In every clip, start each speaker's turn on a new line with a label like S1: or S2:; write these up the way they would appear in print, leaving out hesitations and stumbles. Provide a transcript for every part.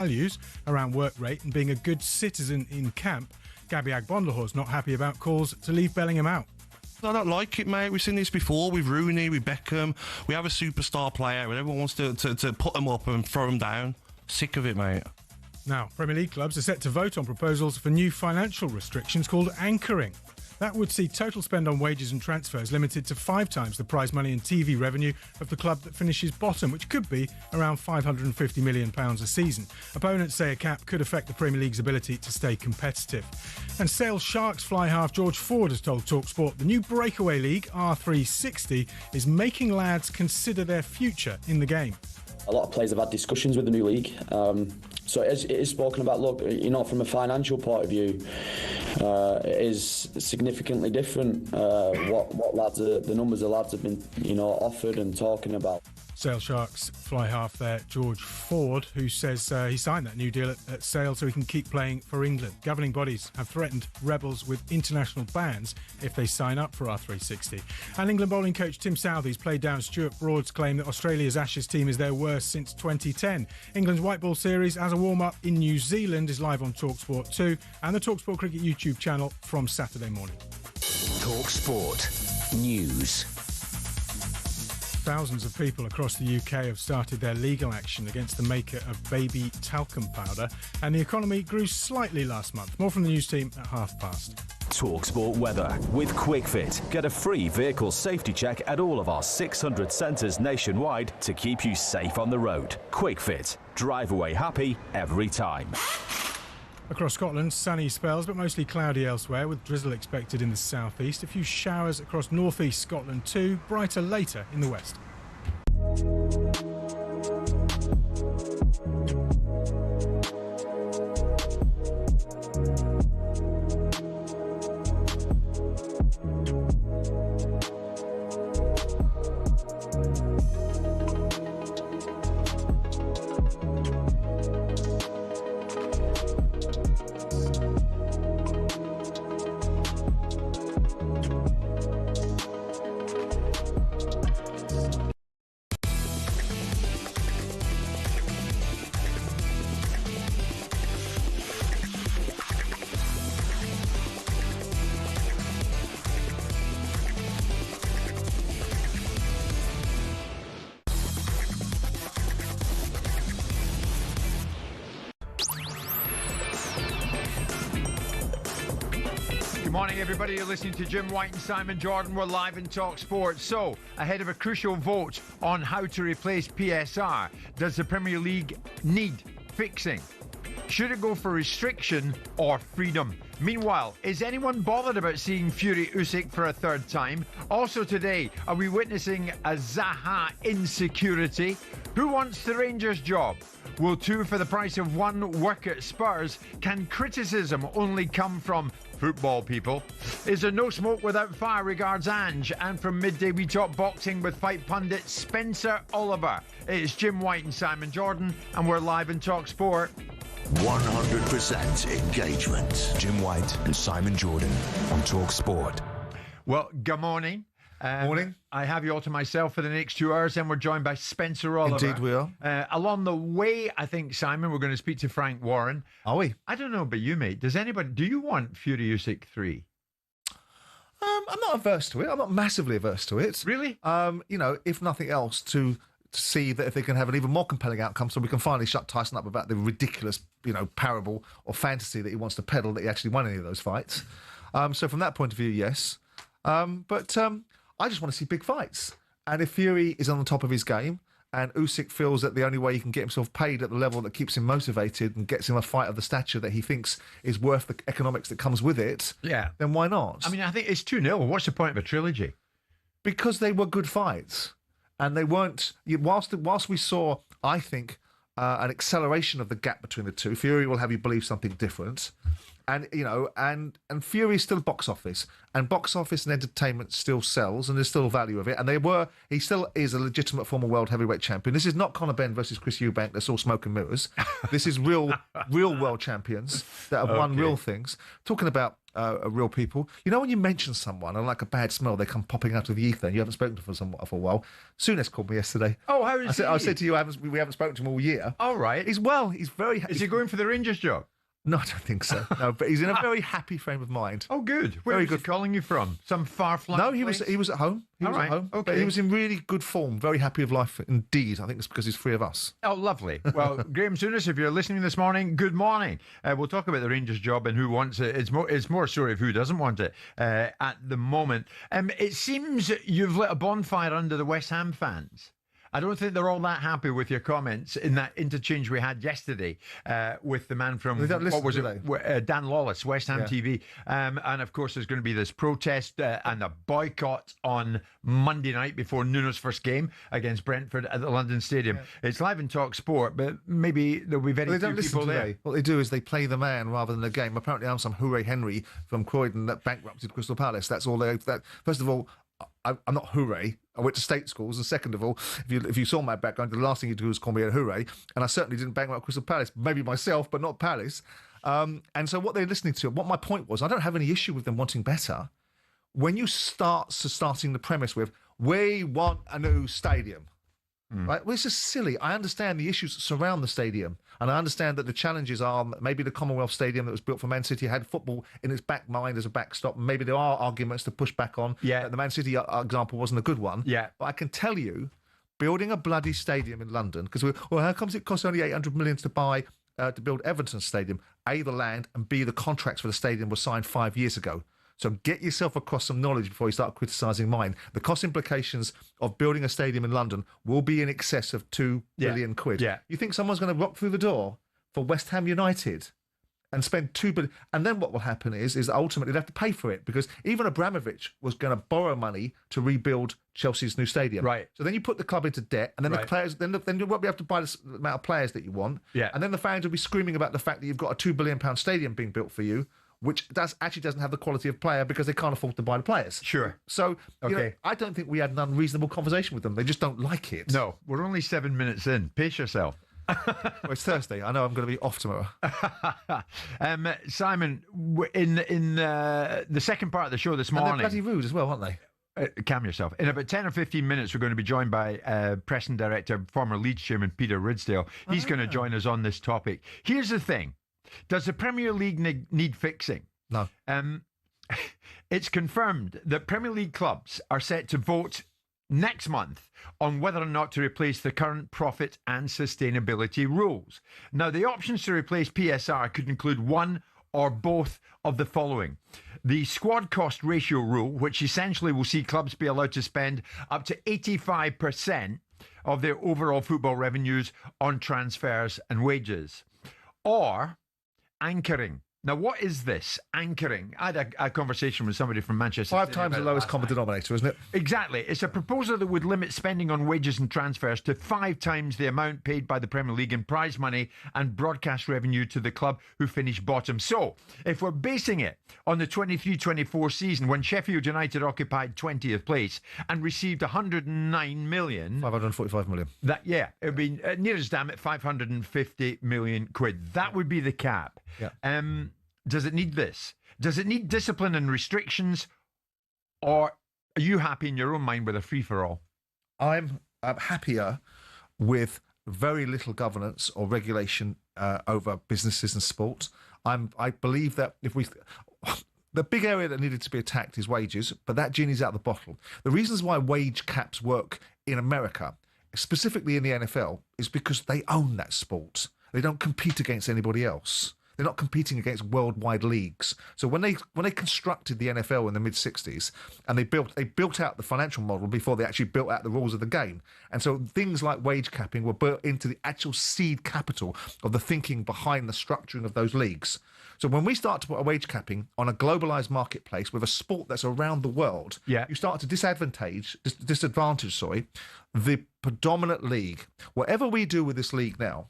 S1: values around work rate and being a good citizen in camp, Gabby Agbonlahor's not happy about calls to leave Bellingham out.
S2: I don't like it, mate. We've seen this before with Rooney, with Beckham. We have a superstar player and everyone wants to put them up and throw them down. Sick of it, mate.
S1: Now, Premier League clubs are set to vote on proposals for new financial restrictions called anchoring. That would see total spend on wages and transfers limited to 5 times the prize money and TV revenue of the club that finishes bottom, which could be around £550 million a season. Opponents say a cap could affect the Premier League's ability to stay competitive. And Sale Sharks fly half George Ford has told talkSPORT the new breakaway league, R360, is making lads consider their future in the game.
S3: A lot of players have had discussions with the new league. So it is spoken about, look, from a financial point of view, it is significantly different what lads the numbers the lads have been offered and talking about.
S1: Sale Sharks fly half there, George Ford, who says he signed that new deal at Sale so he can keep playing for England. Governing bodies have threatened Rebels with international bans if they sign up for R360. And England bowling coach Tim Southey's played down Stuart Broad's claim that Australia's Ashes team is their worst since 2010. England's white ball series as a warm-up in New Zealand is live on talkSPORT 2 and the talkSPORT Cricket YouTube channel from Saturday morning.
S4: talkSPORT News.
S1: Thousands of people across the UK have started their legal action against the maker of baby talcum powder, and the economy grew slightly last month. More from the news team at past.
S5: talkSPORT weather with QuickFit. Get a free vehicle safety check at all of our 600 centres nationwide to keep you safe on the road. QuickFit. Drive away happy every time.
S1: Across Scotland, sunny spells, but mostly cloudy elsewhere, with drizzle expected in the southeast. A few showers across northeast Scotland too, brighter later in the west.
S6: Good morning, everybody. You're listening to Jim White and Simon Jordan. We're live in talkSPORT. So, ahead of a crucial vote on how to replace PSR, does the Premier League need fixing? Should it go for restriction or freedom? Meanwhile, is anyone bothered about seeing Fury Usyk for a third time? Also today, are we witnessing a Zaha insecurity? Who wants the Rangers job? Will 2 for the price of 1 work at Spurs? Can criticism only come from football people? Is there no smoke without fire? Regards Ange. And from midday we talk boxing with fight pundit Spencer Oliver. It's Jim White and Simon Jordan, and we're live in talkSPORT.
S4: 100% engagement. Jim White and Simon Jordan on talkSPORT.
S6: Well, good morning.
S7: Morning.
S6: I have you all to myself for the next 2 hours, and we're joined by Spencer Oliver.
S7: Indeed we are.
S6: Along the way, I think, Simon, we're going to speak to Frank Warren.
S7: Are we?
S6: I don't know about you, mate. Do you want Fury Usyk 3?
S7: I'm not averse to it. I'm not massively averse to it.
S6: Really?
S7: If nothing else, to see that if they can have an even more compelling outcome so we can finally shut Tyson up about the ridiculous, parable or fantasy that he wants to peddle that he actually won any of those fights. So from that point of view, yes. But I just want to see big fights. And if Fury is on the top of his game and Usyk feels that the only way he can get himself paid at the level that keeps him motivated and gets him a fight of the stature that he thinks is worth the economics that comes with it, then why not?
S6: I mean, I think it's 2-0. What's the point of a trilogy?
S7: Because they were good fights. And they weren't... Whilst we saw, I think, an acceleration of the gap between the two, Fury will have you believe something different. And, and Fury is still box office. And box office and entertainment still sells, and there's still value of it. And he still is a legitimate former world heavyweight champion. This is not Conor Benn versus Chris Eubank. That's all smoke and mirrors. This is real world champions that have won real things. Talking about are real people. You know, when you mention someone and like a bad smell, they come popping out of the ether and you haven't spoken to them for a while. Souness called me yesterday.
S6: Oh, how is he?
S7: I said to you, we haven't spoken to him all year.
S6: All right.
S7: He's very...
S6: Is he going for the Rangers job?
S7: No, I don't think so. No, but he's in a very happy frame of mind.
S6: Oh, good. Where
S7: Very
S6: was
S7: good.
S6: he calling you from? Some far-flung
S7: No,
S6: place?
S7: he was at home. He
S6: All
S7: was
S6: right,
S7: at home.
S6: okay.
S7: But he was in really good form, very happy of life indeed. I think it's because he's free of us.
S6: Oh, lovely. Well, Graham Souness, if you're listening this morning, good morning. We'll talk about the Rangers job and who wants it. It's more a story of who doesn't want it at the moment. It seems you've lit a bonfire under the West Ham fans. I don't think they're all that happy with your comments in that interchange we had yesterday with the man from, what was it, Dan Lawless, West Ham TV. And of course, there's going to be this protest and a boycott on Monday night before Nuno's first game against Brentford at the London Stadium. It's live in talkSPORT, but maybe there'll be very few people there.
S7: What they do is they play the man rather than the game. Apparently, I'm some Hooray Henry from Croydon that bankrupted Crystal Palace. That's all they... First of all, I'm not hooray. I went to state schools, and second of all, if you saw my background, the last thing you do is call me a hooray. And I certainly didn't bang up Crystal Palace. Maybe myself, but not Palace. And so what they're listening to, what my point was, I don't have any issue with them wanting better. When you starting the premise with, we want a new stadium, right? Well, it's just silly. I understand the issues that surround the stadium, and I understand that the challenges are maybe the Commonwealth Stadium that was built for Man City had football in its back mind as a backstop. Maybe there are arguments to push back on.
S6: Yeah.
S7: The Man City example wasn't a good one.
S6: Yeah.
S7: But I can tell you, building a bloody stadium in London, because how comes it costs only 800 million to buy to build Everton Stadium? A, the land, and B, the contracts for the stadium were signed 5 years ago. So get yourself across some knowledge before you start criticising mine. The cost implications of building a stadium in London will be in excess of £2 billion quid.
S6: Yeah.
S7: You think someone's going to rock through the door for West Ham United and spend £2 billion? And then what will happen is ultimately they'll have to pay for it, because even Abramovich was going to borrow money to rebuild Chelsea's new stadium.
S6: Right.
S7: So then you put the club into debt, and then
S6: Right.
S7: the players, then you won't be able to buy the amount of players that you want.
S6: Yeah.
S7: And then the fans will be screaming about the fact that you've got a £2 billion stadium being built for you, which actually doesn't have the quality of player because they can't afford to buy the players.
S6: Sure.
S7: So, you know,
S6: Okay.
S7: I don't think we had an unreasonable conversation with them. They just don't like it.
S6: No, we're only 7 minutes in. Pace yourself.
S7: Well, it's Thursday. I know I'm going to be off tomorrow.
S6: Simon, in the second part of the show this
S7: And they're
S6: morning...
S7: bloody rude as well, aren't they?
S6: Calm yourself. In about 10 or 15 minutes, we're going to be joined by press and director, former Leeds chairman Peter Ridsdale. He's going to join us on this topic. Here's the thing. Does the Premier League need fixing?
S7: No.
S6: It's confirmed that Premier League clubs are set to vote next month on whether or not to replace the current profit and sustainability rules. Now, the options to replace PSR could include one or both of the following. The squad cost ratio rule, which essentially will see clubs be allowed to spend up to 85% of their overall football revenues on transfers and wages. Or anchoring. Now, what is this? Anchoring. I had a conversation with somebody from Manchester
S7: Five
S6: City
S7: times the
S6: about it
S7: lowest
S6: last
S7: common
S6: night.
S7: denominator, isn't it?
S6: Exactly. It's a proposal that would limit spending on wages and transfers to 5 times the amount paid by the Premier League in prize money and broadcast revenue to the club who finish bottom. So, if we're basing it on the 23-24 season, when Sheffield United occupied 20th place and received 109 million...
S7: 545 million.
S6: It would be near as damn it, 550 million quid. That would be the cap.
S7: Yeah.
S6: Does it need this? Does it need discipline and restrictions? Or are you happy in your own mind with a free-for-all?
S7: I'm happier with very little governance or regulation over businesses and sport. I believe that the big area that needed to be attacked is wages, but that genie's out of the bottle. The reasons why wage caps work in America, specifically in the NFL, is because they own that sport. They don't compete against anybody else. They're not competing against worldwide leagues. So when they constructed the NFL in the mid-60s and they built out the financial model before they actually built out the rules of the game. And so things like wage capping were built into the actual seed capital of the thinking behind the structuring of those leagues. So when we start to put a wage capping on a globalized marketplace with a sport that's around the world, you start to disadvantage the predominant league. Whatever we do with this league now,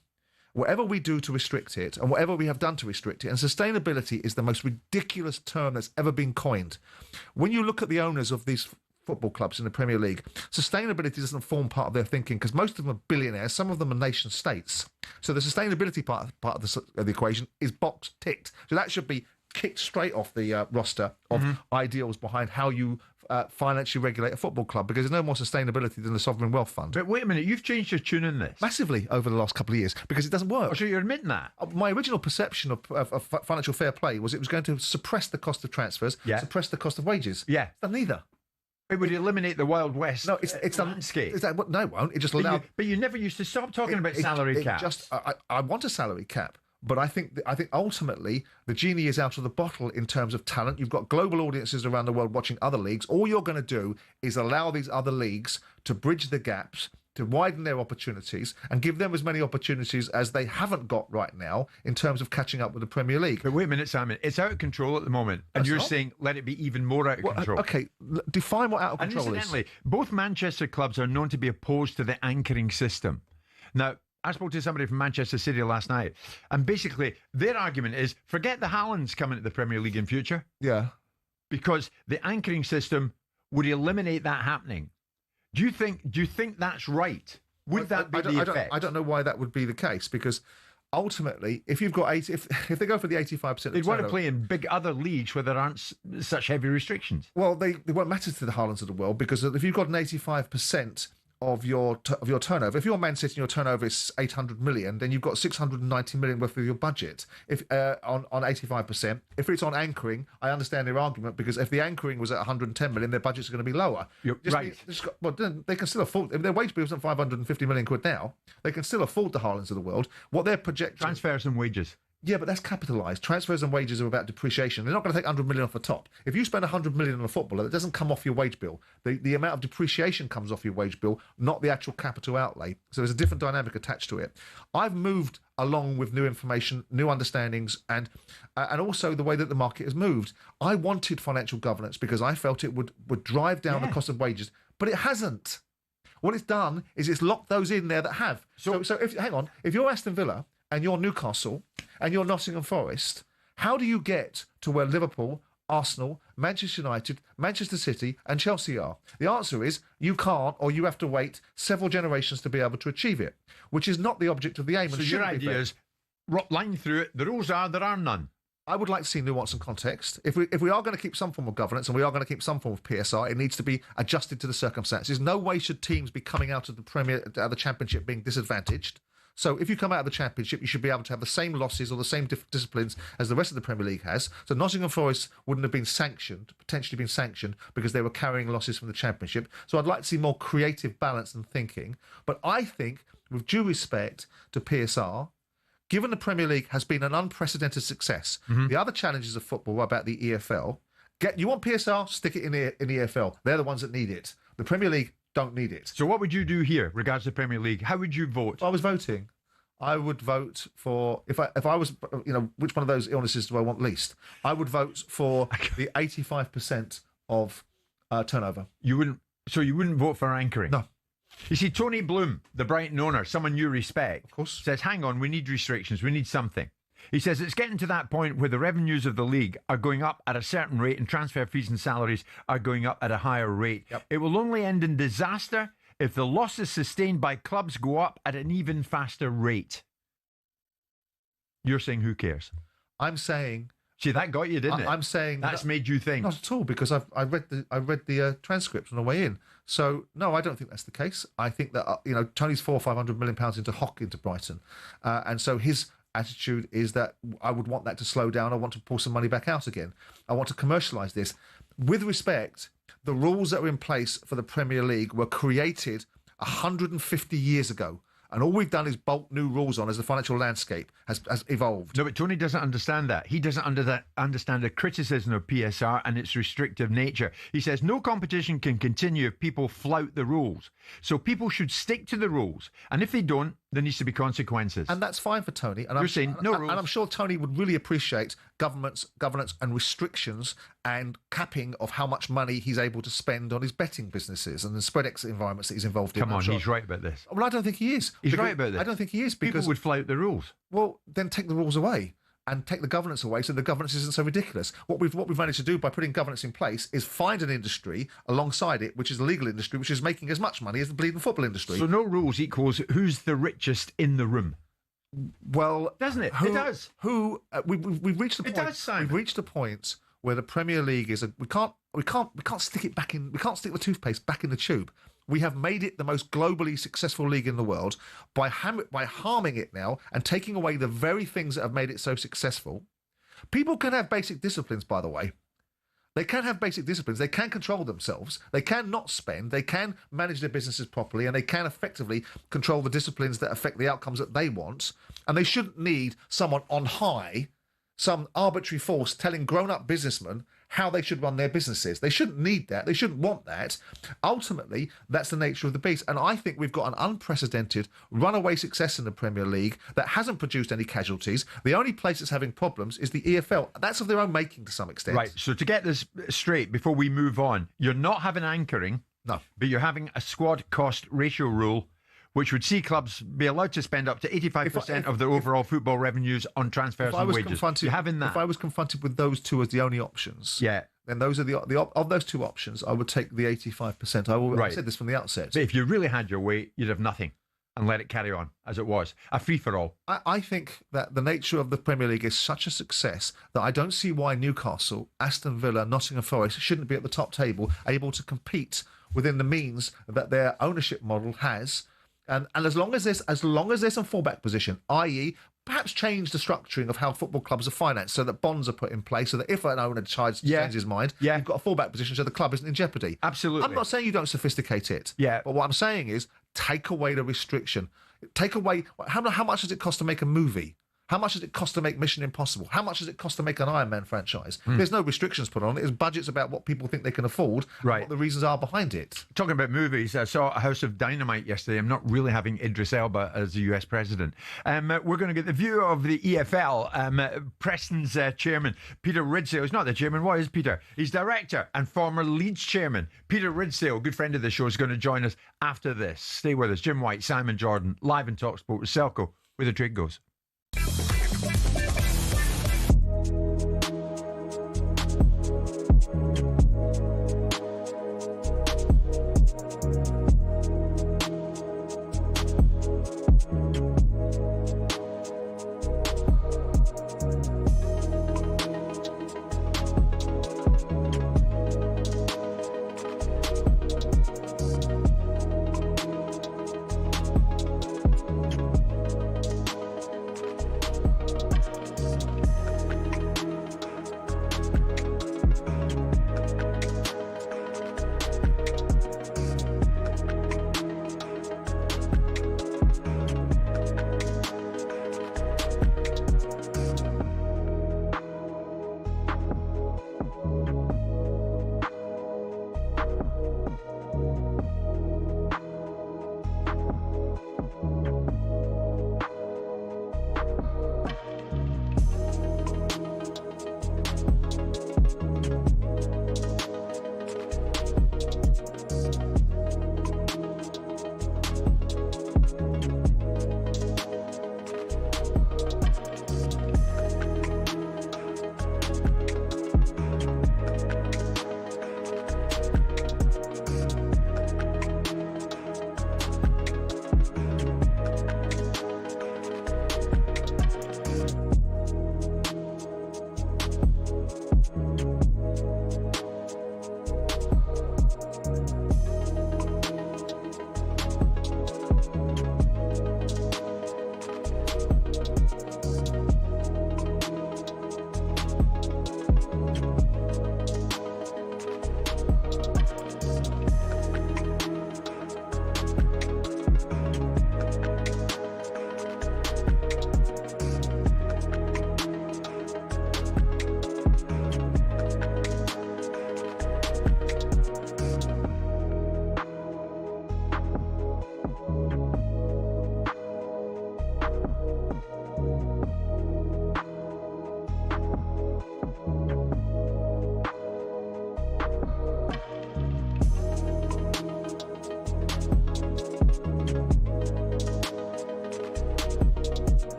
S7: whatever we do to restrict it and whatever we have done to restrict it, and sustainability is the most ridiculous term that's ever been coined. When you look at the owners of these football clubs in the Premier League, sustainability doesn't form part of their thinking because most of them are billionaires, some of them are nation states. So the sustainability part of the equation is box ticked. So that should be kicked straight off the roster of ideals behind how you financially regulate a football club, because there's no more sustainability than the sovereign wealth fund.
S6: But wait a minute, you've changed your tune in this.
S7: Massively over the last couple of years, because it doesn't work.
S6: Oh, so you're admitting that?
S7: My original perception of financial fair play was it was going to suppress the cost of transfers, suppress the cost of wages.
S6: Yeah.
S7: It's done neither.
S6: It would eliminate the Wild West landscape.
S7: No, it won't. It just allowed...
S6: But you never used to stop talking about salary caps.
S7: I want a salary cap. But I think ultimately the genie is out of the bottle in terms of talent. You've got global audiences around the world watching other leagues. All you're going to do is allow these other leagues to bridge the gaps, to widen their opportunities, and give them as many opportunities as they haven't got right now in terms of catching up with the Premier League.
S6: But wait a minute, Simon. It's out of control at the moment. And you're saying let it be even more out of control.
S7: Okay, define what out of control is.
S6: And incidentally, both Manchester clubs are known to be opposed to the anchoring system. Now, I spoke to somebody from Manchester City last night, and basically their argument is forget the Haalands coming to the Premier League in future.
S7: Yeah.
S6: Because the anchoring system would eliminate that happening. Do you think that's right? Would that be the effect?
S7: I don't know why that would be the case, because ultimately, if you've got if they go for the 85%,
S6: they'd want to play in big other leagues where there aren't such heavy restrictions.
S7: Well, they won't matter to the Haalands of the world, because if you've got an 85% of your turnover, if you're Man City and your turnover is 800 million, then you've got 690 million worth of your budget. If on 85%, if it's on anchoring, I understand their argument, because if the anchoring was at 110 million, their budgets are going to be lower. They can still afford. If their wage bill isn't 550 million quid now, they can still afford the Haalands of the world. What they're projecting,
S6: transfers and wages.
S7: Yeah, but that's capitalised. Transfers and wages are about depreciation. They're not going to take 100 million off the top. If you spend 100 million on a footballer, that doesn't come off your wage bill. The amount of depreciation comes off your wage bill, not the actual capital outlay. So there's a different dynamic attached to it. I've moved along with new information, new understandings, and also the way that the market has moved. I wanted financial governance because I felt it would drive down the cost of wages, but it hasn't. What it's done is it's locked those in there that have. So if you're Aston Villa and you're Newcastle and you're Nottingham Forest, how do you get to where Liverpool, Arsenal, Manchester United, Manchester City and Chelsea are? The answer is you can't, or you have to wait several generations to be able to achieve it, which is not the object of the aim.
S6: So your idea is, line through it, the rules are, there are none.
S7: I would like to see nuance and context. If we are going to keep some form of governance and we are going to keep some form of PSR, it needs to be adjusted to the circumstances. No way should teams be coming out of the Championship being disadvantaged. So if you come out of the Championship, you should be able to have the same losses or the same disciplines as the rest of the Premier League has. So Nottingham Forest wouldn't have been potentially been sanctioned, because they were carrying losses from the Championship. So I'd like to see more creative balance and thinking. But I think, with due respect to PSR, given the Premier League has been an unprecedented success, the other challenges of football about the EFL, you want PSR, stick it in the EFL. They're the ones that need it. The Premier League don't need it.
S6: So what would you do here regards to the Premier League? How would you vote?
S7: If I was voting, I would vote for, if I was, which one of those illnesses do I want least? I would vote for the 85% of turnover.
S6: You wouldn't vote for anchoring?
S7: No.
S6: You see, Tony Bloom, the Brighton owner, someone you respect,
S7: of course,
S6: says, hang on, we need restrictions, we need something. He says it's getting to that point where the revenues of the league are going up at a certain rate and transfer fees and salaries are going up at a higher rate.
S7: Yep.
S6: It will only end in disaster if the losses sustained by clubs go up at an even faster rate. You're saying who cares?
S7: I'm saying...
S6: See, that got you, didn't it?
S7: I'm saying...
S6: That's made you think.
S7: Not at all, because I read the transcript on the way in. So, no, I don't think that's the case. I think that, Tony's £400 or £500 million into Brighton. And so his attitude is that I would want that to slow down. I want to pull some money back out again. I want to commercialise this. With respect, the rules that were in place for the Premier League were created 150 years ago. And all we've done is bolt new rules on as the financial landscape has evolved.
S6: No, but Tony doesn't understand that. He doesn't understand the criticism of PSR and its restrictive nature. He says no competition can continue if people flout the rules. So people should stick to the rules. And if they don't, there needs to be consequences.
S7: And that's fine for Tony. And
S6: You're saying no rules.
S7: And I'm sure Tony would really appreciate governance and restrictions and capping of how much money he's able to spend on his betting businesses and the spread exit environments that he's involved in.
S6: Come on, he's right about this.
S7: Well, I don't think he is.
S6: He's right about this.
S7: I don't think he is, because
S6: people would flout the rules.
S7: Well, then take the rules away and take the governance away, so the governance isn't so ridiculous. What we've managed to do by putting governance in place is find an industry alongside it, which is the legal industry, which is making as much money as the bleeding football industry.
S6: So no rules equals who's the richest in the room.
S7: Well,
S6: doesn't it? It does.
S7: We've reached the
S6: It
S7: point.
S6: does, Simon.
S7: We've reached a point where the Premier League is we can't stick it back in. We can't stick the toothpaste back in the tube. We have made it the most globally successful league in the world by harming it now and taking away the very things that have made it so successful. People can have basic disciplines, by the way. They can have basic disciplines. They can control themselves. They can not spend. They can manage their businesses properly, and they can effectively control the disciplines that affect the outcomes that they want. And they shouldn't need someone on high, some arbitrary force telling grown-up businessmen how they should run their businesses. They shouldn't need that. They shouldn't want that. Ultimately, that's the nature of the beast. And I think we've got an unprecedented runaway success in the Premier League that hasn't produced any casualties. The only place that's having problems is the EFL. That's of their own making to some extent.
S6: Right. So to get this straight, before we move on, you're not having anchoring.
S7: No.
S6: But you're having a squad cost ratio rule, which would see clubs be allowed to spend up to 85% of their overall football revenues on transfers and wages. You're having that.
S7: If I was confronted with those two as the only options,
S6: yeah,
S7: then those are of those two options, I would take the 85%. I said this from the outset.
S6: But if you really had your way, you'd have nothing and let it carry on as it was. A free-for-all.
S7: I think that the nature of the Premier League is such a success that I don't see why Newcastle, Aston Villa, Nottingham Forest shouldn't be at the top table, able to compete within the means that their ownership model has. And as long as there's some fallback position, i.e., perhaps change the structuring of how football clubs are financed so that bonds are put in place so that if an owner decides to change his mind, you've got a fallback position so the club isn't in jeopardy.
S6: Absolutely.
S7: I'm not saying you don't sophisticate it.
S6: Yeah.
S7: But what I'm saying is take away the restriction. Take away... How much does it cost to make a movie? How much does it cost to make Mission Impossible? How much does it cost to make an Iron Man franchise? There's no restrictions put on it. There's budgets about what people think they can afford, what the reasons are behind it.
S6: Talking about movies, I saw A House of Dynamite yesterday. I'm not really having Idris Elba as the US president. We're going to get the view of the EFL. Preston's chairman, Peter Ridsdale, is not the chairman. What is Peter? He's director and former Leeds chairman. Peter Ridsdale, good friend of the show, is going to join us after this. Stay with us. Jim White, Simon Jordan, live in talkSPORT with Selco, where the trade goes.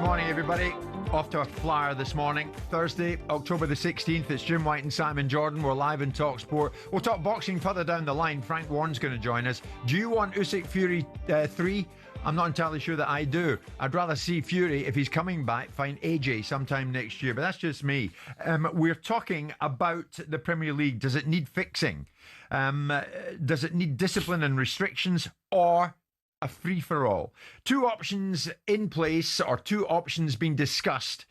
S6: morning, everybody. Off to a flyer this morning. Thursday, October the 16th. It's Jim White and Simon Jordan. We're live in talkSPORT. We'll talk boxing further down the line. Frank Warren's going to join us. Do you want Usyk Fury 3? I'm not entirely sure that I do. I'd rather see Fury, if he's coming back, find AJ sometime next year. But that's just me. We're talking about the Premier League. Does it need fixing? Does it need discipline and restrictions, or a free-for-all? Two options in place, or two options being discussed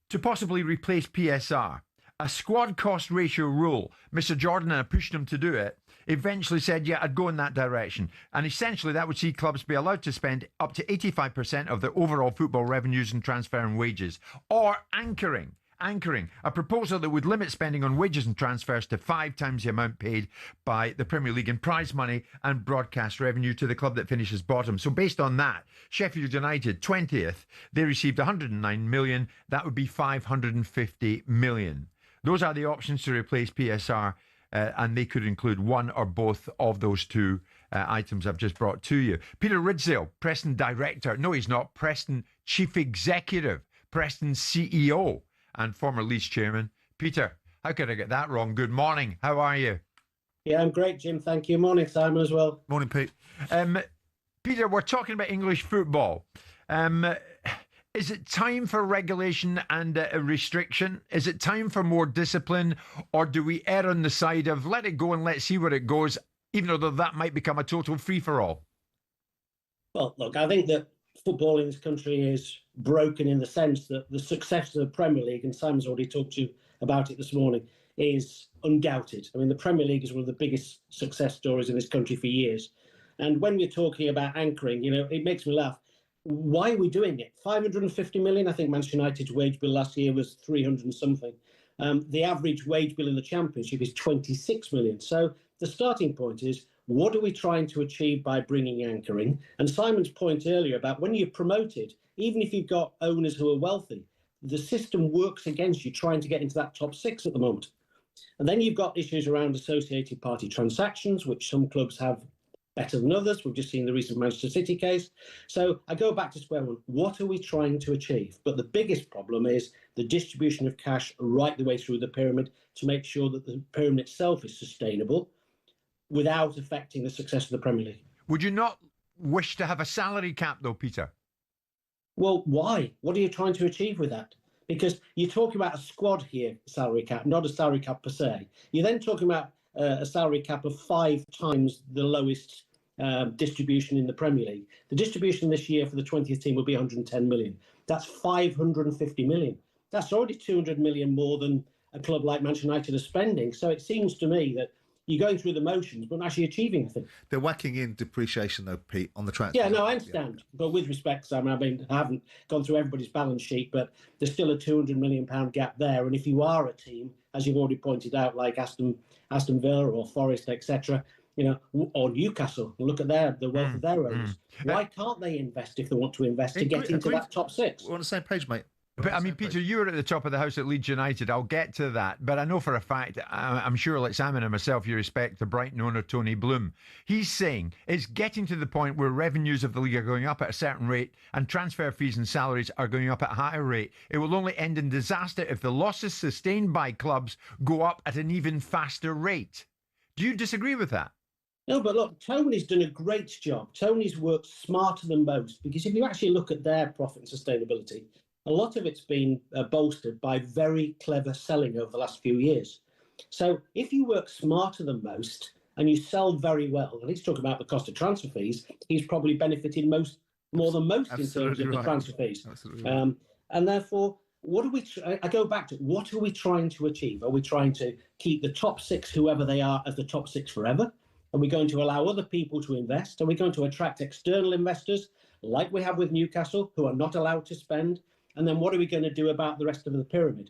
S6: to possibly replace PSR. A squad cost ratio rule. Mr. Jordan, and I pushed him to do it, eventually said, yeah, I'd go in that direction. And essentially that would see clubs be allowed to spend up to 85% of their overall football revenues and transfer and wages. Or anchoring, a proposal that would limit spending on wages and transfers to 5 times the amount paid by the Premier League in prize money and broadcast revenue to the club that finishes bottom. So based on that, Sheffield United, 20th, they received 109 million. That would be 550 million. Those are the options to replace PSR, and they could include one or both of those two items I've just brought to you. Peter Ridsdale, Preston Director. No, he's not. Preston Chief Executive, Preston CEO, and former Leeds Chairman. Peter, how could I get that wrong? Good morning. How are you?
S8: Yeah, I'm great, Jim. Thank you. Morning, Simon, as well.
S7: Morning, Pete.
S6: Peter, we're talking about English football. Is it time for regulation and a restriction? Is it time for more discipline? Or do we err on the side of let it go and let's see where it goes, even though that might become a total free-for-all?
S8: Well, look, I think that football in this country is broken in the sense that the success of the Premier League, and Simon's already talked to you about it this morning, is undoubted. I mean, the Premier League is one of the biggest success stories in this country for years. And when we're talking about anchoring, it makes me laugh. Why are we doing it? 550 million. I think Manchester United's wage bill last year was 300 and something. The average wage bill in the Championship is 26 million. So the starting point is, what are we trying to achieve by bringing anchoring? And Simon's point earlier about when you're promoted, even if you've got owners who are wealthy, the system works against you trying to get into that top 6 at the moment. And then you've got issues around associated party transactions, which some clubs have better than others. We've just seen the recent Manchester City case. So I go back to square one. What are we trying to achieve? But the biggest problem is the distribution of cash right the way through the pyramid to make sure that the pyramid itself is sustainable without affecting the success of the Premier League.
S6: Would you not wish to have a salary cap, though, Peter?
S8: Well, why? What are you trying to achieve with that? Because you're talking about a squad here, salary cap, not a salary cap per se. You're then talking about a salary cap of 5 times the lowest distribution in the Premier League. The distribution this year for the 20th team will be 110 million. That's 550 million. That's already 200 million more than a club like Manchester United are spending. So it seems to me that you're going through the motions, but not actually achieving anything.
S7: They're whacking in depreciation, though, Pete, on the transfer.
S8: Yeah, no, I understand. Yeah. But with respect, Simon, I haven't gone through everybody's balance sheet, but there's still a £200 million gap there. And if you are a team, as you've already pointed out, like Aston Villa or Forest, etc., or Newcastle, look at the wealth of their owners. Why can't they invest if they want to invest to get into that top 6?
S7: We're on the same page, mate.
S6: But I mean, Peter, you were at the top of the house at Leeds United. I'll get to that. But I know for a fact, I'm sure like Simon and myself, you respect the Brighton owner, Tony Bloom. He's saying it's getting to the point where revenues of the league are going up at a certain rate and transfer fees and salaries are going up at a higher rate. It will only end in disaster if the losses sustained by clubs go up at an even faster rate. Do you disagree with that?
S8: No, but look, Tony's done a great job. Tony's worked smarter than most, because if you actually look at their profit and sustainability, a lot of it's been bolstered by very clever selling over the last few years. So if you work smarter than most and you sell very well, and he's talking about the cost of transfer fees, he's probably benefited more than most in terms of the transfer fees. Right. And therefore, I go back to, what are we trying to achieve? Are we trying to keep the top 6, whoever they are, as the top 6 forever? Are we going to allow other people to invest? Are we going to attract external investors, like we have with Newcastle, who are not allowed to spend? And then what are we going to do about the rest of the pyramid?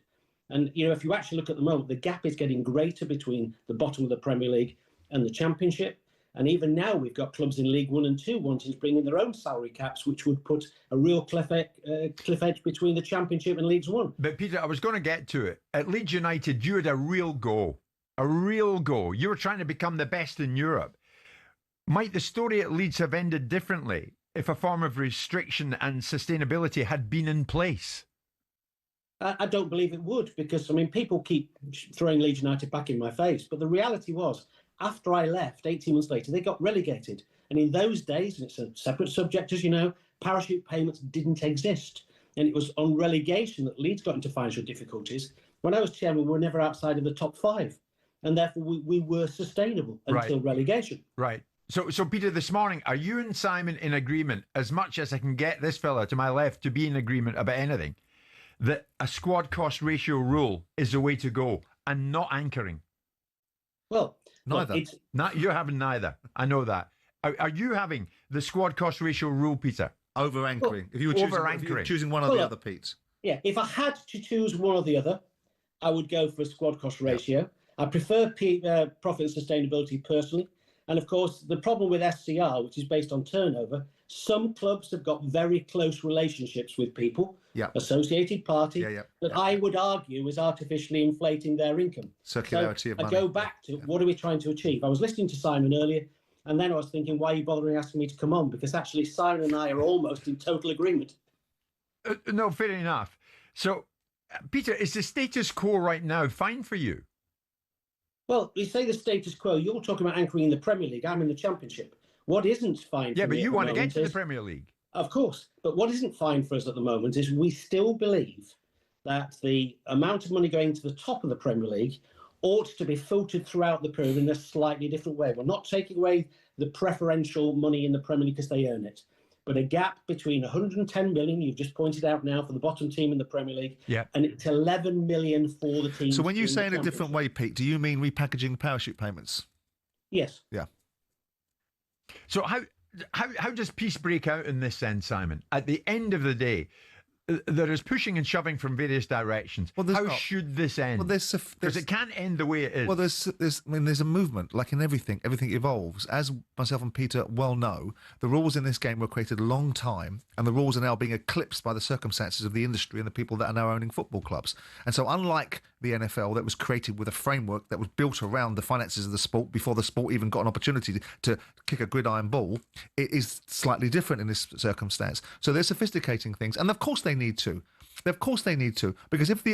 S8: And, if you actually look at the moment, the gap is getting greater between the bottom of the Premier League and the Championship. And even now we've got clubs in League 1 and 2 wanting to bring in their own salary caps, which would put a real cliff edge between the Championship and League 1.
S6: But, Peter, I was going to get to it. At Leeds United, you had a real go. A real go. You were trying to become the best in Europe. Might the story at Leeds have ended differently if a form of restriction and sustainability had been in place?
S8: I don't believe it would, because, I mean, people keep throwing Leeds United back in my face. But the reality was, after I left, 18 months later, they got relegated. And in those days, and it's a separate subject, as you know, parachute payments didn't exist. And it was on relegation that Leeds got into financial difficulties. When I was chairman, we were never outside of the top 5. And therefore, we were sustainable until relegation.
S6: Right. So, Peter, this morning, are you and Simon in agreement, as much as I can get this fella to my left to be in agreement about anything, that a squad cost ratio rule is the way to go and not anchoring?
S8: Well,
S7: neither.
S6: You're having neither. I know that. Are you having the squad cost ratio rule, Peter?
S7: Over anchoring. If you were choosing one or the other, Pete.
S8: Yeah, if I had to choose one or the other, I would go for a squad cost ratio. Yeah. I prefer profit and sustainability personally. And of course, the problem with SCR, which is based on turnover, some clubs have got very close relationships with people, associated party, that I would argue is artificially inflating their income.
S7: Circularity of money.
S8: I go back to what are we trying to achieve? I was listening to Simon earlier, and then I was thinking, why are you bothering asking me to come on? Because actually, Simon and I are almost in total agreement.
S6: No, fair enough. So, Peter, is the status quo right now fine for you?
S8: Well, you say the status quo. You're talking about anchoring in the Premier League. I'm in the Championship. What isn't fine for me
S6: but you want to get to
S8: the
S6: Premier League.
S8: Of course. But what isn't fine for us at the moment is we still believe that the amount of money going to the top of the Premier League ought to be filtered throughout the pyramid in a slightly different way. We're not taking away the preferential money in the Premier League because they earn it, but a gap between 110 million, you've just pointed out now, for the bottom team in the Premier League, and it's 11 million for the team.
S7: So when you say in a different way, Pete, do you mean repackaging the parachute payments?
S8: Yes.
S7: Yeah.
S6: So how does peace break out in this then, Simon? At the end of the day, there is pushing and shoving from various directions. Well, how should this end? Well, because it can't end the way it is.
S7: Well, there's a movement, like in everything. Everything evolves. As myself and Peter well know, the rules in this game were created a long time, and the rules are now being eclipsed by the circumstances of the industry and the people that are now owning football clubs. And so, unlike the NFL, that was created with a framework that was built around the finances of the sport before the sport even got an opportunity to kick a gridiron ball, it is slightly different in this circumstance. So they're sophisticating things, and of course they need to. Of course they need to, because if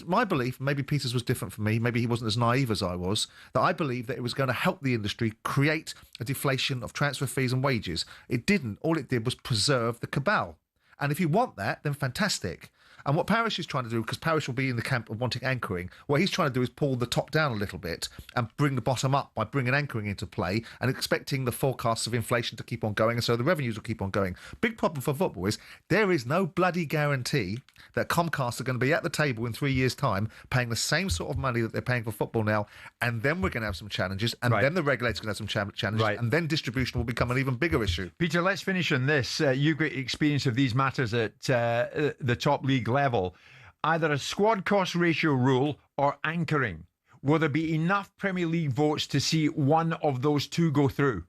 S7: my belief, maybe Peter's was different from me, maybe he wasn't as naive as I was, that I believed that it was going to help the industry create a deflation of transfer fees and wages. It didn't. All it did was preserve the cabal. And if you want that, then fantastic. And what Parish is trying to do, because Parish will be in the camp of wanting anchoring, what he's trying to do is pull the top down a little bit and bring the bottom up by bringing anchoring into play and expecting the forecasts of inflation to keep on going, and so the revenues will keep on going. Big problem for football is there is no bloody guarantee that Comcast are going to be at the table in 3 years' time paying the same sort of money that they're paying for football now, and then we're going to have some challenges, and then the regulator's going to have some challenges, and then distribution will become an even bigger issue.
S6: Peter, let's finish on this. You've got experience of these matters at the top league level. Either a squad cost ratio rule or anchoring. Will there be enough Premier League votes to see one of those two go through?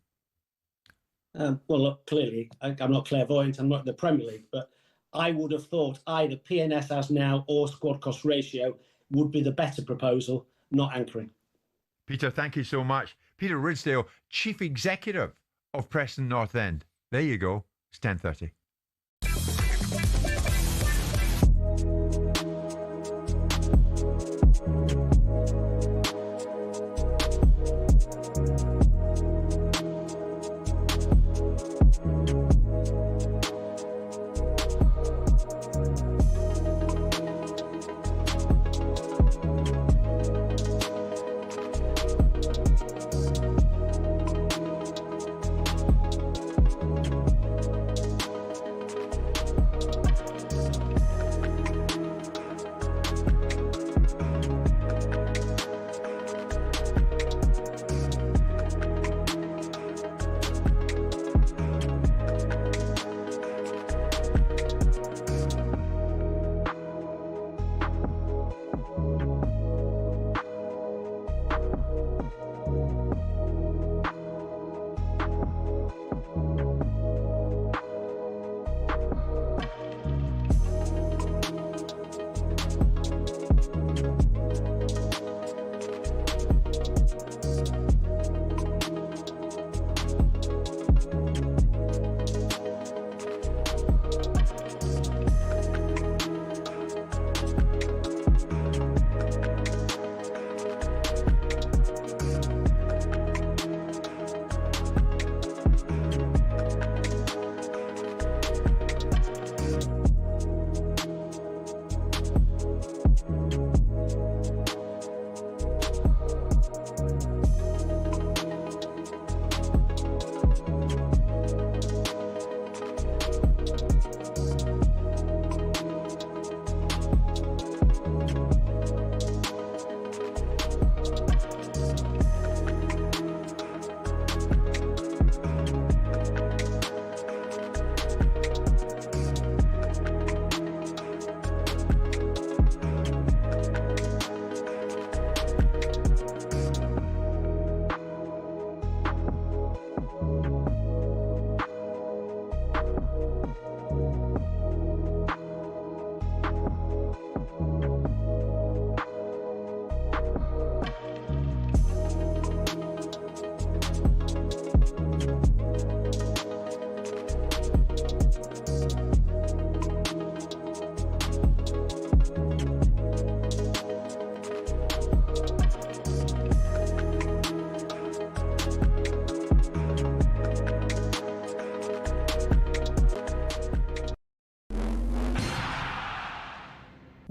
S8: Well, look, clearly, I'm not clairvoyant, I'm not in the Premier League, but I would have thought either PNS as now or squad cost ratio would be the better proposal, not anchoring.
S6: Peter, thank you so much. Peter Ridsdale, Chief Executive of Preston North End. There you go. It's 10:30.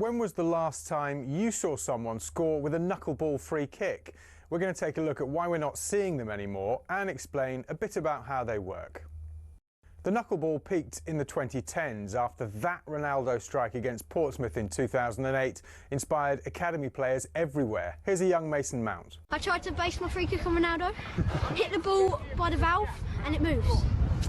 S1: when was the last time you saw someone score with a knuckleball free kick? We're going to take a look at why we're not seeing them anymore and explain a bit about how they work. The knuckleball peaked in the 2010s after that Ronaldo strike against Portsmouth in 2008 inspired academy players everywhere. Here's a young Mason Mount.
S9: I tried to base my free kick on Ronaldo, hit the ball by the valve and it moves.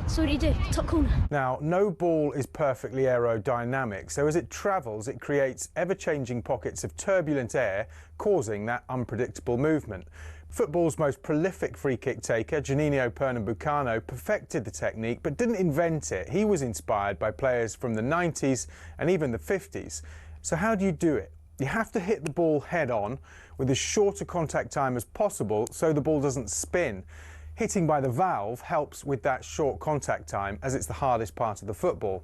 S9: So what do you do? Top corner.
S1: Now, no ball is perfectly aerodynamic, so as it travels it creates ever-changing pockets of turbulent air, causing that unpredictable movement. Football's most prolific free kick taker, Juninho Pernambucano, perfected the technique but didn't invent it. He was inspired by players from the 90s and even the 50s. So how do you do it? You have to hit the ball head on with as short a contact time as possible so the ball doesn't spin. Hitting by the valve helps with that short contact time, as it's the hardest part of the football.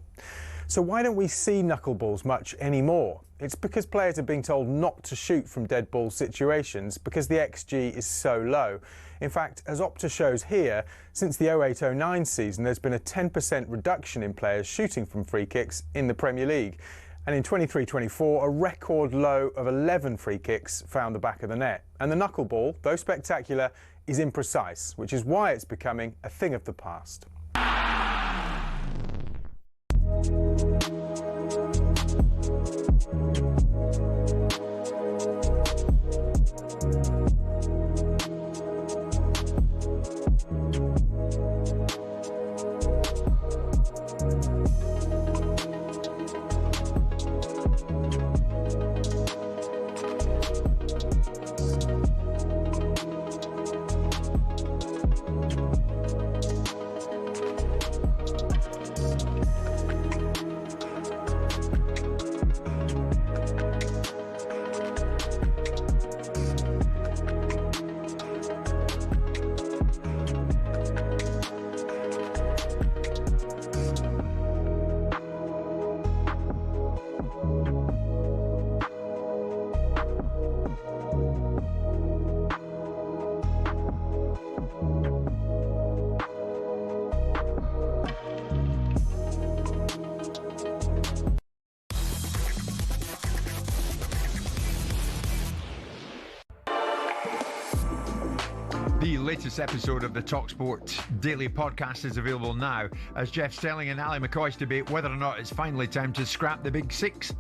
S1: So why don't we see knuckleballs much anymore? It's because players are being told not to shoot from dead ball situations because the XG is so low. In fact, as Opta shows here, since the 08-09 season there's been a 10% reduction in players shooting from free kicks in the Premier League. And in 23-24, a record low of 11 free kicks found the back of the net. And the knuckleball, though spectacular, is imprecise, which is why it's becoming a thing of the past.
S6: The latest episode of the talkSPORT Daily Podcast is available now as Jeff Stelling and Ali McCoy's debate whether or not it's finally time to scrap the Big Six.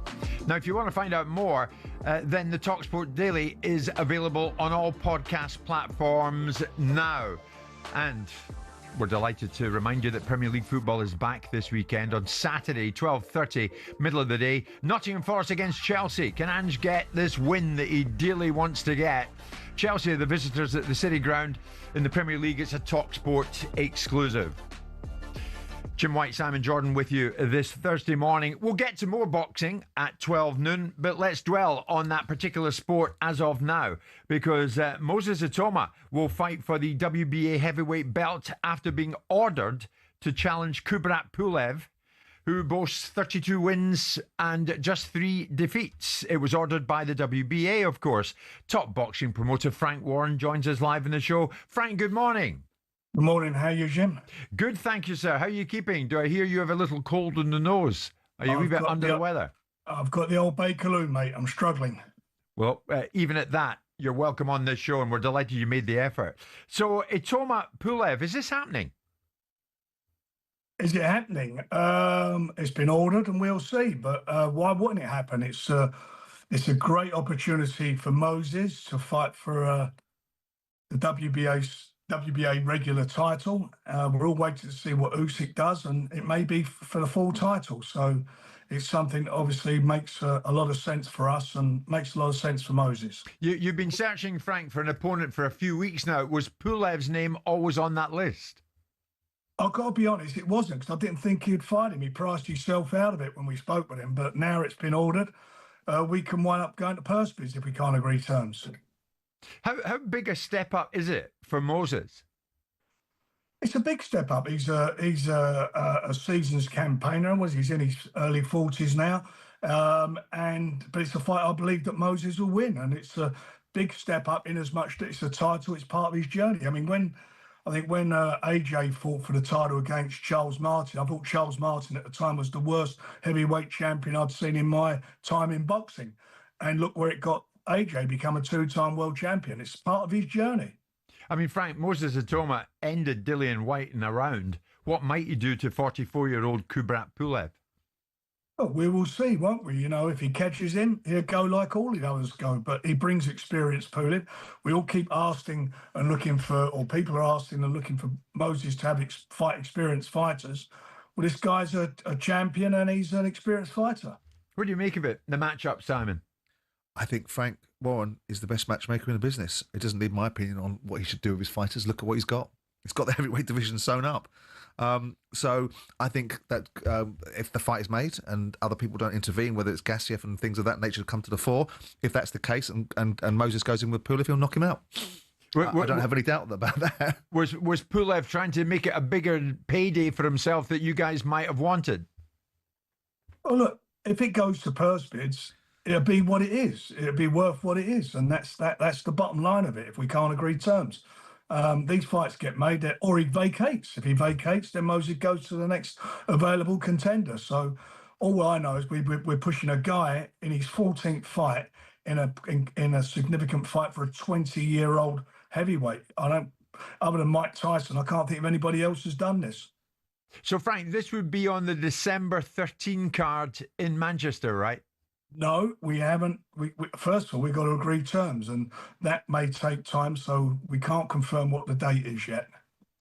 S6: Now, if you want to find out more, then the talkSPORT Daily is available on all podcast platforms now. And we're delighted to remind you that Premier League football is back this weekend on Saturday, 12:30, middle of the day. Nottingham Forest against Chelsea. Can Ange get this win that he dearly wants to get? Chelsea are the visitors at the City Ground in the Premier League. It's a talkSPORT exclusive. Jim White, Simon Jordan with you this Thursday morning. We'll get to more boxing at 12 noon, but let's dwell on that particular sport as of now, because Moses Itoma will fight for the WBA heavyweight belt after being ordered to challenge Kubrat Pulev, who boasts 32 wins and just 3 defeats. It was ordered by the WBA, of course. Top boxing promoter Frank Warren joins us live in the show. Frank, good morning.
S10: Good morning. How are you, Jim?
S6: Good, thank you, sir. How are you keeping? Do I hear you have a little cold in the nose? Are you a wee bit under the weather?
S10: I've got the old Bakerloo, mate. I'm struggling.
S6: Well, even at that, you're welcome on this show, and we're delighted you made the effort. So, Itoma Pulev, is this happening?
S10: Is it happening? It's been ordered, and we'll see. But why wouldn't it happen? It's a great opportunity for Moses to fight for the WBA regular title. We're all waiting to see what Usyk does, and it may be for the full title. So it's something that obviously makes a lot of sense for us and makes a lot of sense for Moses.
S6: You've been searching, Frank, for an opponent for a few weeks now. Was Pulev's name always on that list?
S10: I've got to be honest, it wasn't, because I didn't think he'd fight him. He priced himself out of it when we spoke with him, but now it's been ordered. We can wind up going to purse bids if we can't agree terms.
S6: How big a step up is it for Moses?
S10: It's a big step up. He's a season's campaigner. He's in his early 40s now, but it's a fight I believe that Moses will win, and it's a big step up in as much that it's a title. It's part of his journey. I mean, when I think when AJ fought for the title against Charles Martin, I thought Charles Martin at the time was the worst heavyweight champion I'd seen in my time in boxing. And look where it got AJ, become a 2-time world champion. It's part of his journey.
S6: I mean, Frank, Moses Atoma ended Dillian White in a round. What might he do to 44-year-old Kubrat Pulev?
S10: Well, we will see, won't we? You know, if he catches him, he'll go like all the others go. But he brings experience, Pulev. We all keep asking and looking for, or people are asking and looking for Moses to have fight experienced fighters. Well, this guy's a champion and he's an experienced fighter.
S6: What do you make of it, the matchup, Simon?
S7: I think Frank Warren is the best matchmaker in the business. It doesn't need my opinion on what he should do with his fighters. Look at what he's got. He's got the heavyweight division sewn up. So I think that if the fight is made and other people don't intervene, whether it's Gassiev and things of that nature come to the fore, if that's the case and Moses goes in with Pulev, he'll knock him out. I don't have any doubt about that.
S6: Was Pulev trying to make it a bigger payday for himself that you guys might have wanted?
S10: Well, look, if it goes to purse bids, it'll be what it is. It'll be worth what it is. And that's the bottom line of it if we can't agree terms. These fights get made, or he vacates. If he vacates, then Moses goes to the next available contender. So all I know is we're pushing a guy in his 14th fight in a significant fight for a 20-year-old heavyweight. Other than Mike Tyson, I can't think of anybody else who's done this.
S6: So, Frank, this would be on the December 13 card in Manchester, right?
S10: No, we haven't. First of all, we've got to agree terms, and that may take time, so we can't confirm what the date is yet.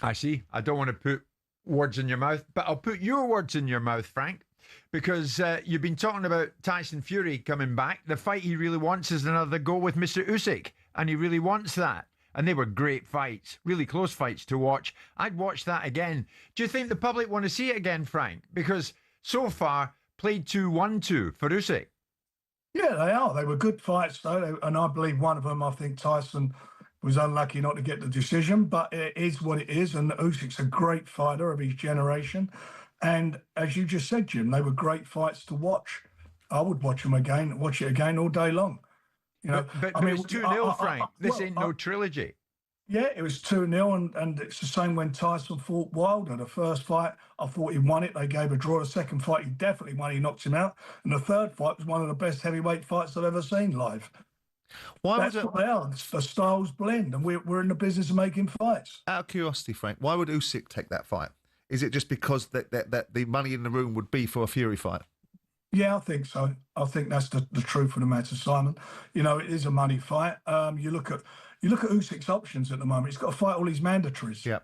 S6: I see. I don't want to put words in your mouth, but I'll put your words in your mouth, Frank, because you've been talking about Tyson Fury coming back. The fight he really wants is another go with Mr. Usyk, and he really wants that. And they were great fights, really close fights to watch. I'd watch that again. Do you think the public want to see it again, Frank? Because so far, played 2-1-2 for Usyk.
S10: Yeah, they are. They were good fights, though. And I believe one of them, I think Tyson was unlucky not to get the decision, but it is what it is. And Usyk's a great fighter of his generation. And as you just said, Jim, they were great fights to watch. I would watch them again, watch it again all day long. You know,
S6: but it was 2-0, Frank. This ain't no trilogy.
S10: Yeah, it was 2-0, and it's the same when Tyson fought Wilder. The first fight, I thought he won it. They gave a draw. The second fight, he definitely won. He knocked him out. And the third fight was one of the best heavyweight fights I've ever seen live. That's what they are. The styles blend, and we're in the business of making fights.
S7: Out of curiosity, Frank, why would Usyk take that fight? Is it just because that the money in the room would be for a Fury fight?
S10: Yeah, I think so. I think that's the truth of the matter, Simon. You know, it is a money fight. You look at Usyk's options at the moment. He's got to fight all his mandatories.
S7: Yeah,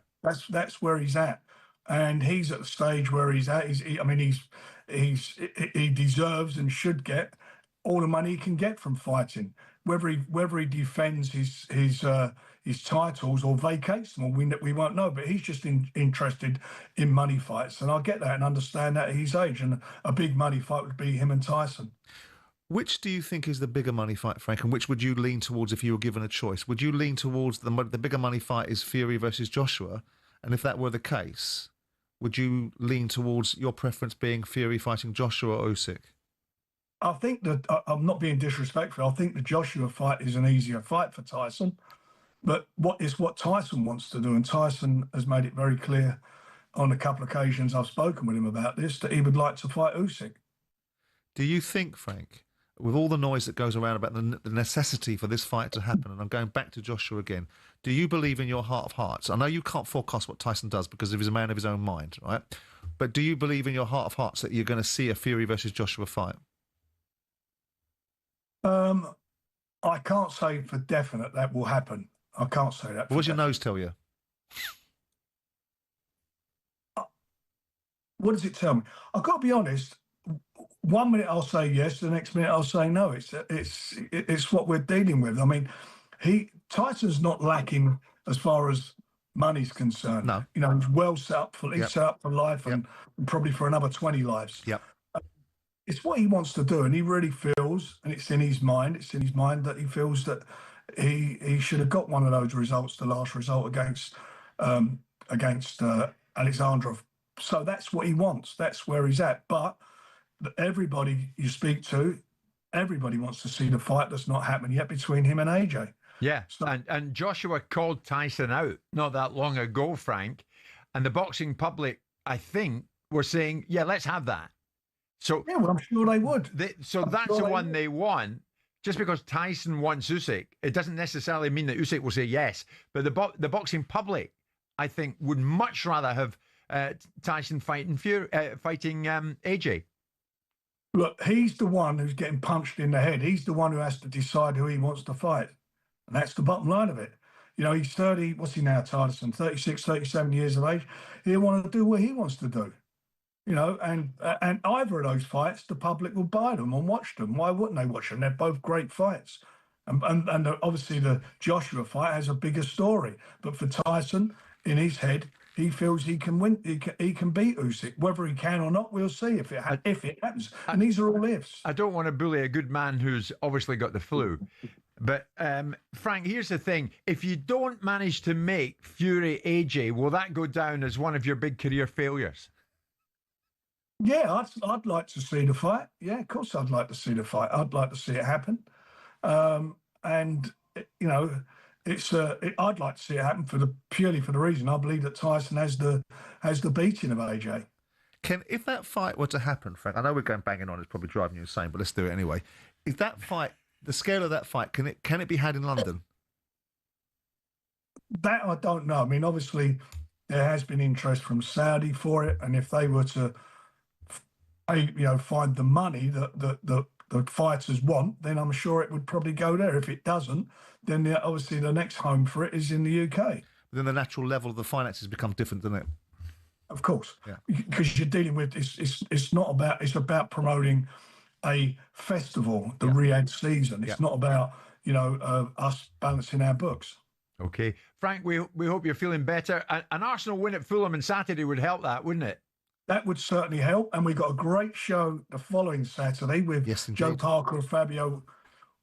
S10: that's where he's at, and he's at the stage where he's at. He deserves and should get all the money he can get from fighting. Whether he defends his titles or vacates them, we won't know. But he's just interested in money fights, and I get that and understand that at his age. And a big money fight would be him and Tyson.
S7: Which do you think is the bigger money fight, Frank, and which would you lean towards if you were given a choice? Would you lean towards the bigger money fight is Fury versus Joshua? And if that were the case, would you lean towards your preference being Fury fighting Joshua or Usyk?
S10: I think that, I'm not being disrespectful, I think the Joshua fight is an easier fight for Tyson. But what Tyson wants to do, and Tyson has made it very clear on a couple of occasions I've spoken with him about this, that he would like to fight Usyk.
S7: Do you think, Frank, with all the noise that goes around about the necessity for this fight to happen, and I'm going back to Joshua again, do you believe in your heart of hearts? I know you can't forecast what Tyson does because he's a man of his own mind, right? But do you believe in your heart of hearts that you're going to see a Fury versus Joshua fight?
S10: I can't say for definite that will happen. I can't say that.
S7: What does your nose tell you?
S10: What does it tell me? I've got to be honest. 1 minute I'll say yes, the next minute I'll say no. It's what we're dealing with. I mean, Tyson's not lacking as far as money's concerned.
S7: No,
S10: you know, he's well set up for set up for life and probably for another 20 lives.
S7: Yep.
S10: It's what he wants to do, and he really feels, and it's in his mind. It's in his mind that he feels that he should have got one of those results, the last result against Alexandrov. So that's what he wants. That's where he's at. But everybody you speak to, everybody wants to see the fight that's not happening yet between him and AJ.
S6: Yeah,
S10: So,
S6: and Joshua called Tyson out not that long ago, Frank, and the boxing public, I think, were saying, yeah, let's have that. So
S10: yeah, well, I'm sure they would.
S6: that's
S10: sure
S6: the
S10: they
S6: one
S10: would.
S6: they want. Just because Tyson wants Usyk, it doesn't necessarily mean that Usyk will say yes. But the boxing public, I think, would much rather have Tyson fighting AJ.
S10: Look, he's the one who's getting punched in the head. He's the one who has to decide who he wants to fight. And that's the bottom line of it. You know, he's 30, what's he now, Tyson? 36, 37 years of age. He'll want to do what he wants to do. You know, and either of those fights, the public will buy them and watch them. Why wouldn't they watch them? They're both great fights. And obviously the Joshua fight has a bigger story. But for Tyson, in his head, he feels he can win. He can beat Usyk. Whether he can or not, we'll see if it happens. And these are all ifs.
S6: I don't want to bully a good man who's obviously got the flu. But, Frank, here's the thing. If you don't manage to make Fury AJ, will that go down as one of your big career failures?
S10: Yeah, I'd like to see the fight. Yeah, of course I'd like to see the fight. I'd like to see it happen. And, you know, I'd like to see it happen purely for the reason I believe that Tyson has the beating of AJ.
S7: If that fight were to happen, Frank, I know we're going banging on, it's probably driving you insane, but let's do it anyway. Is that fight, the scale of that fight, can it be had in London?
S10: That I don't know. I mean, obviously there has been interest from Saudi for it, and if they were to find the money that the fighters want, then I'm sure it would probably go there. If it doesn't, then obviously the next home for it is in the UK.
S7: But then the natural level of the finances become different, doesn't it?
S10: Of course,
S7: yeah.
S10: Because you're dealing with it's about promoting a festival, the Riyadh season. It's not about us balancing our books.
S6: Okay, Frank, we hope you're feeling better. An Arsenal win at Fulham on Saturday would help that, wouldn't it?
S10: That would certainly help. And we've got a great show the following Saturday with Joe Parker and Fabio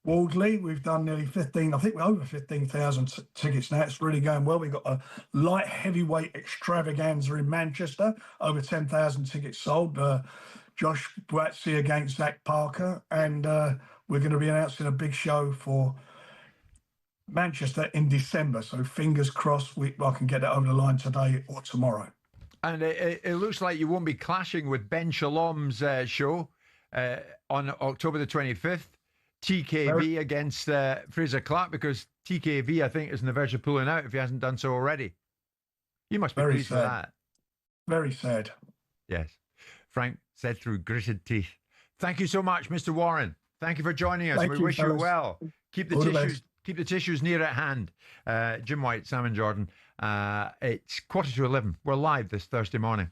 S10: Wardley. We've done nearly 15, I think we're over 15,000 tickets now. It's really going well. We've got a light heavyweight extravaganza in Manchester, over 10,000 tickets sold. Josh Boatsy against Zach Parker. And we're going to be announcing a big show for Manchester in December. So fingers crossed I can get that over the line today or tomorrow.
S6: And it looks like you won't be clashing with Ben Shalom's show on October the 25th. TKV against Fraser Clark, because TKV, I think, is on the verge of pulling out if he hasn't done so already. You must be pleased with that.
S10: Very sad.
S6: Yes. Frank said through gritted teeth. Thank you so much, Mr. Warren. Thank you for joining us. We wish you well. Keep the tissues near at hand. Jim White, Simon Jordan. It's 11:15. We're live this Thursday morning.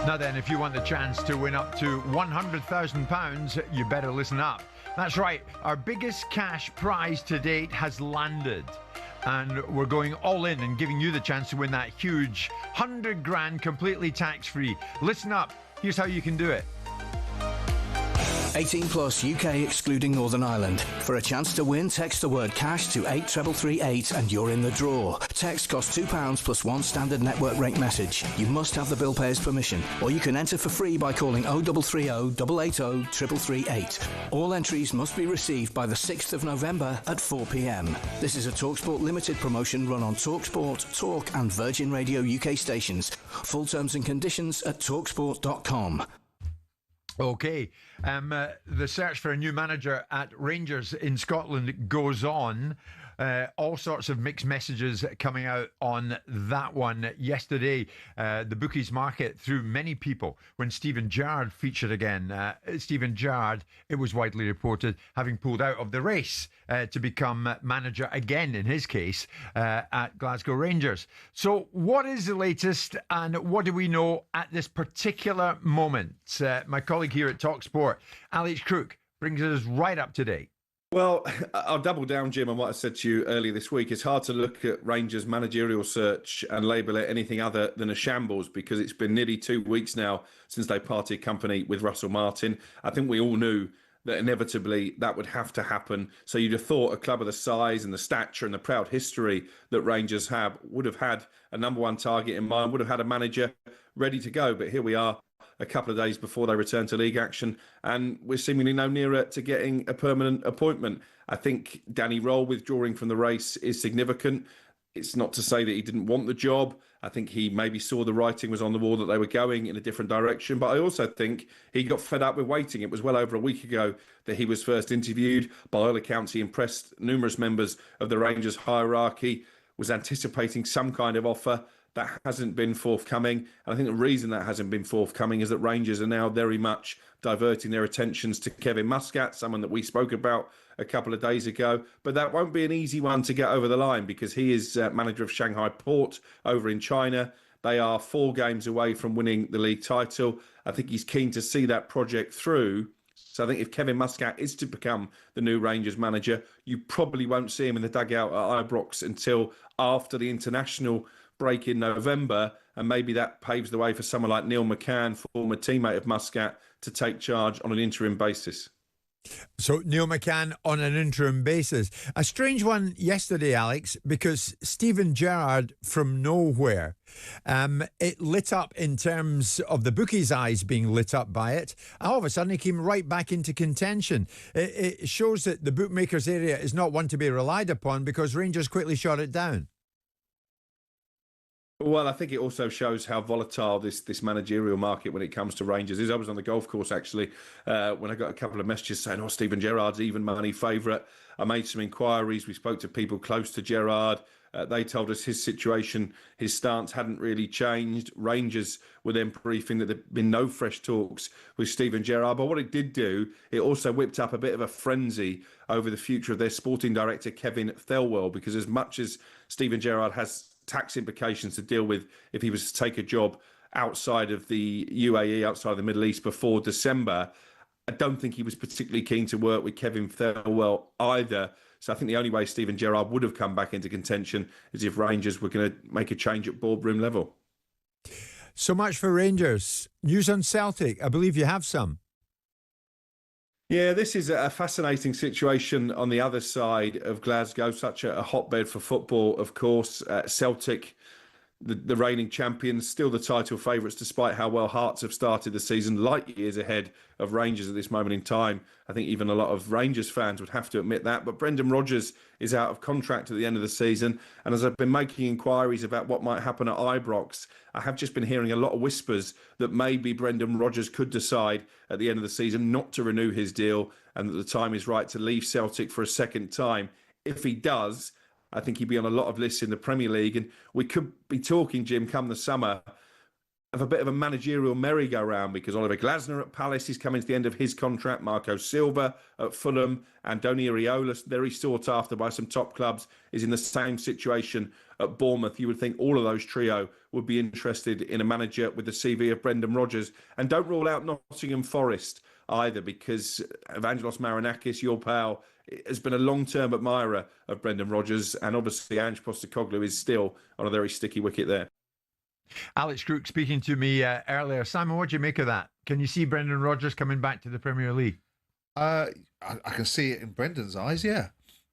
S6: Now then, if you want the chance to win up to £100,000, you better listen up. That's right, our biggest cash prize to date has landed. And we're going all in and giving you the chance to win that huge 100 grand completely tax-free. Listen up, here's how you can do it.
S11: 18 plus UK excluding Northern Ireland. For a chance to win, text the word cash to 83338 and you're in the draw. Text costs £2 plus one standard network rate message. You must have the bill payer's permission, or you can enter for free by calling 0330 880 3338. All entries must be received by the 6th of November at 4 p.m. This is a TalkSPORT limited promotion run on TalkSPORT, Talk and Virgin Radio UK stations. Full terms and conditions at talksport.com.
S6: Okay, the search for a new manager at Rangers in Scotland goes on. All sorts of mixed messages coming out on that one yesterday. The bookies market threw many people when Steven Gerrard featured again. Steven Gerrard, it was widely reported, having pulled out of the race to become manager again, in his case, at Glasgow Rangers. So what is the latest and what do we know at this particular moment? My colleague here at talkSPORT, Alex Crook, brings us right up to date.
S12: Well, I'll double down, Jim, on what I said to you earlier this week. It's hard to look at Rangers' managerial search and label it anything other than a shambles, because it's been nearly 2 weeks now since they parted company with Russell Martin. I think we all knew that inevitably that would have to happen. So you'd have thought a club of the size and the stature and the proud history that Rangers have would have had a number one target in mind, would have had a manager ready to go. But here we are, a couple of days before they return to league action, and we're seemingly no nearer to getting a permanent appointment. I think Danny Roll withdrawing from the race is significant. It's not to say that he didn't want the job. I think he maybe saw the writing was on the wall that they were going in a different direction. But I also think he got fed up with waiting. It was well over a week ago that he was first interviewed. By all accounts, he impressed numerous members of the Rangers hierarchy, was anticipating some kind of offer. That hasn't been forthcoming. And I think the reason that hasn't been forthcoming is that Rangers are now very much diverting their attentions to Kevin Muscat, someone that we spoke about a couple of days ago. But that won't be an easy one to get over the line, because he is manager of Shanghai Port over in China. They are 4 games away from winning the league title. I think he's keen to see that project through. So I think if Kevin Muscat is to become the new Rangers manager, you probably won't see him in the dugout at Ibrox until after the international break in November, and maybe that paves the way for someone like Neil McCann, former teammate of Muscat, to take charge on an interim basis.
S13: So Neil McCann on an interim basis. A strange one yesterday, Alex, because Steven Gerrard from nowhere, it lit up in terms of the bookies' eyes being lit up by it. All of a sudden, he came right back into contention. It shows that the bookmakers area is not one to be relied upon, because Rangers quickly shot it down.
S12: Well, I think it also shows how volatile this managerial market when it comes to Rangers is. I was on the golf course, actually, when I got a couple of messages saying, Steven Gerrard's even money favourite. I made some inquiries. We spoke to people close to Gerrard. They told us his situation, his stance hadn't really changed. Rangers were then briefing that there'd been no fresh talks with Steven Gerrard. But what it did do, it also whipped up a bit of a frenzy over the future of their sporting director, Kevin Thelwell, because as much as Steven Gerrard has tax implications to deal with if he was to take a job outside of the UAE, outside of the Middle East before December, I don't think he was particularly keen to work with Kevin Thelwell either. So I think the only way Steven Gerrard would have come back into contention is if Rangers were going to make a change at boardroom level.
S13: So much for Rangers. News on Celtic. I believe you have some.
S12: Yeah, this is a fascinating situation on the other side of Glasgow, such a hotbed for football, of course. Celtic, the reigning champions, still the title favourites, despite how well Hearts have started the season, light years ahead of Rangers at this moment in time. I think even a lot of Rangers fans would have to admit that. But Brendan Rodgers is out of contract at the end of the season. And as I've been making inquiries about what might happen at Ibrox, I have just been hearing a lot of whispers that maybe Brendan Rodgers could decide at the end of the season not to renew his deal, and that the time is right to leave Celtic for a second time. If he does, I think he'd be on a lot of lists in the Premier League. And we could be talking, Jim, come the summer, of a bit of a managerial merry-go-round, because Oliver Glasner at Palace is coming to the end of his contract. Marco Silva at Fulham, Andoni Iraola, very sought after by some top clubs, is in the same situation at Bournemouth, you would think all of those trio would be interested in a manager with the CV of Brendan Rodgers. And don't rule out Nottingham Forest either, because Evangelos Marinakis, your pal, has been a long-term admirer of Brendan Rodgers, and obviously Ange Postecoglou is still on a very sticky wicket there.
S6: Alex Crook speaking to me earlier. Simon, what do you make of that? Can you see Brendan Rodgers coming back to the Premier League?
S7: I can see it in Brendan's eyes, yeah,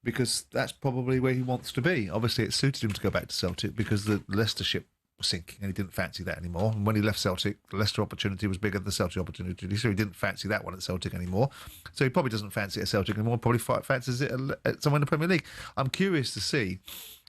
S7: because that's probably where he wants to be. Obviously, it suited him to go back to Celtic because the Leicestership was sinking and he didn't fancy that anymore. And when he left Celtic, the Leicester opportunity was bigger than the Celtic opportunity, so he didn't fancy that one at Celtic anymore. So he probably doesn't fancy it at Celtic anymore, probably fancies it at somewhere in the Premier League. I'm curious to see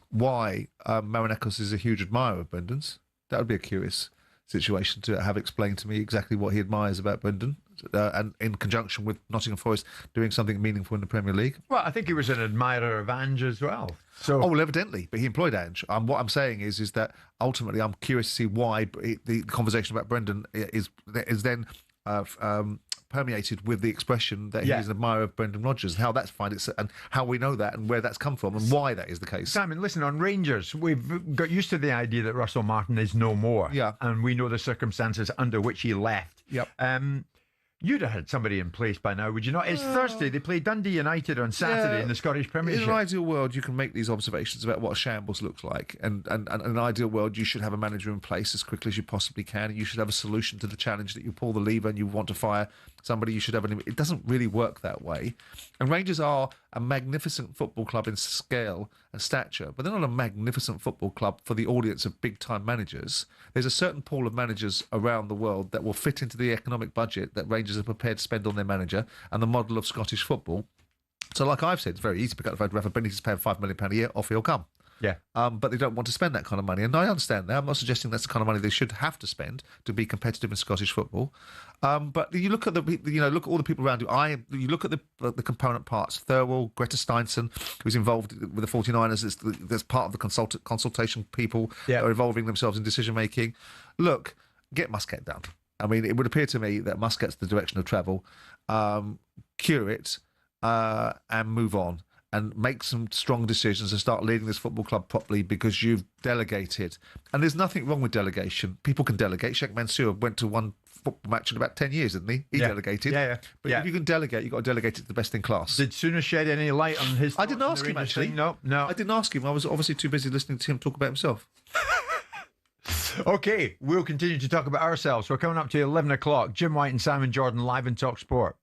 S7: why Marinakis is a huge admirer of Brendan's. That would be a curious situation to have explained to me exactly what he admires about Brendan, and in conjunction with Nottingham Forest doing something meaningful in the Premier League.
S6: Well, I think he was an admirer of Ange as well. So,
S7: well, evidently, but he employed Ange. What I'm saying is that ultimately I'm curious to see why the conversation about Brendan is then permeated with the expression that he's an admirer of Brendan Rodgers, and how that's and how we know that and where that's come from and why that is the case.
S6: Simon, listen, on Rangers, we've got used to the idea that Russell Martin is no more.
S7: Yeah.
S6: And we know the circumstances under which he left.
S7: Yep.
S6: You'd have had somebody in place by now, would you not? It's Thursday. They play Dundee United on Saturday in the Scottish Premiership.
S7: In an ideal world, you can make these observations about what a shambles looks like. And in an ideal world, you should have a manager in place as quickly as you possibly can. You should have a solution to the challenge that you pull the lever and you want to fire somebody. You should have it doesn't really work that way. And Rangers are a magnificent football club in scale and stature, but they're not a magnificent football club for the audience of big-time managers. There's a certain pool of managers around the world that will fit into the economic budget that Rangers are prepared to spend on their manager and the model of Scottish football. So like I've said, it's very easy to pick up the phone to Rafa Benitez, pay him £5 million a year, off he'll come.
S6: Yeah.
S7: But they don't want to spend that kind of money. And I understand that. I'm not suggesting that's the kind of money they should have to spend to be competitive in Scottish football. But you look at look at all the people around you. You look at the component parts. Thirlwell, Greta Steinson, who's involved with the 49ers, as part of the consultation people that are involving themselves in decision making. Look, get Muscat done. I mean, it would appear to me that Muscat's the direction of travel. Cure it and move on. And make some strong decisions and start leading this football club properly, because you've delegated. And there's nothing wrong with delegation. People can delegate. Sheikh Mansour went to one football match in about 10 years, didn't he? He delegated.
S6: Yeah.
S7: But if you can delegate, you've got to delegate it to the best in class.
S6: Did Suna shed any light on his...
S7: I didn't ask him, actually.
S6: No.
S7: I didn't ask him. I was obviously too busy listening to him talk about himself.
S6: OK, we'll continue to talk about ourselves. We're coming up to 11 o'clock. Jim White and Simon Jordan live in talkSPORT.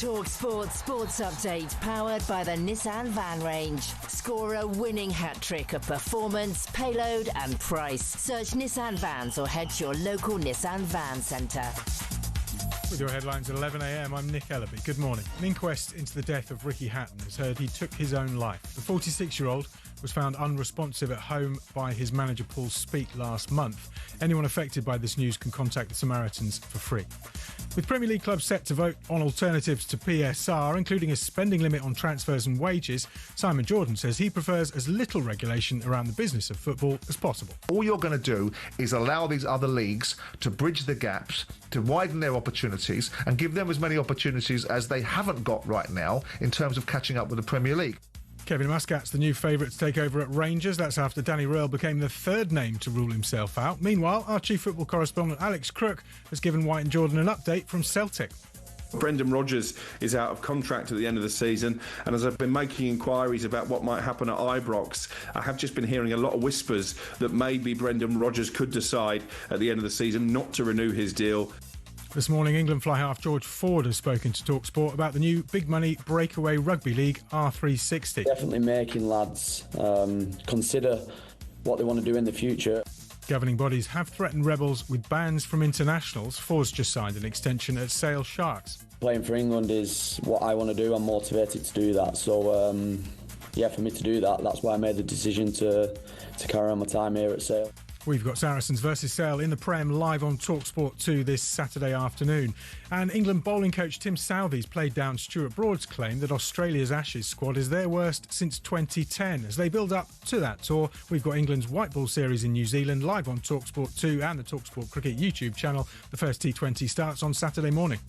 S14: talkSPORT Sports Update, powered by the Nissan Van Range. Score a winning hat-trick of performance, payload and price. Search Nissan Vans or head to your local Nissan Van Centre.
S1: With your headlines at 11 a.m, I'm Nick Ellaby. Good morning. An inquest into the death of Ricky Hatton has heard he took his own life. The 46-year-old was found unresponsive at home by his manager Paul Speak last month. Anyone affected by this news can contact the Samaritans for free. With Premier League clubs set to vote on alternatives to PSR, including a spending limit on transfers and wages, Simon Jordan says he prefers as little regulation around the business of football as possible.
S7: All you're going to do is allow these other leagues to bridge the gaps, to widen their opportunities and give them as many opportunities as they haven't got right now in terms of catching up with the Premier League.
S1: Kevin Muscat's the new favourite to take over at Rangers. That's after Danny Röhl became the third name to rule himself out. Meanwhile, our chief football correspondent Alex Crook has given White and Jordan an update from Celtic.
S12: Brendan Rodgers is out of contract at the end of the season, and as I've been making inquiries about what might happen at Ibrox, I have just been hearing a lot of whispers that maybe Brendan Rodgers could decide at the end of the season not to renew his deal.
S1: This morning, England fly half George Ford has spoken to talkSPORT about the new big money breakaway rugby league R360.
S3: Definitely making lads consider what they want to do in the future.
S1: Governing bodies have threatened rebels with bans from internationals. Ford's just signed an extension at Sale Sharks.
S3: Playing for England is what I want to do. I'm motivated to do that. So, for me to do that, that's why I made the decision to carry on my time here at Sale.
S1: We've got Saracens versus Sale in the Prem live on talkSPORT 2 this Saturday afternoon. And England bowling coach Tim Southee's played down Stuart Broad's claim that Australia's Ashes squad is their worst since 2010. As they build up to that tour, we've got England's white ball series in New Zealand live on talkSPORT 2 and the talkSPORT Cricket YouTube channel. The first T20 starts on Saturday morning.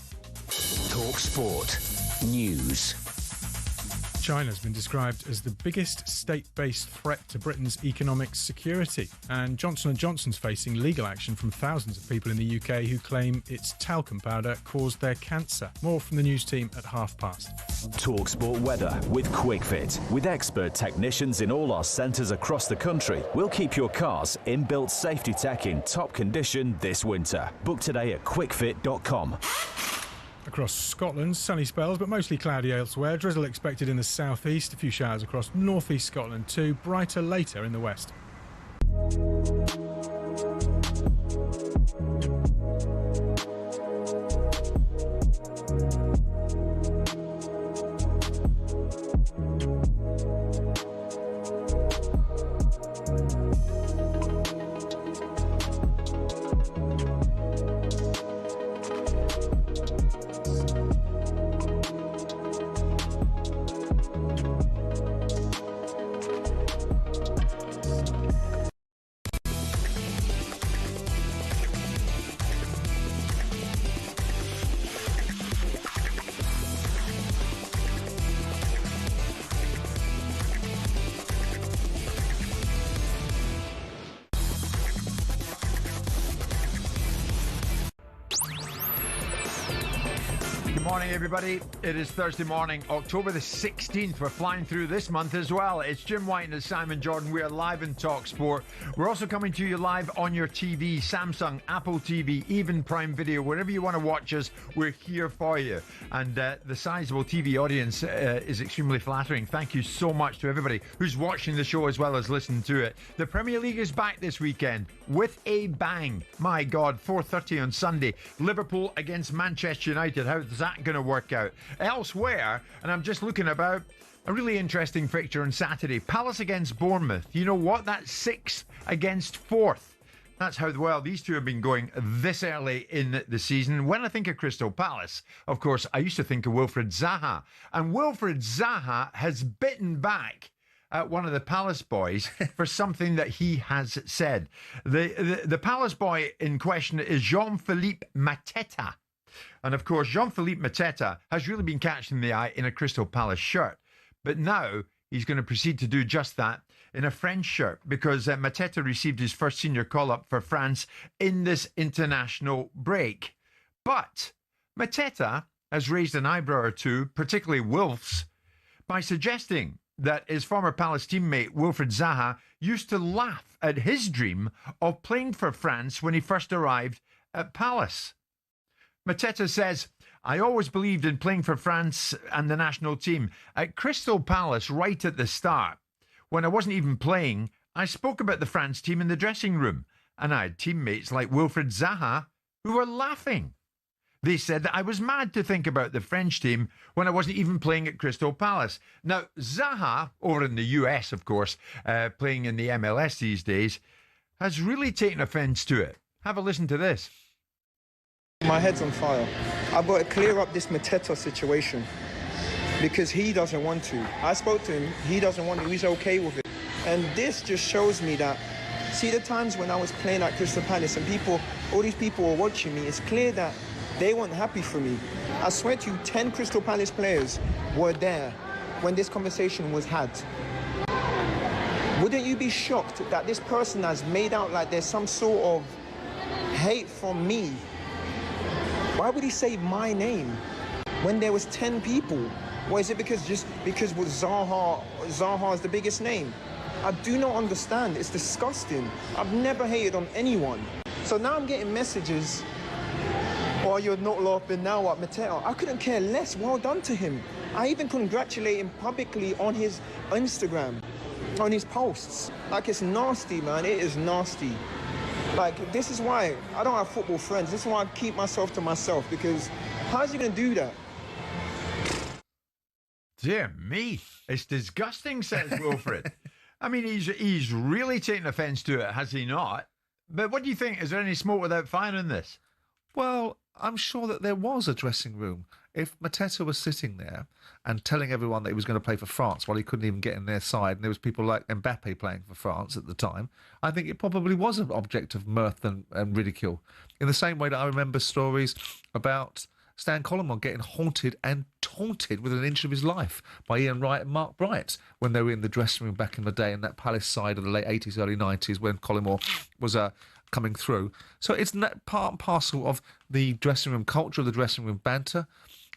S11: talkSPORT News.
S1: China's been described as the biggest state-based threat to Britain's economic security, and Johnson & Johnson's facing legal action from thousands of people in the UK who claim its talcum powder caused their cancer. More from the news team at past.
S5: talkSPORT weather with QuickFit. With expert technicians in all our centres across the country, we'll keep your car's inbuilt safety tech in top condition this winter. Book today at quickfit.com.
S1: Across Scotland, sunny spells, but mostly cloudy elsewhere. Drizzle expected in the southeast. A few showers across northeast Scotland too. Brighter later in the west. Everybody, it is Thursday morning, October the 16th. We're flying through this month as well. It's Jim White and Simon Jordan. We are live in talkSPORT. We're also coming to you live on your TV, Samsung, Apple TV, even Prime Video. Wherever you want to watch us, we're here for you. And the sizable TV audience is extremely flattering. Thank you so much to everybody who's watching the show as well as listening to it. The Premier League is back this weekend with a bang. My God, 4:30 on Sunday. Liverpool against Manchester United. How's that going to work out? Elsewhere, and I'm just looking about, a really interesting fixture on Saturday. Palace against Bournemouth. You know what? That's 6th against 4th. That's how well these two have been going this early in the season. When I think of Crystal Palace, of course, I used to think of Wilfried Zaha. And Wilfried Zaha has bitten back at one of the Palace boys for something that he has said. The Palace boy in question is Jean-Philippe Mateta. And of course, Jean-Philippe Mateta has really been catching the eye in a Crystal Palace shirt. But now he's going to proceed to do just that in a French shirt, because Mateta received his first senior call-up for France in this international break. But Mateta has raised an eyebrow or two, particularly Wilf's, by suggesting that his former Palace teammate Wilfried Zaha used to laugh at his dream of playing for France when he first arrived at Palace. Mateta says,
S6: I always believed in playing for France and the national team. At Crystal Palace, right at the start, when I wasn't even playing, I spoke about the France team in the dressing room, and I had teammates like Wilfried Zaha who were laughing. They said that I was mad to think about the French team when I wasn't even playing at Crystal Palace. Now, Zaha, over in the US, of course, playing in the MLS these days, has really taken offence to it. Have a listen to this.
S15: My head's on fire. I've got to clear up this Mateta situation because he doesn't want to. I spoke to him, he doesn't want to, he's okay with it. And this just shows me that, see the times when I was playing at Crystal Palace and all these people were watching me, it's clear that they weren't happy for me. I swear to you, 10 Crystal Palace players were there when this conversation was had. Wouldn't you be shocked that this person has made out like there's some sort of hate from me? Why would he say my name when there was 10 people? Or is it because Zaha is the biggest name? I do not understand. It's disgusting. I've never hated on anyone. So now I'm getting messages, oh, you're not laughing now at Mateta. I couldn't care less. Well done to him. I even congratulate him publicly on his Instagram, on his posts. Like, it's nasty, man. It is nasty. Like, this is why I don't have football friends. This is why I keep myself to myself, because how's he going to do that?
S6: Dear me, it's disgusting, says Wilfried. I mean, he's really taken offence to it, has he not? But what do you think? Is there any smoke without fire in this?
S7: Well, I'm sure that there was a dressing room. If Mateta was sitting there and telling everyone that he was going to play for France while he couldn't even get in their side, and there was people like Mbappe playing for France at the time, I think it probably was an object of mirth and ridicule. In the same way that I remember stories about Stan Collymore getting haunted and taunted within an inch of his life by Ian Wright and Mark Bright when they were in the dressing room back in the day in that Palace side of the late 80s, early 90s when Collymore was coming through. So it's part and parcel of the dressing room culture, the dressing room banter.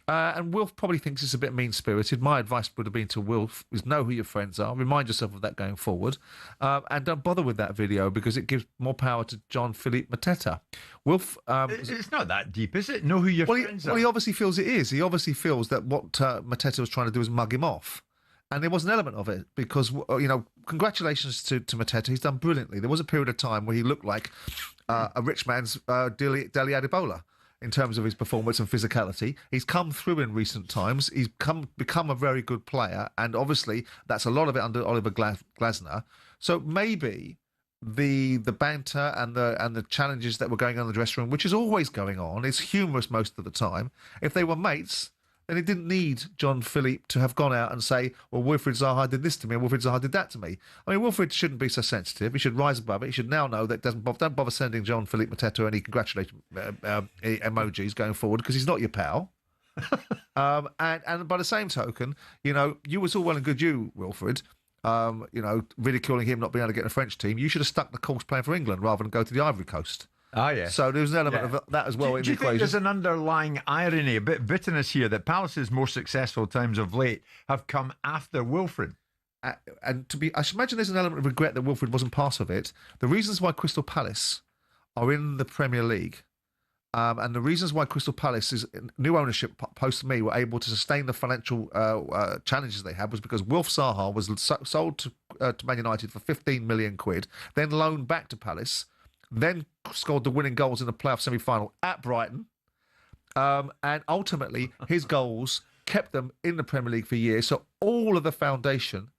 S7: And Wilf probably thinks it's a bit mean-spirited. My advice would have been to Wilf is know who your friends are, remind yourself of that going forward, and don't bother with that video because it gives more power to Jean-Philippe Mateta. Wilf...
S6: it's not that deep, is it? Know who your friends are.
S7: Well, he obviously feels it is. He obviously feels that what Mateta was trying to do is mug him off. And there was an element of it because, congratulations to Mateta. He's done brilliantly. There was a period of time where he looked like a rich man's Dele Adebola in terms of his performance and physicality. He's come through in recent times. He's become a very good player. And obviously, that's a lot of it under Oliver Glasner. So maybe the banter and the challenges that were going on in the dressing room, which is always going on, it's humorous most of the time. If they were mates, then he didn't need Jean-Philippe to have gone out and say, well, Wilfried Zaha did this to me and Wilfried Zaha did that to me. I mean, Wilfried shouldn't be so sensitive. He should rise above it. He should now know that don't bother sending Jean-Philippe Mateta any congratulatory emojis going forward because he's not your pal. And by the same token, you was all well and good, Wilfried, ridiculing him not being able to get in a French team. You should have stuck the course playing for England rather than go to the Ivory Coast.
S6: Ah, yeah.
S7: So there's an element of that as well in the equation.
S6: Do you think there's an underlying irony, a bit of bitterness here, that Palace's more successful times of late have come after Wilfried?
S7: And I should imagine there's an element of regret that Wilfried wasn't part of it. The reasons why Crystal Palace are in the Premier League, and the reasons why Crystal Palace is new ownership post me were able to sustain the financial challenges they had was because Wilf Zaha was sold to Man United for 15 million quid, then loaned back to Palace, then scored the winning goals in the playoff semi-final at Brighton. And ultimately, his goals kept them in the Premier League for years. So all of the foundation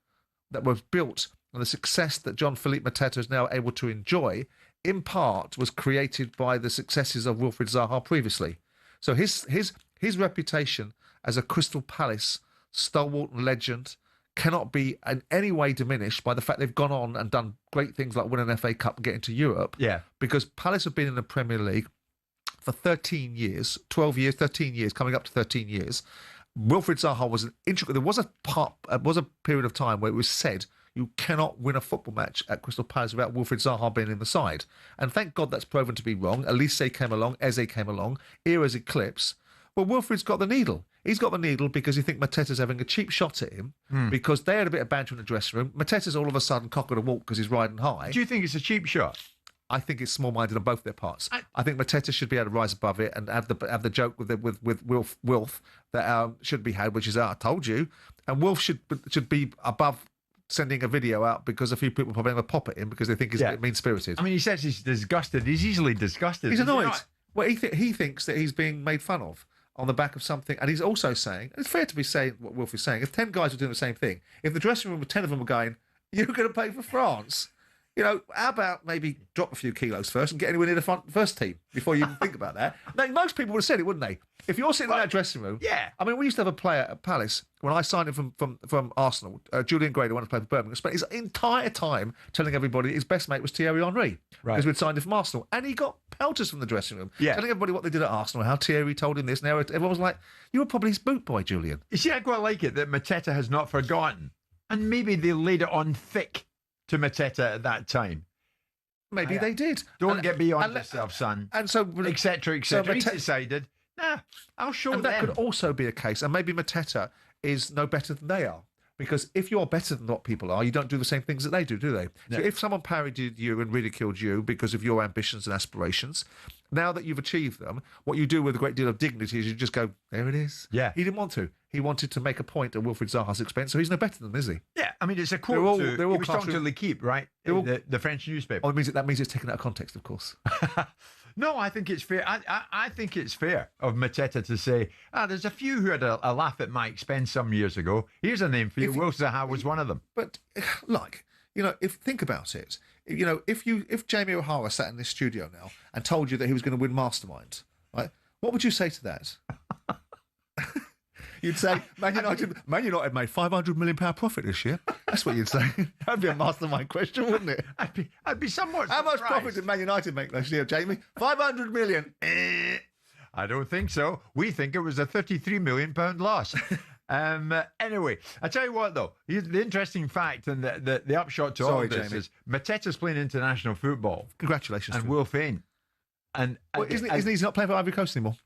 S7: that was built and the success that Jean-Philippe Mateta is now able to enjoy, in part, was created by the successes of Wilfried Zaha previously. So his reputation as a Crystal Palace stalwart and legend cannot be in any way diminished by the fact they've gone on and done great things like win an FA Cup and get into Europe.
S6: Yeah.
S7: Because Palace have been in the Premier League for 13 years, 12 years, 13 years, coming up to 13 years. Wilfried Zaha was an integral... There was a period of time where it was said you cannot win a football match at Crystal Palace without Wilfried Zaha being in the side. And thank God that's proven to be wrong. Elise came along, Eze came along, eras eclipse. Well, Wilfried's got the needle. He's got the needle because you think Mateta's having a cheap shot at him because they had a bit of banter in the dressing room. Mateta's all of a sudden cock of the walk because he's riding high.
S6: Do you think it's a cheap shot?
S7: I think it's small-minded on both their parts. I think Mateta should be able to rise above it and have the joke with Wilf that should be had, which is, I told you. And Wilf should be above sending a video out because a few people probably have a pop at him because they think he's a bit mean-spirited.
S6: I mean, he says he's disgusted. He's easily disgusted.
S7: He's annoyed. Well, he thinks that he's being made fun of on the back of something. And he's also saying, and it's fair to be saying what Wilf is saying, if 10 guys are doing the same thing, if the dressing room, 10 of them are going, you're going to play for France... how about maybe drop a few kilos first and get anywhere near the first team before you even think about that? Now, most people would have said it, wouldn't they? If you're sitting in that dressing room...
S6: Yeah.
S7: I mean, we used to have a player at Palace, when I signed him from Arsenal, Julian Gray, the one who played for Birmingham, spent his entire time telling everybody his best mate was Thierry Henry, because we'd signed him from Arsenal. And he got pelters from the dressing room, telling everybody what they did at Arsenal, how Thierry told him this, and everyone was like, you were probably his boot boy, Julian.
S6: You see, I quite like it that Mateta has not forgotten. And maybe they laid it on thick to Mateta at that time.
S7: Maybe they did.
S6: Don't get beyond yourself, son.
S7: And so,
S6: etc., etc. He's decided, I'll show them.
S7: And that could also be a case, and maybe Mateta is no better than they are. Because if you're better than what people are, you don't do the same things that they do they? No. So if someone parodied you and ridiculed you because of your ambitions and aspirations, now that you've achieved them, what you do with a great deal of dignity is you just go, there it is.
S6: Yeah.
S7: He didn't want to. He wanted to make a point at Wilfried Zaha's expense, so he's no better than them, is he?
S6: Yeah, I mean, it's a quote he was talking to L'Equipe, right? The French newspaper.
S7: Oh, that means it's taken out of context, of course.
S6: No, I think it's fair. I think it's fair of Mateta to say, there's a few who had a laugh at my expense some years ago. Here's a name for you. Will Zaha was one of them.
S7: But, think about it. If Jamie O'Hara sat in this studio now and told you that he was going to win Mastermind, right? What would you say to that? You'd say, Man United made £500 million profit this year. That's what you'd say. That'd be a Mastermind question, wouldn't it?
S6: I'd be somewhat
S7: How
S6: surprised.
S7: much profit did Man United make last year, Jamie? 500 million.
S6: I don't think so. We think it was a £33 million loss. Anyway, I tell you what, though, the interesting fact and the upshot to all of this is Mateta's playing international football.
S7: Congratulations.
S6: And Will Fain.
S7: Isn't he not playing for Ivory Coast anymore?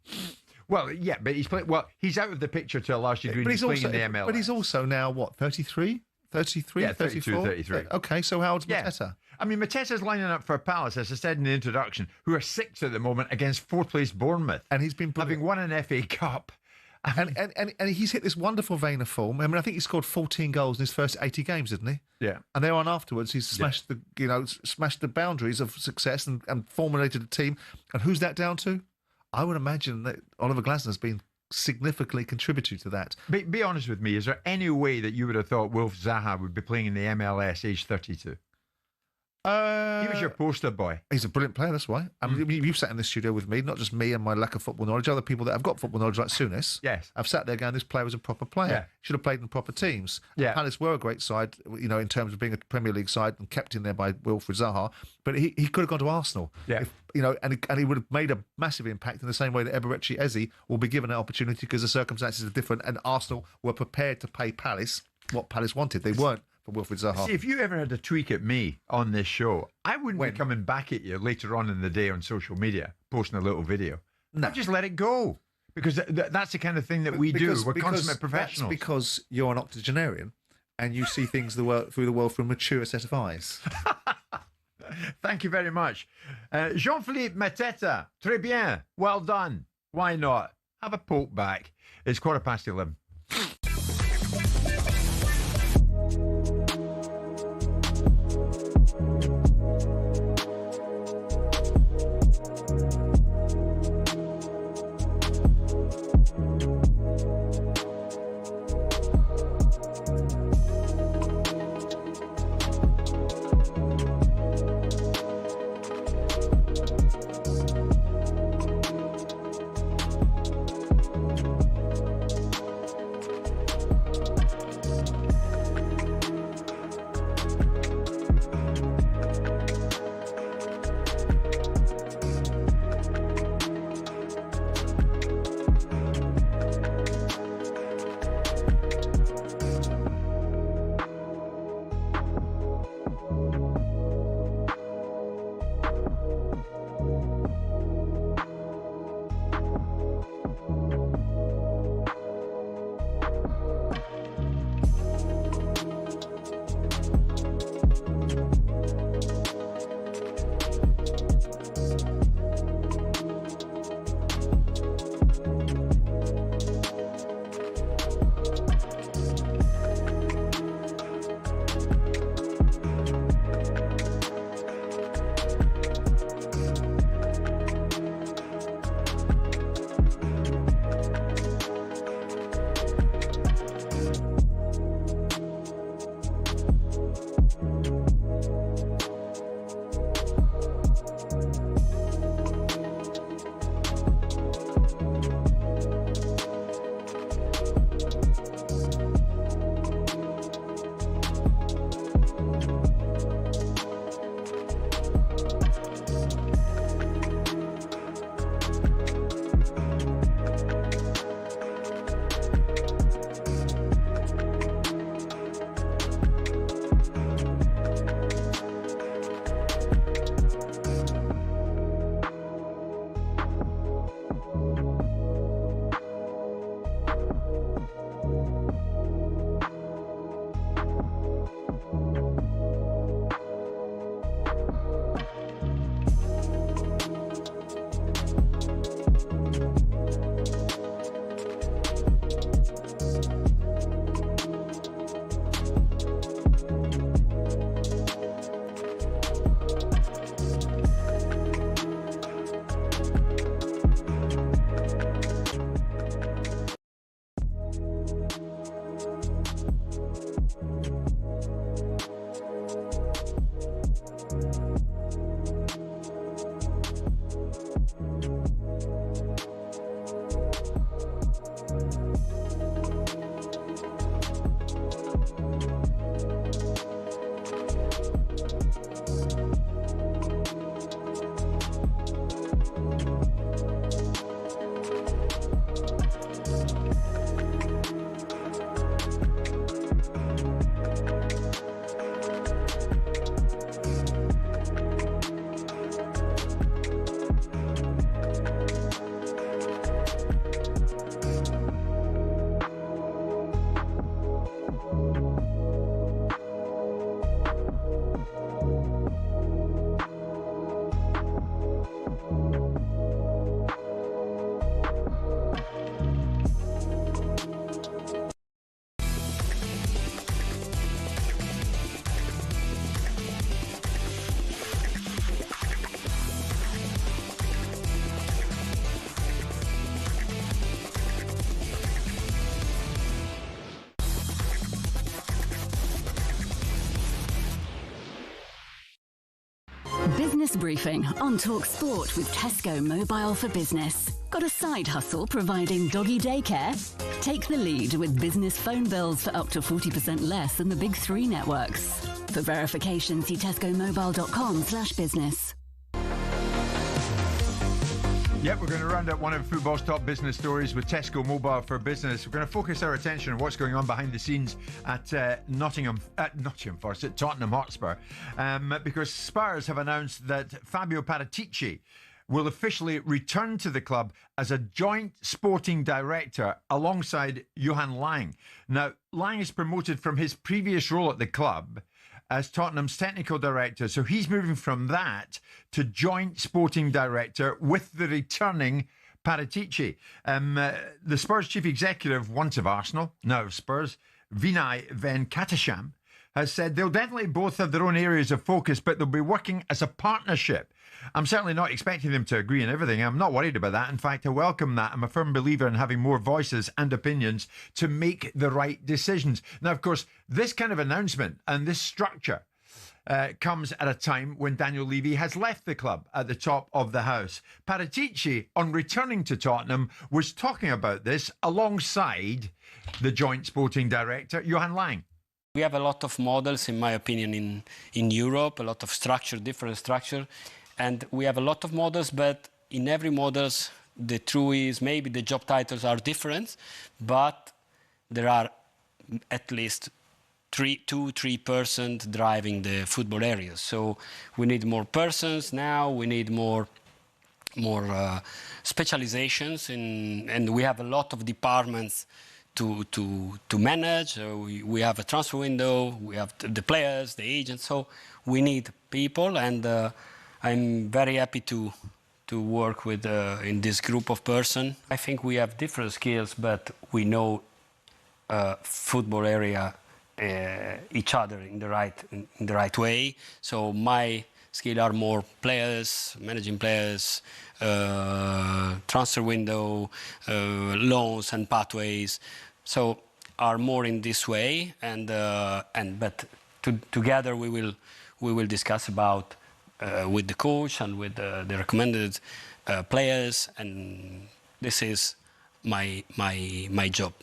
S6: Well, yeah, but he's out of the picture to a large degree. He's playing in the MLS.
S7: But he's also now, 33? 33,
S6: yeah,
S7: 34?
S6: 33.
S7: Okay, so how old's Mateta?
S6: I mean, Mateta's lining up for Palace, as I said in the introduction, who are sixth at the moment against fourth-place Bournemouth.
S7: And he's been
S6: having won an FA Cup.
S7: And he's hit this wonderful vein of form. I mean, I think he scored 14 goals in his first 80 games, didn't he?
S6: Yeah.
S7: And thereon afterwards, he's smashed the boundaries of success and formulated a team. And who's that down to? I would imagine that Oliver Glasner's been significantly contributing to that.
S6: Be honest with me. Is there any way that you would have thought Wilf Zaha would be playing in the MLS age 32? He was your poster boy.
S7: He's a brilliant player, that's why. I mean, you've sat in this studio with me, not just me and my lack of football knowledge, other people that have got football knowledge like Souness.
S6: Yes.
S7: I've sat there going, this player was a proper player.
S6: Yeah.
S7: Should have played in proper teams.
S6: Yeah.
S7: Palace were a great side, in terms of being a Premier League side and kept in there by Wilfried Zaha. But he could have gone to Arsenal.
S6: Yeah.
S7: And he would have made a massive impact in the same way that Eberechi Eze will be given an opportunity because the circumstances are different and Arsenal were prepared to pay Palace what Palace wanted. They weren't for Wilfried Zaha.
S6: See, if you ever had a tweak at me on this show, I wouldn't be coming back at you later on in the day on social media, posting a little video. No. I'd just let it go. Because that's the kind of thing that we do. We're consummate professionals.
S7: That's because you're an octogenarian and you see things through the world from a mature set of eyes.
S6: Thank you very much. Jean-Philippe Mateta, très bien, well done. Why not? Have a poke back. It's 11:15.
S16: Business Briefing on talkSPORT with Tesco Mobile for Business. Got a side hustle providing doggy daycare? Take the lead with business phone bills for up to 40% less than the big three networks. For verification, see tescomobile.com/business.
S6: Yep, we're going to round up one of football's top business stories with Tesco Mobile for Business. We're going to focus our attention on what's going on behind the scenes at Nottingham Forest, at Tottenham Hotspur, because Spurs have announced that Fabio Paratici will officially return to the club as a joint sporting director alongside Johan Lang. Now, Lang is promoted from his previous role at the club as Tottenham's technical director. So he's moving from that to joint sporting director with the returning Paratici. The Spurs chief executive, once of Arsenal, now of Spurs, Vinay Venkatesham, has said they'll definitely both have their own areas of focus, but they'll be working as a partnership. I'm certainly not expecting them to agree on everything. I'm not worried about that. In fact, I welcome that. I'm a firm believer in having more voices and opinions to make the right decisions. Now, of course, this kind of announcement and this structure comes at a time when Daniel Levy has left the club at the top of the house. Paratici, on returning to Tottenham, was talking about this alongside the joint sporting director, Johan Lang.
S17: We have a lot of models, in my opinion, in Europe, a lot of structure, different structure. And we have a lot of models, but in every models, the truth is maybe the job titles are different, but there are at least 3 persons driving the football areas. So we need more persons now. We need more specializations, and we have a lot of departments to manage. We have a transfer window. We have the players, the agents. So we need people, and I'm very happy to work with in this group of person. I think we have different skills, but we know football area each other in the right way. So my skills are more players, managing players, transfer window, loans and pathways. So are more in this way, but together we will discuss about. With the coach and with the recommended players, and this is my job.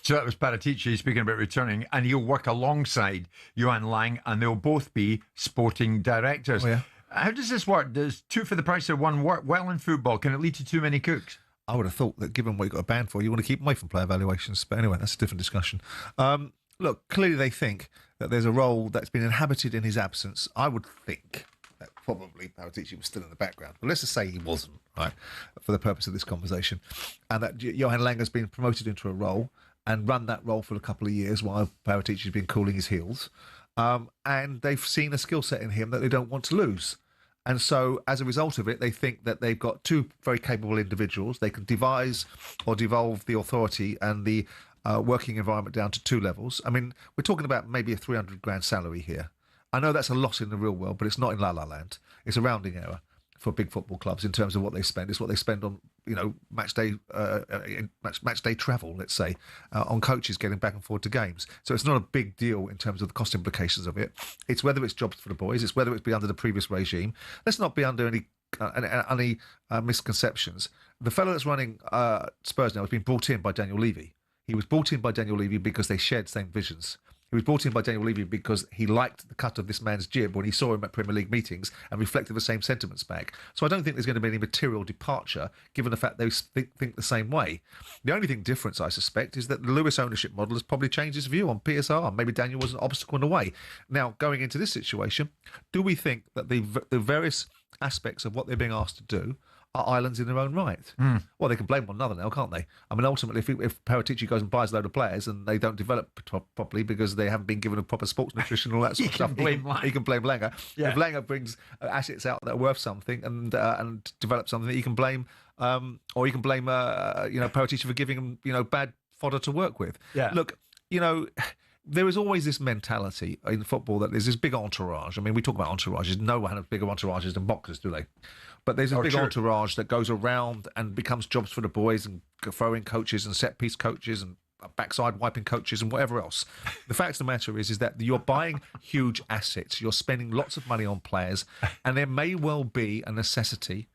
S6: So that was Paratici speaking about returning, and he'll work alongside Johan Lang, and they'll both be sporting directors.
S7: Oh, yeah.
S6: How does this work? Does 2 for the price of 1 work well in football? Can it lead to too many cooks?
S7: I would have thought that given what you got a ban for, you want to keep them away from player valuations. But anyway, that's a different discussion. Look, clearly they think that there's a role that's been inhabited in his absence. I would think that probably Paratici was still in the background. But let's just say he wasn't, right, for the purpose of this conversation. And that Johan Lang has been promoted into a role and run that role for a couple of years while Paratici has been cooling his heels. And they've seen a skill set in him that they don't want to lose. And so, as a result of it, they think that they've got 2 very capable individuals. They can devise or devolve the authority and the working environment down to 2 levels. I mean, we're talking about maybe a 300 grand salary here. I know that's a lot in the real world, but it's not in La La Land. It's a rounding error for big football clubs in terms of what they spend. It's what they spend on, match day travel, let's say, on coaches getting back and forth to games. So it's not a big deal in terms of the cost implications of it. It's whether it's jobs for the boys. It's whether it's be under the previous regime. Let's not be under any misconceptions. The fellow that's running Spurs now has been brought in by Daniel Levy. He was brought in by Daniel Levy because they shared same visions. He was brought in by Daniel Levy because he liked the cut of this man's jib when he saw him at Premier League meetings and reflected the same sentiments back. So I don't think there's going to be any material departure, given the fact they think the same way. The only thing difference, I suspect, is that the Lewis ownership model has probably changed his view on PSR. Maybe Daniel was an obstacle in the way. Now, going into this situation, do we think that the various aspects of what they're being asked to do are islands in their own right? Well, they can blame one another now, can't they? I mean, ultimately, if Paratici goes and buys a load of players and they don't develop properly because they haven't been given a proper sports nutrition and all that sort of stuff, he can blame Langer. Yeah. If Langer brings assets out that are worth something and develops something, that he can blame, or he can blame, Paratici for giving him, bad fodder to work with. Yeah. Look, there is always this mentality in football that there's this big entourage. I mean, we talk about entourages. No one has bigger entourages than boxers, do they? But there's a big entourage that goes around and becomes jobs for the boys and throwing coaches and set-piece coaches and backside wiping coaches and whatever else. The fact of the matter is that you're buying huge assets, you're spending lots of money on players, and there may well be a necessity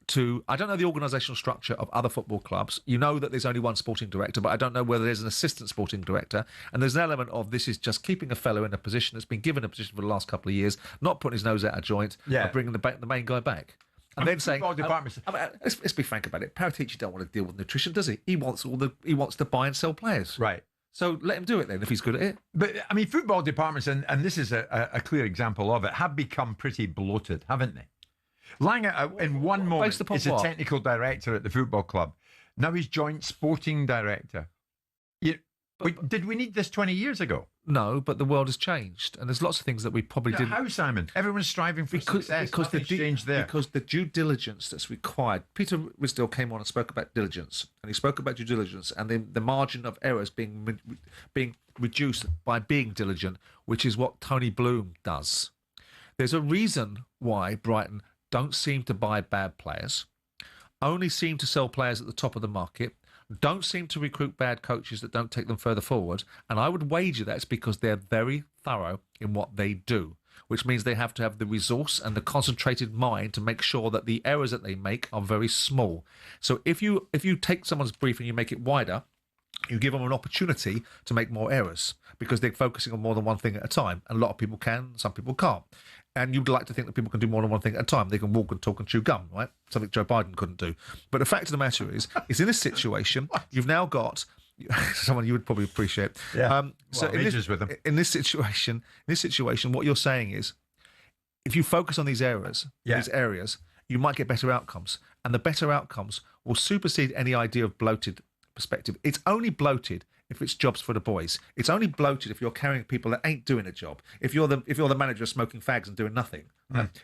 S7: to, I don't know the organisational structure of other football clubs. You know that there's only one sporting director, but I don't know whether there's an assistant sporting director. And there's an element of this is just keeping a fellow in a position that's been given a position for the last couple of years, not putting his nose out of joint, and bringing the main guy back. And then saying, let's be frank about it. Paratici don't want to deal with nutrition, does he? He wants to buy and sell players.
S18: Right.
S7: So let him do it then if he's good at it.
S18: But I mean, football departments, and this is a clear example of it, have become pretty bloated, haven't they? Langer, in one moment, is a technical director at the football club. Now he's joint sporting director. Did we need this 20 years ago?
S7: No, but the world has changed, and there's lots of things that we probably didn't.
S18: How, Simon? Everyone's striving for success. Because the due diligence that's required. Peter Ridsdale came on and spoke about diligence, and he spoke about due diligence and the margin of errors being reduced by being diligent, which is what Tony Bloom does. There's a reason why Brighton don't seem to buy bad players, only seem to sell players at the top of the market, don't seem to recruit bad coaches that don't take them further forward. And I would wager that's because they're very thorough in what they do, which means they have to have the resource and the concentrated mind to make sure that the errors that they make are very small. So if you take someone's brief and you make it wider, you give them an opportunity to make more errors because they're focusing on more than one thing at a time. And a lot of people can, some people can't. And you'd like to think that people can do more than one thing at a time. They can walk and talk and chew gum, right? Something Joe Biden couldn't do. But the fact of the matter is in this situation, you've now got someone you would probably appreciate. Yeah.
S7: In this situation, what you're saying is, if you focus on these areas, you might get better outcomes, and the better outcomes will supersede any idea of bloated perspective. It's only bloated if it's jobs for the boys. It's only bloated if you're carrying people that ain't doing a job. If you're the manager smoking fags and doing nothing,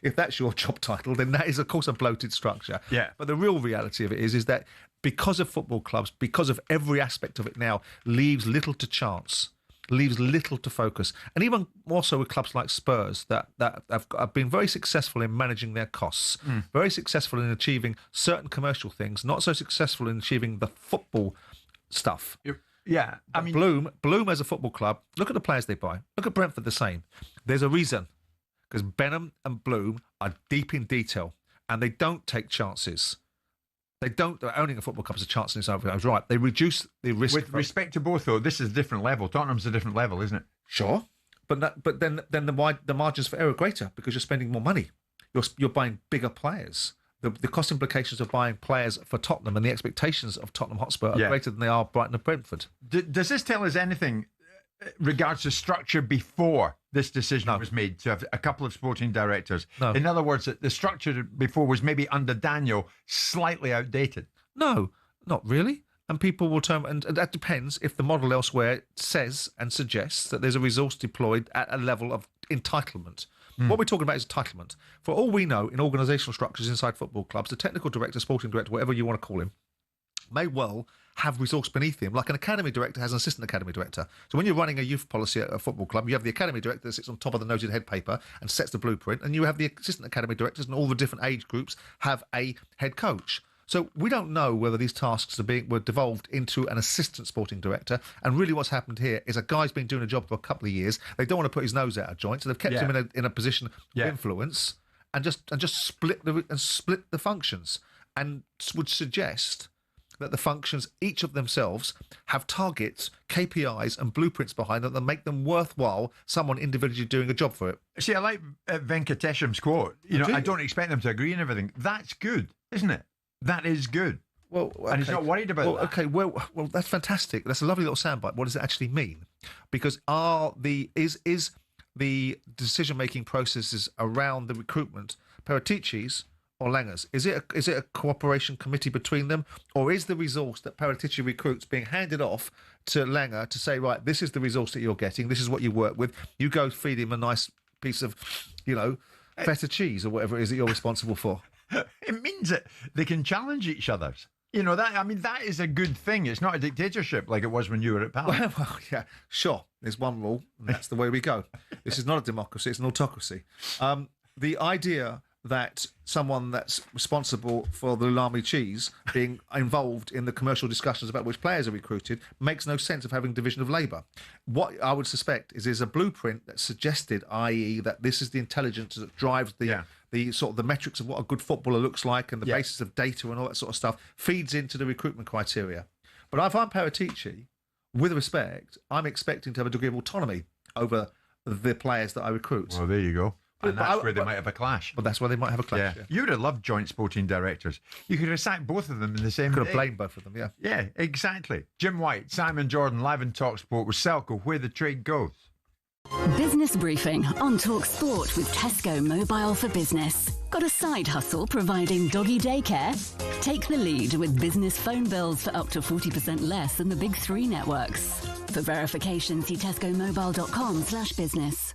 S7: if that's your job title, then that is of course a bloated structure.
S18: Yeah.
S7: But the real reality of it is that because of football clubs, because of every aspect of it now, leaves little to chance, leaves little to focus, and even more so with clubs like Spurs that have been very successful in managing their costs, very successful in achieving certain commercial things, not so successful in achieving the football stuff.
S18: Yeah,
S7: I mean, Bloom as a football club, look at the players they buy. Look at Brentford the same. There's a reason, because Benham and Bloom are deep in detail, and they don't take chances. Owning a football club is a chance in itself. I was right. They reduce the risk.
S18: With respect to both, though, this is a different level. Tottenham's a different level, isn't it?
S7: Sure, but then the margins for error are greater because you're spending more money. You're buying bigger players. The cost implications of buying players for Tottenham and the expectations of Tottenham Hotspur are greater than they are Brighton and Brentford.
S18: Does this tell us anything regards to structure before this decision was made to have a couple of sporting directors?
S7: No.
S18: In other words, the structure before was maybe under Daniel slightly outdated?
S7: No, not really. And people will turn, and that depends if the model elsewhere says and suggests that there's a resource deployed at a level of entitlement. What we're talking about is entitlement. For all we know, in organisational structures inside football clubs, the technical director, sporting director, whatever you want to call him, may well have resource beneath him, like an academy director has an assistant academy director. So when you're running a youth policy at a football club, you have the academy director that sits on top of the noted head paper and sets the blueprint, and you have the assistant academy directors, and all the different age groups have a head coach. So we don't know whether these tasks were devolved into an assistant sporting director. And really what's happened here is a guy's been doing a job for a couple of years. They don't want to put his nose out of joint, so they've kept him in a position of influence and just split the functions, and would suggest that the functions, each of themselves, have targets, KPIs and blueprints behind them that make them worthwhile someone individually doing a job for it.
S18: See, I like Venkatesham's quote. I don't expect them to agree on everything. That's good, isn't it? That is good.
S7: Well, okay.
S18: And he's not worried about that.
S7: Okay, well, that's fantastic. That's a lovely little soundbite. What does it actually mean? Because is the decision-making processes around the recruitment Paratici's or Langer's? Is it a cooperation committee between them, or is the resource that Paratici recruits being handed off to Langer to say, right, this is the resource that you're getting, this is what you work with, you go feed him a nice piece of, feta cheese or whatever it is that you're responsible for?
S18: It means that they can challenge each other. That is a good thing. It's not a dictatorship like it was when you were at Palace.
S7: Well, yeah, sure. There's one rule, and that's the way we go. This is not a democracy, it's an autocracy. The idea that someone that's responsible for the Lamy cheese being involved in the commercial discussions about which players are recruited makes no sense of having division of labour. What I would suspect is there's a blueprint that's suggested, i.e. that this is the intelligence that drives the sort of the metrics of what a good footballer looks like and the basis of data and all that sort of stuff feeds into the recruitment criteria. But if I'm Paratici, with respect, I'm expecting to have a degree of autonomy over the players that I recruit.
S13: Well, there you go. And that's where they might have a clash.
S7: But that's where they might have a clash.
S13: Yeah. You would have loved joint sporting directors. You could have sacked both of them in the same day.
S7: Could have blamed both of them, yeah.
S13: Yeah, exactly. Jim White, Simon Jordan, live in talkSPORT with Selco, where the trade goes.
S16: Business briefing on talkSPORT with Tesco Mobile for Business. Got a side hustle providing doggy daycare? Take the lead with business phone bills for up to 40% less than the big three networks. For verification, see tescomobile.com/business.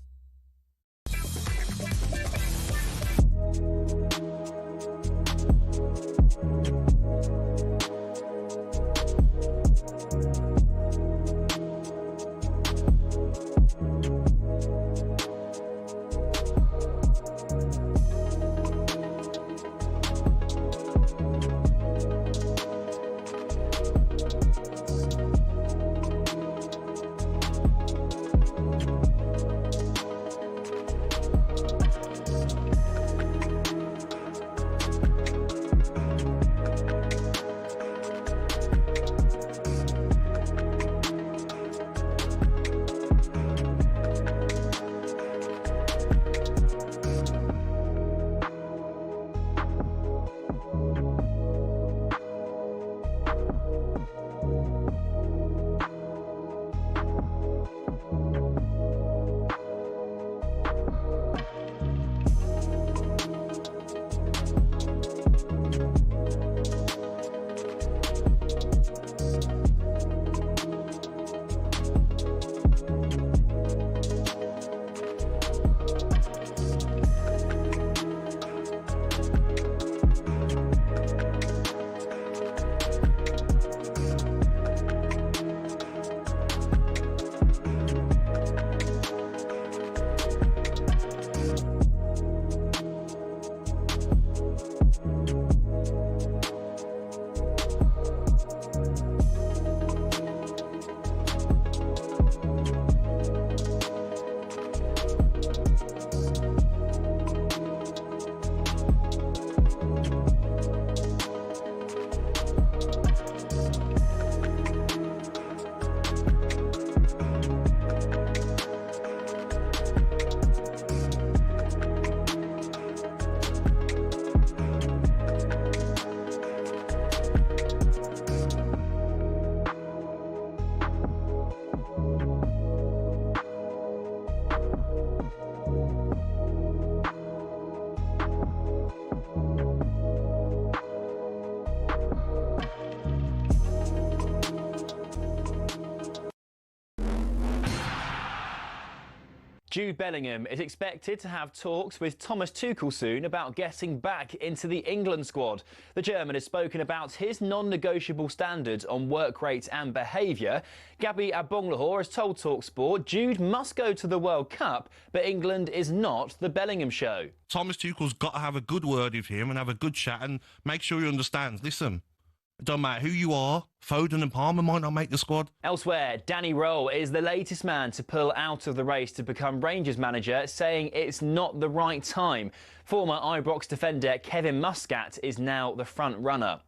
S19: Jude Bellingham is expected to have talks with Thomas Tuchel soon about getting back into the England squad. The German has spoken about his non-negotiable standards on work rate and behaviour. Gabby Agbonlahor has told talkSPORT Jude must go to the World Cup, but England is not the Bellingham show.
S2: Thomas Tuchel's got to have a good word with him and have a good chat and make sure he understands. Listen, it don't matter who you are, Foden and Palmer might not make the squad.
S19: Elsewhere, Danny Rowe is the latest man to pull out of the race to become Rangers manager, saying it's not the right time. Former Ibrox defender Kevin Muscat is now the front runner.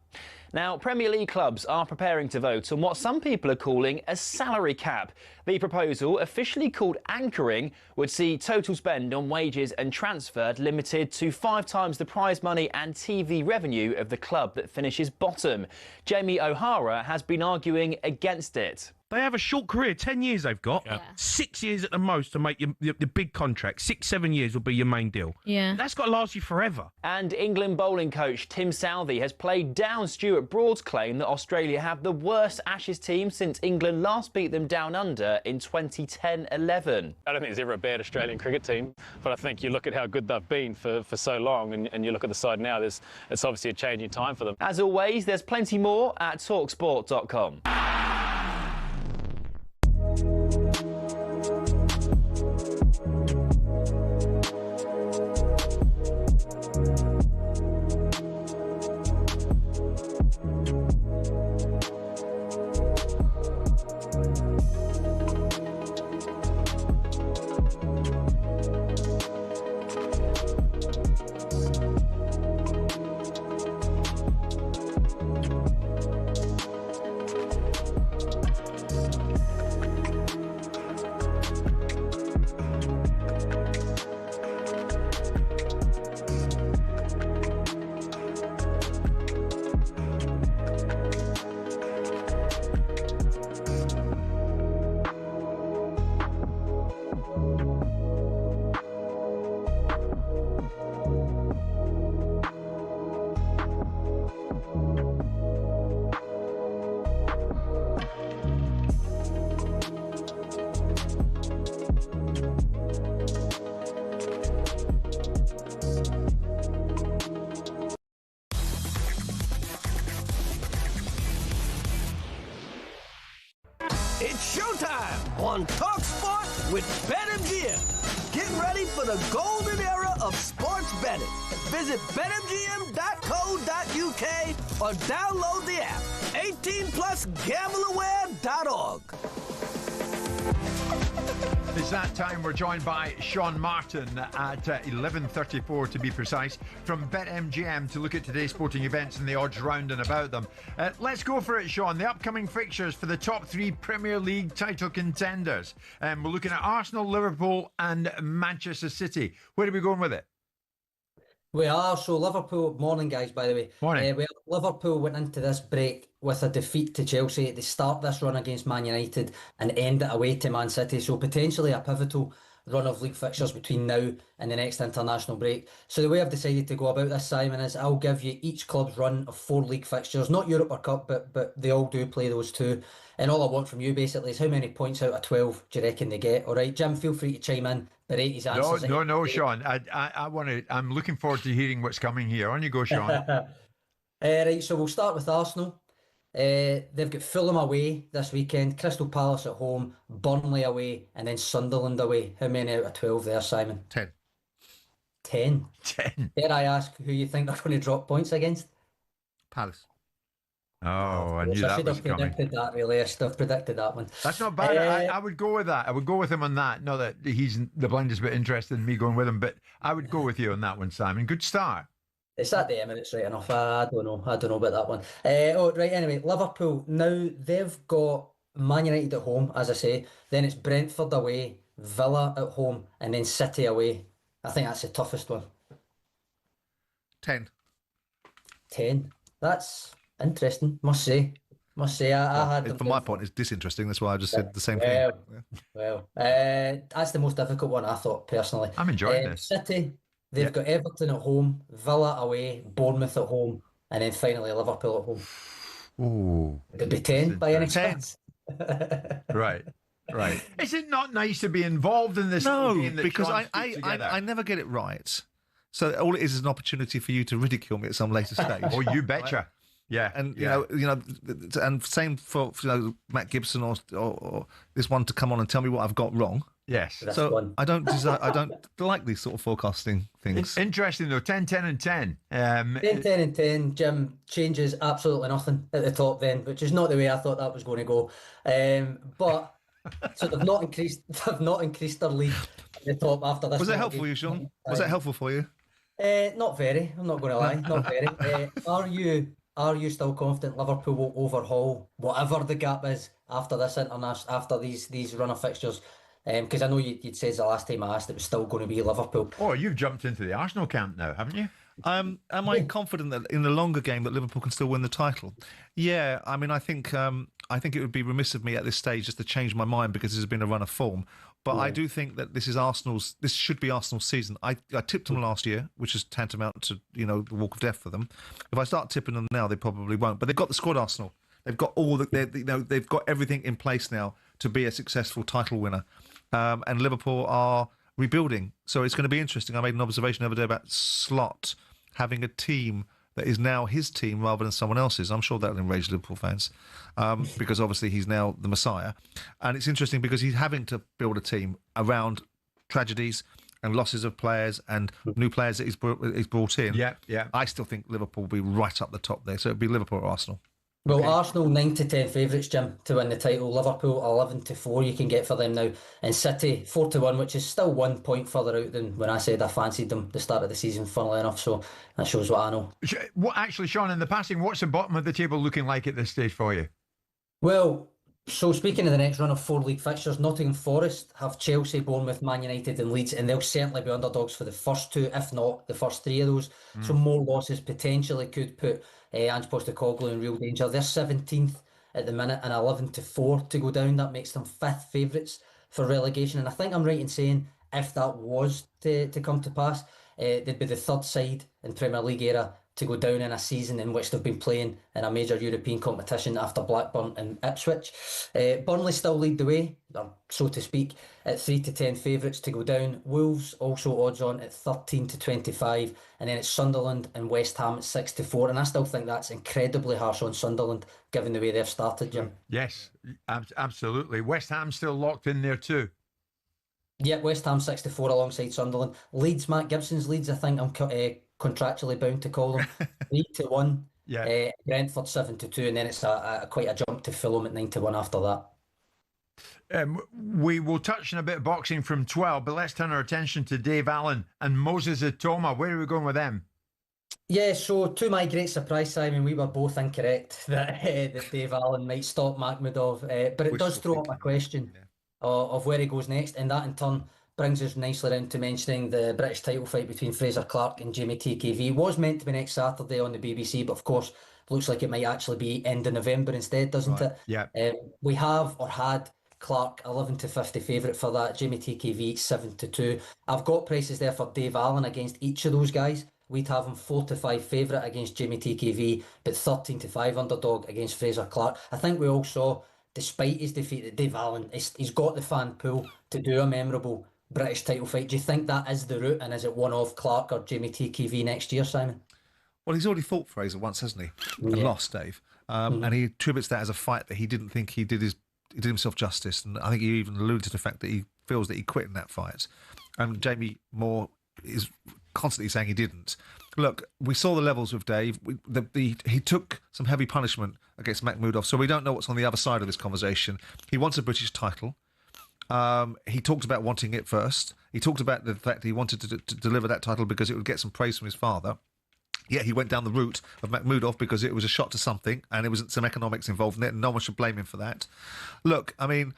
S19: Now, Premier League clubs are preparing to vote on what some people are calling a salary cap. The proposal, officially called anchoring, would see total spend on wages and transfer limited to 5 times the prize money and TV revenue of the club that finishes bottom. Jamie O'Hara has been arguing against it.
S20: They have a short career, 10 years they've got. Yeah. 6 years at the most to make your big contract. 6-7 years will be your main deal.
S21: Yeah.
S20: That's got to last you forever.
S19: And England bowling coach Tim Southey has played down Stuart Broad's claim that Australia have the worst Ashes team since England last beat them down under in 2010-11.
S22: I don't think there's ever a bad Australian cricket team, but I think you look at how good they've been for so long and you look at the side now, it's obviously a changing time for them.
S19: As always, there's plenty more at talksport.com.
S4: It's showtime on talkSPORT with BetMGM. Get ready for the golden era of sports betting. Visit betmgm.co.uk or download the app. 18 plus gambleaware.org.
S6: It's that time. We're joined by Sean Martin at 11:34 to be precise from BetMGM to look at today's sporting events and the odds round and about them. Let's go for it, Sean. The upcoming fixtures for the top 3 Premier League title contenders. We're looking at Arsenal, Liverpool and Manchester City. Where are we going with it?
S21: We are. So Liverpool, morning guys, by the way.
S6: Morning.
S21: Liverpool went into this break with a defeat to Chelsea. They start this run against Man United and end it away to Man City. So potentially a pivotal run of league fixtures between now and the next international break. So the way I've decided to go about this, Simon, is I'll give you each club's run of 4 league fixtures, not Europe or Cup, but they all do play those two. And all I want from you basically is how many points out of 12 do you reckon they get? All right, Jim, feel free to chime in. Berate his answers.
S6: No, Sean. I'm looking forward to hearing what's coming here. On you go, Sean.
S21: Right, so we'll start with Arsenal. They've got Fulham away this weekend, Crystal Palace at home, Burnley away, and then Sunderland away. How many out of 12 there, Simon?
S18: 10.
S21: 10? Dare I ask who you think they're going to drop points against?
S18: Palace.
S6: Oh, I knew that was coming.
S21: I should have predicted that, really. I should have predicted that one.
S6: That's not bad. I would go with that. I would go with him on that. Not that he's the blindest bit interested in me going with him, but I would go with you on that one, Simon. Good start.
S21: It's at the Emirates, right enough. I don't know about that one. Right, anyway, Liverpool. Now, they've got Man United at home, as I say. Then it's Brentford away, Villa at home, and then City away. I think that's the toughest one.
S18: 10.
S21: 10. That's interesting, must say. I had them.
S18: From my point, it's disinteresting. That's why I just said the same thing.
S21: Well, that's the most difficult one, I thought, personally.
S6: I'm enjoying this.
S21: City, they've got Everton at home, Villa away, Bournemouth at home, and then finally Liverpool at home.
S6: Ooh.
S21: Could be 10 by any chance.
S6: Right. Is it not nice to be involved in this game that
S18: because
S6: Sean's put together?
S18: I never get it right. So all it is an opportunity for you to ridicule me at some later stage.
S6: Oh, you betcha. Right? Yeah,
S18: and you know, and same for Matt Gibson or this one to come on and tell me what I've got wrong.
S6: Yes,
S18: so I don't like these sort of forecasting things.
S6: Interesting though, 10, 10 and 10.
S21: 10, 10 and 10. Jim changes absolutely nothing at the top then, which is not the way I thought that was going to go. But so they've not increased their lead at the top after this.
S18: Was that helpful for you, Sean? Was that helpful for you?
S21: Not very. I'm not going to lie. Not very. Are you still confident Liverpool will overhaul whatever the gap is after this after these run of fixtures? Because I know you'd said the last time I asked it was still going to be Liverpool.
S6: Oh, you've jumped into the Arsenal camp now, haven't you?
S18: Am I confident that in the longer game that Liverpool can still win the title? Yeah, I mean, I think it would be remiss of me at this stage just to change my mind because this has been a run of form. But I do think that this should be Arsenal's season. I tipped them last year, which is tantamount to the walk of death for them. If I start tipping them now, they probably won't. But they've got the squad, Arsenal. They've got they've got everything in place now to be a successful title winner. And Liverpool are rebuilding, so it's going to be interesting. I made an observation the other day about Slot having a team that is now his team rather than someone else's. I'm sure that'll enrage Liverpool fans because obviously he's now the Messiah. And it's interesting because he's having to build a team around tragedies and losses of players and new players that he's brought in.
S6: Yeah.
S18: I still think Liverpool will be right up the top there. So it'll be Liverpool or Arsenal.
S21: Well,
S18: Okay.
S21: Arsenal 9 to 10 favourites, Jim, to win the title. Liverpool 11 to 4 you can get for them now, and City 4 to 1, which is still 1 point further out than when I said I fancied them at the start of the season. Funnily enough, so that shows what I know.
S6: What actually, Sean, in the passing, what's the bottom of the table looking like at this stage for you?
S21: Well, so speaking of the next run of 4 league fixtures, Nottingham Forest have Chelsea, Bournemouth, Man United and Leeds, and they'll certainly be underdogs for the first 2, if not the first 3 of those. So more losses potentially could put Ange Postecoglou in real danger. They're 17th at the minute and 11 to 4 to go down. That makes them 5th favourites for relegation. And I think I'm right in saying if that was to come to pass, they'd be the 3rd side in Premier League era to go down in a season in which they've been playing in a major European competition after Blackburn and Ipswich. Burnley still lead the way, or so to speak, at 3-10 favourites to go down. Wolves also odds on at 13-25, and then it's Sunderland and West Ham at 6-4. And I still think that's incredibly harsh on Sunderland, given the way they've started, Jim.
S8: Yes, absolutely. West Ham still locked in there too.
S21: Yeah, West Ham 6-4 alongside Sunderland. Leeds, Matt Gibson's Leeds, I think I'm contractually bound to call them 3-1.
S8: Yeah.
S21: Brentford 7-2, and then it's quite a jump to Fulham at 9-1 after that.
S8: We will touch on a bit of boxing from 12, but let's turn our attention to Dave Allen and Moses Atoma. Where are we going with them?
S21: Yeah, so to my great surprise, Simon, we were both incorrect that Dave Allen might stop Makhmudov, but it does throw up a question of where he goes next, and that in turn brings us nicely round to mentioning the British title fight between Fraser Clark and Jamie TKV. It was meant to be next Saturday on the BBC, but of course looks like it might actually be end of November instead, doesn't it?
S8: Yeah.
S21: We have or had Clark 11-50 favourite for that, Jamie TKV 7-2. I've got prices there for Dave Allen against each of those guys. We'd have him 4-5 favourite against Jamie TKV, but 13-5 underdog against Fraser Clark. I think we all saw, despite his defeat, that Dave Allen, he's got the fan pool to do a memorable British title fight. Do you think that is the route, and is it one of Clark or Jamie TKV next year, Simon?
S7: Well, he's already fought Fraser once, hasn't he? And lost, Dave. And he attributes that as a fight that he didn't think he did himself justice. And I think he even alluded to the fact that he feels that he quit in that fight. And Jamie Moore is constantly saying he didn't. Look, we saw the levels with Dave. He took some heavy punishment against Makhmudov, so we don't know what's on the other side of this conversation. He wants a British title. He talked about wanting it first. He talked about the fact that he wanted to deliver that title because it would get some praise from his father. Yet he went down the route of Makhmudov because it was a shot to something, and there was some economics involved in it, and no one should blame him for that. Look, I mean,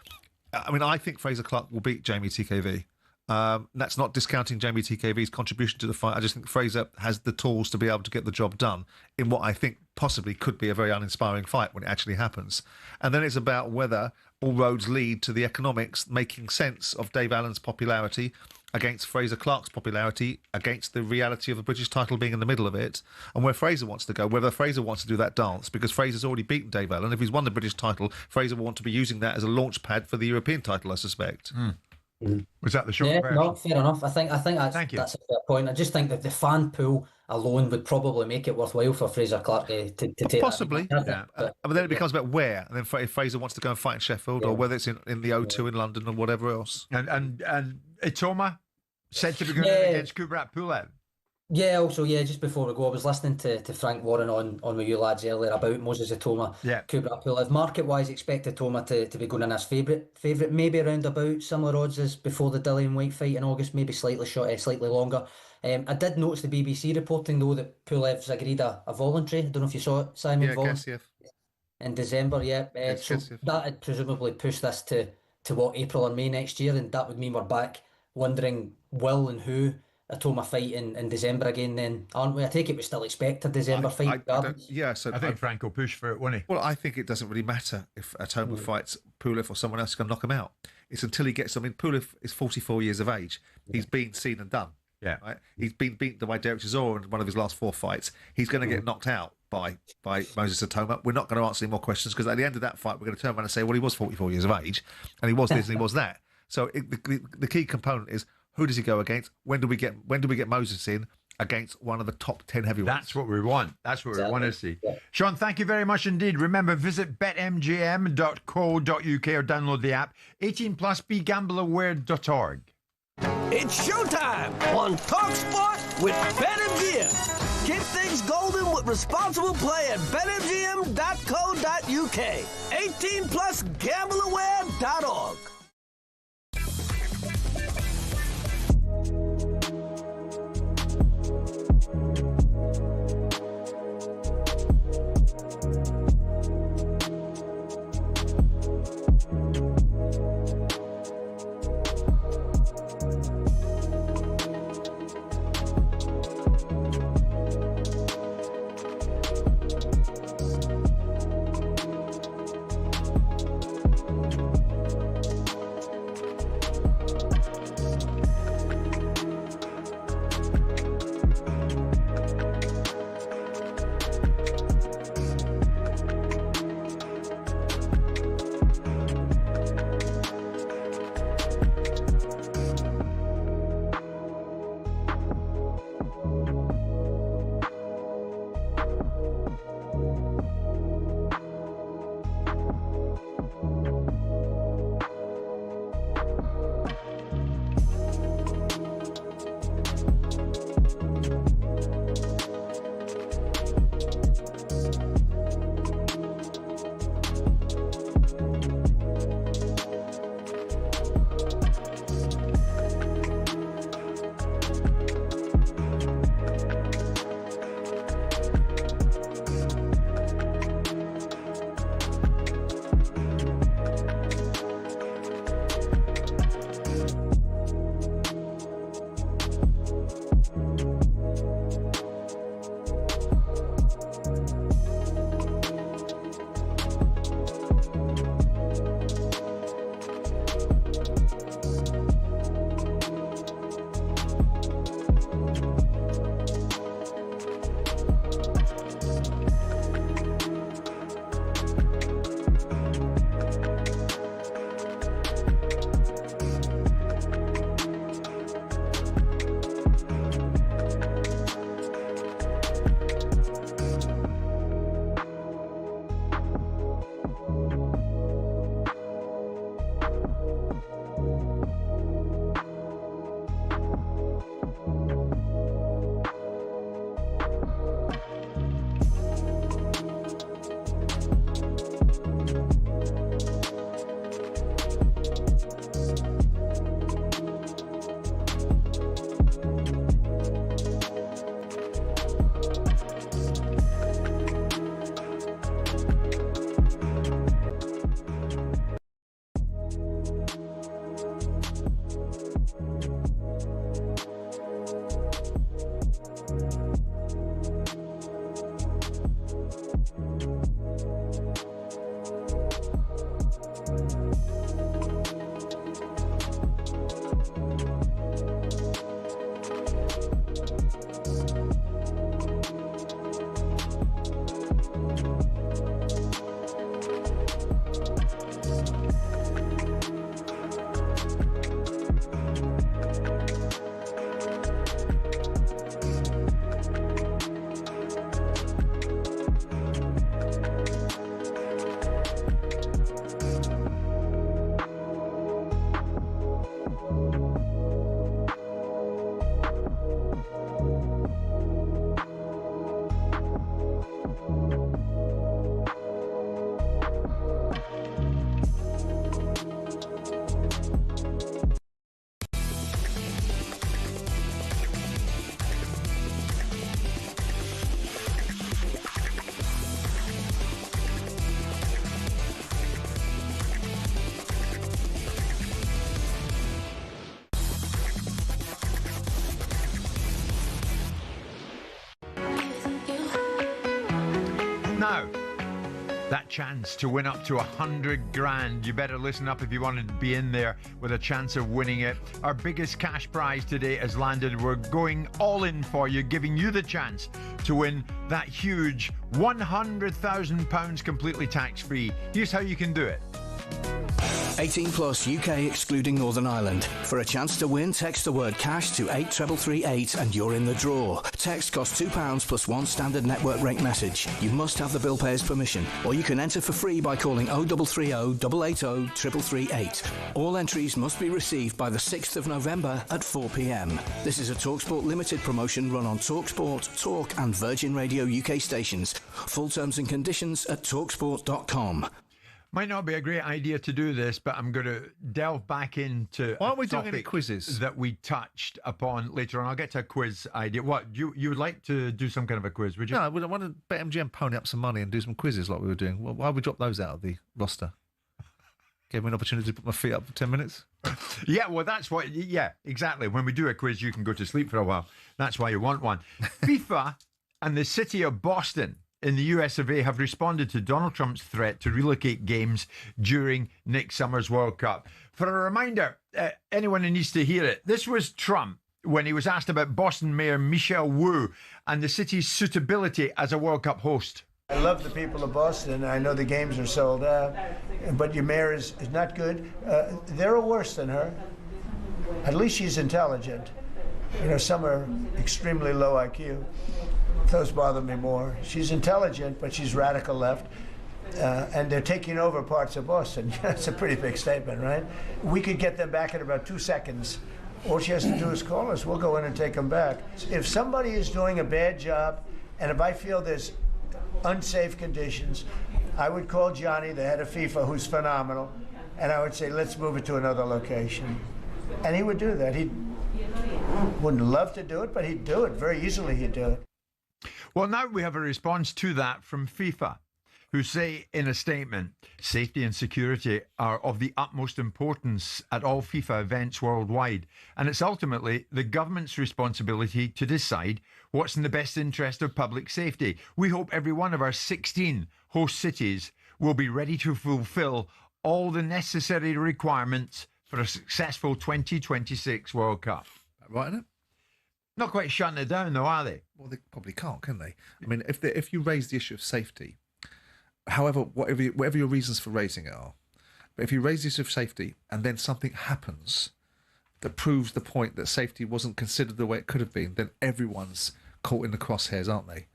S7: I think Fraser Clark will beat Jamie TKV. That's not discounting Jamie TKV's contribution to the fight. I just think Fraser has the tools to be able to get the job done in what I think possibly could be a very uninspiring fight when it actually happens. And then it's about whether all roads lead to the economics making sense of Dave Allen's popularity against Fraser Clark's popularity, against the reality of the British title being in the middle of it, and where Fraser wants to go, whether Fraser wants to do that dance, because Fraser's already beaten Dave Allen. If he's won the British title, Fraser will want to be using that as a launch pad for the European title, I suspect.
S8: Was that the short version?
S21: No, fair enough. I think that's a fair point. I just think that the fan pool alone would probably make it worthwhile for Fraser Clark to take
S7: possibly,
S21: that.
S7: But then it becomes about where, and then if Fraser wants to go and fight in Sheffield, or whether it's in the O2 in London or whatever else.
S8: And Atoma said to be going against Kubrat Pulev.
S21: Yeah, also, just before we go, I was listening to Frank Warren on with you lads earlier about Moses Atoma, Kubrat Pulev. Market-wise, expect Atoma to be going in as favourite, maybe around about similar odds as before the Dillian White fight in August, maybe slightly longer. I did notice the BBC reporting, though, that Pulev's agreed a voluntary, I don't know if you saw it, Simon, in December, so that would presumably push this to what, April or May next year, and that would mean we're back wondering will and who Atoma fight in December again then, aren't we? I take it we still expect a December fight.
S7: I
S8: think Frank will push for it, won't he?
S7: Well, I think it doesn't really matter if Atoma fights Pulev or someone else is going to knock him out. It's until he gets... I mean, Pulev is 44 years of age. He's been seen and done.
S8: Yeah.
S7: Right? He's been beaten by Derek Chisora in one of his last 4 fights. He's going to get knocked out by Moses Atoma. We're not going to answer any more questions because at the end of that fight, we're going to turn around and say, well, he was 44 years of age and he was this and he was that. So the key component is, who does he go against? When do we get Moses in against one of the top 10 heavyweights?
S8: That's what we want. That's what we want to see. Sean, thank you very much indeed. Remember, visit betmgm.co.uk or download the app. 18 plus, begambleaware.org.
S4: It's showtime on talkSPORT with BetMGM. Keep things golden with responsible play at betmgm.co.uk. 18 plus, gambleaware.org.
S8: Now, that chance to win up to 100 grand. You better listen up if you wanted to be in there with a chance of winning it. Our biggest cash prize today has landed. We're going all in for you, giving you the chance to win that huge £100,000 completely tax-free. Here's how you can do it.
S11: 18 plus UK excluding Northern Ireland. For a chance to win, text the word cash to 83338 and you're in the draw. Text costs £2 plus one standard network rate message. You must have the bill payer's permission, or you can enter for free by calling 0330 880 3338. All entries must be received by the 6th of November at 4 p.m. This is a TalkSPORT limited promotion run on TalkSPORT, Talk and Virgin Radio UK stations. Full terms and conditions at talksport.com.
S8: Might not be a great idea to do this, but I'm going to delve back into.
S18: Why aren't we doing any quizzes
S8: that we touched upon later on? I'll get to a quiz idea. What you would like to do some kind of a quiz? Would you?
S18: No, I want to BetMGM pony up some money and do some quizzes like we were doing. Why would we drop those out of the roster? Gave me an opportunity to put my feet up for 10 minutes.
S8: Yeah, well, that's what. Yeah, exactly. When we do a quiz, you can go to sleep for a while. That's why you want one. FIFA and the city of Boston in the US of A have responded to Donald Trump's threat to relocate games during next summer's World Cup. For a reminder, anyone who needs to hear it, this was Trump when he was asked about Boston Mayor Michelle Wu and the city's suitability as a World Cup host.
S9: I love the people of Boston. I know the games are sold out, but your mayor is not good. There are worse than her. At least she's intelligent. You know, some are extremely low IQ. Those bother me more. She's intelligent, but she's radical left. And they're taking over parts of Boston. That's a pretty big statement, right? We could get them back in about 2 seconds. All she has to do is call us. We'll go in and take them back. If somebody is doing a bad job, and if I feel there's unsafe conditions, I would call Johnny, the head of FIFA, who's phenomenal, and I would say, let's move it to another location. And he would do that. He wouldn't love to do it, but he'd do it. Very easily he'd do it.
S8: Well, now we have a response to that from FIFA, who say in a statement, safety and security are of the utmost importance at all FIFA events worldwide, and it's ultimately the government's responsibility to decide what's in the best interest of public safety. We hope every one of our 16 host cities will be ready to fulfill all the necessary requirements for a successful 2026 World Cup.
S7: Right, isn't it?
S8: Not quite shutting it down, though, are they?
S7: Well, they probably can't, can they? I mean, if you raise the issue of safety, however, whatever your reasons for raising it are, but if you raise the issue of safety and then something happens that proves the point that safety wasn't considered the way it could have been, then everyone's caught in the crosshairs, aren't they?